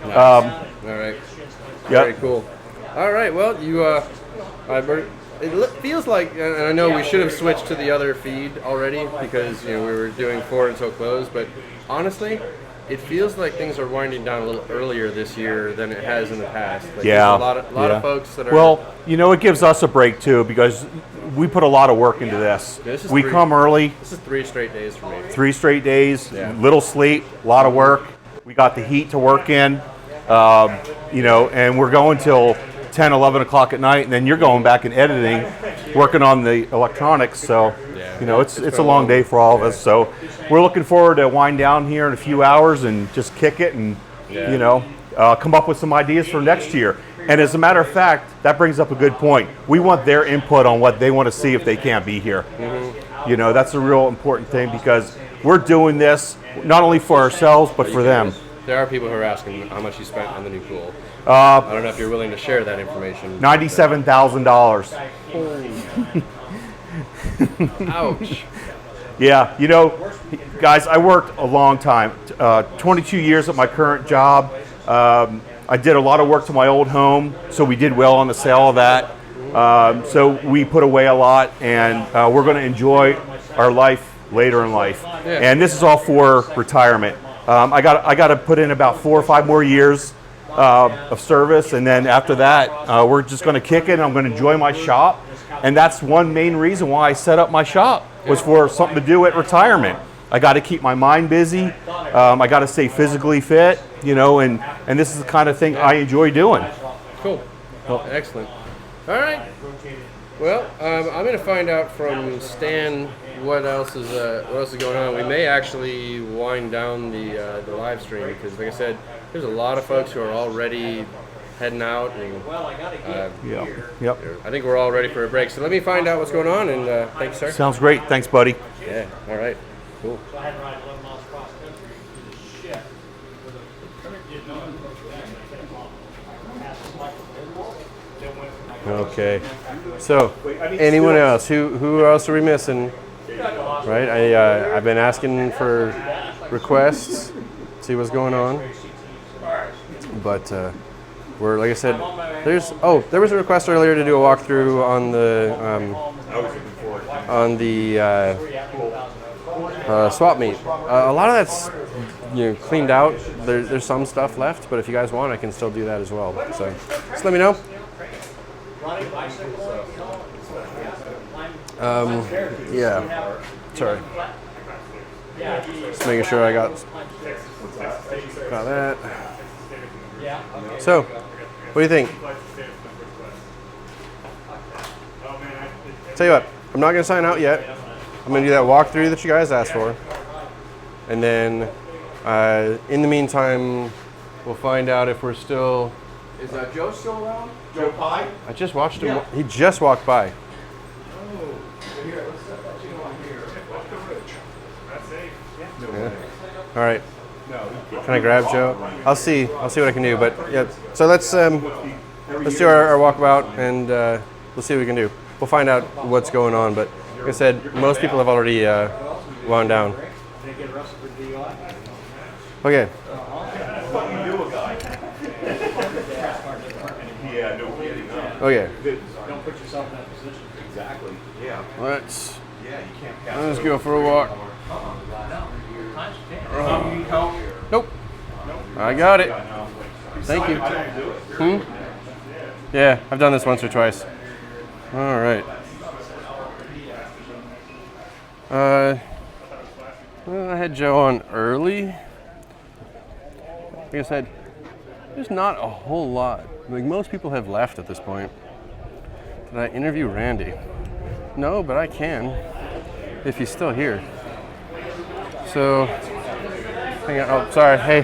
Nice. All right. Very cool. All right. Well, it feels like, and I know we should have switched to the other feed already because we were doing 4 until close, but honestly, it feels like things are winding down a little earlier this year than it has in the past. Like, yeah. There's a lot of folks that are. Well, it gives us a break too because we put a lot of work into this. We come early. This is 3 straight days for me. 3 straight days. Yeah. Little sleep, a lot of work. We got the heat to work in, and we're going till 10, 11 o'clock at night, and then you're going back and editing, working on the electronics. So, it's a long day for all of us. So, we're looking forward to wind down here in a few hours and just kick it and, come up with some ideas for next year. And as a matter of fact, that brings up a good point. We want their input on what they want to see if they can't be here. Mm-hmm. That's a real important thing because we're doing this not only for ourselves, but for them. There are people who are asking how much you spent on the new pool. I don't know if you're willing to share that information. $97,000. Ouch. Yeah, you know, guys, I worked a long time, 22 years at my current job. I did a lot of work to my old home, so we did well on the sale of that. So we put away a lot, and we're going to enjoy our life later in life. Yeah. And this is all for retirement. I got to put in about 4 or 5 more years of service, and then after that, we're just going to kick it. I'm going to enjoy my shop, and that's one main reason why I set up my shop, was for something to do at retirement. I got to keep my mind busy. I got to stay physically fit, you know, and this is the kind of thing I enjoy doing. Cool. Excellent. All right. Well, I'm going to find out from Stan what else is going on. We may actually wind down the live stream because, like I said, there's a lot of folks who are already heading out, and Yep. I think we're all ready for a break. So let me find out what's going on, and thank you, sir. Sounds great. Thanks, buddy. Yeah. All right. Cool. Okay. So, anyone else? Who else are we missing? Right. I've been asking for requests, see what's going on. But we're, like I said, there was a request earlier to do a walkthrough on the swap meet. A lot of that's cleaned out. There's some stuff left, but if you guys want, I can still do that as well. So just let me know. Yeah. Sorry. Just making sure I got that. So, what do you think? Tell you what, I'm not going to sign out yet. I'm going to do that walkthrough that you guys asked for. And then, in the meantime, we'll find out if we're still... Is Joe still around? Joe Pye? I just watched him. He just walked by. Yeah. All right. Can I grab Joe? I'll see what I can do. But yeah, so let's do our walkabout, and we'll see what we can do. We'll find out what's going on. But like I said, most people have already wound down. Okay. Okay. Don't put yourself in that position. Exactly. Yeah. Let's Let's go for a walk. Nope. I got it. Thank you. Yeah, I've done this once or twice. All right. Well, I had Joe on early. Like I said, there's not a whole lot. Like, most people have left at this point. Did I interview Randy? No, but I can if he's still here. So, hang on. Oh, sorry. Hey.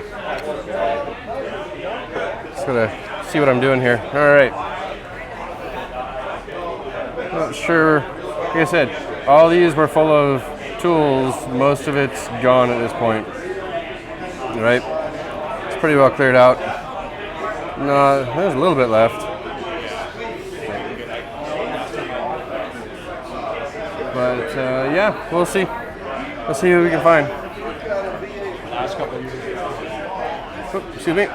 Just gotta see what I'm doing here. All right. Not sure. Like I said, all these were full of tools. Most of it's gone at this point. Right? It's pretty well cleared out. No, there's a little bit left. But yeah, we'll see. We'll see who we can find. Last couple of years. Oh, excuse me.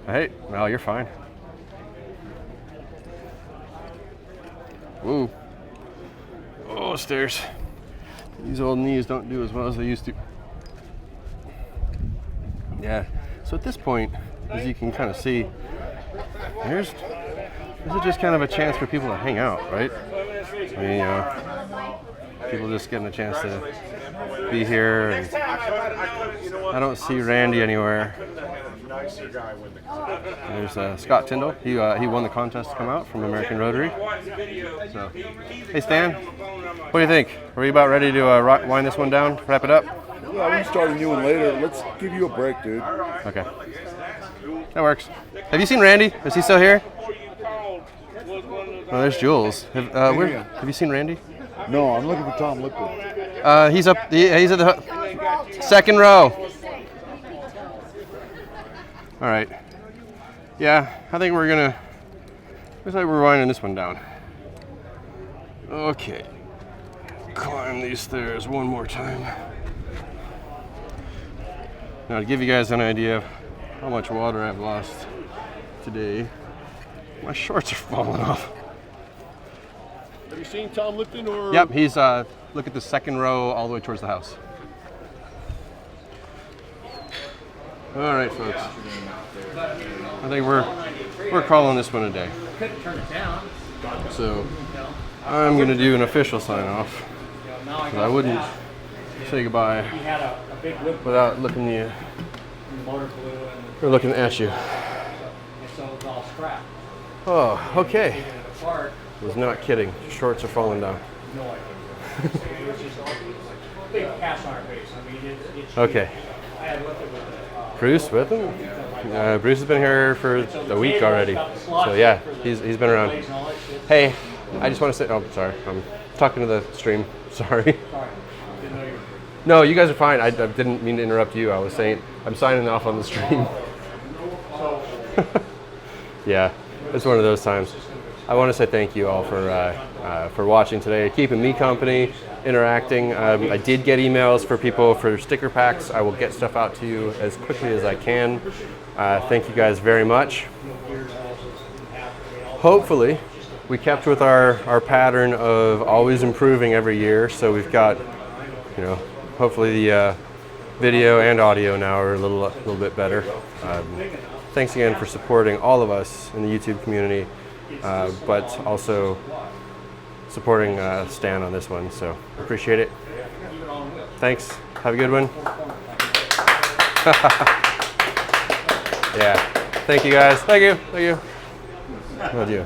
Hey, well, you're fine. Woo. Oh, stairs. These old knees don't do as well as they used to. Yeah, so at this point, as you can kind of see, this is just kind of a chance for people to hang out, right? I mean, people just getting a chance to be here. And I don't see Randy anywhere. There's Scott Tyndall. He won the contest to come out from American Rotary. So, hey Stan, what do you think? Are we about ready to wind this one down, wrap it up? Yeah, we can start a new one later. Let's give you a break, dude. Okay. That works. Have you seen Randy? Is he still here? Oh, there's Jules. Have you seen Randy? No, I'm looking for Tom Liquid. He's up. He's at the second row. All right. Yeah, I think we're gonna. Looks like we're winding this one down. Okay. Climb these stairs one more time. Now to give you guys an idea of how much water I've lost today, my shorts are falling off. Have you seen Tom Lipton or? Yep, he's look at the second row all the way towards the house. All right, folks. I think we're calling this one a day. So I'm gonna do an official sign off. I wouldn't say goodbye without looking at you. Oh, okay. I was not kidding. Shorts are falling down. Okay. Bruce with him? Bruce has been here for a week already. So yeah, he's been around. Hey, I just want to say, oh, sorry. I'm talking to the stream. Sorry. No, you guys are fine. I didn't mean to interrupt you. I was saying I'm signing off on the stream. Yeah, it's one of those times. I want to say thank you all for watching today, keeping me company, interacting. I did get emails for people for sticker packs. I will get stuff out to you as quickly as I can. Thank you guys very much. Hopefully, we kept with our pattern of always improving every year. So we've got, hopefully the video and audio now are a little bit better. Thanks again for supporting all of us in the YouTube community, but also supporting Stan on this one. So appreciate it. Thanks. Have a good one. Yeah. Thank you guys. Thank you. Adieu.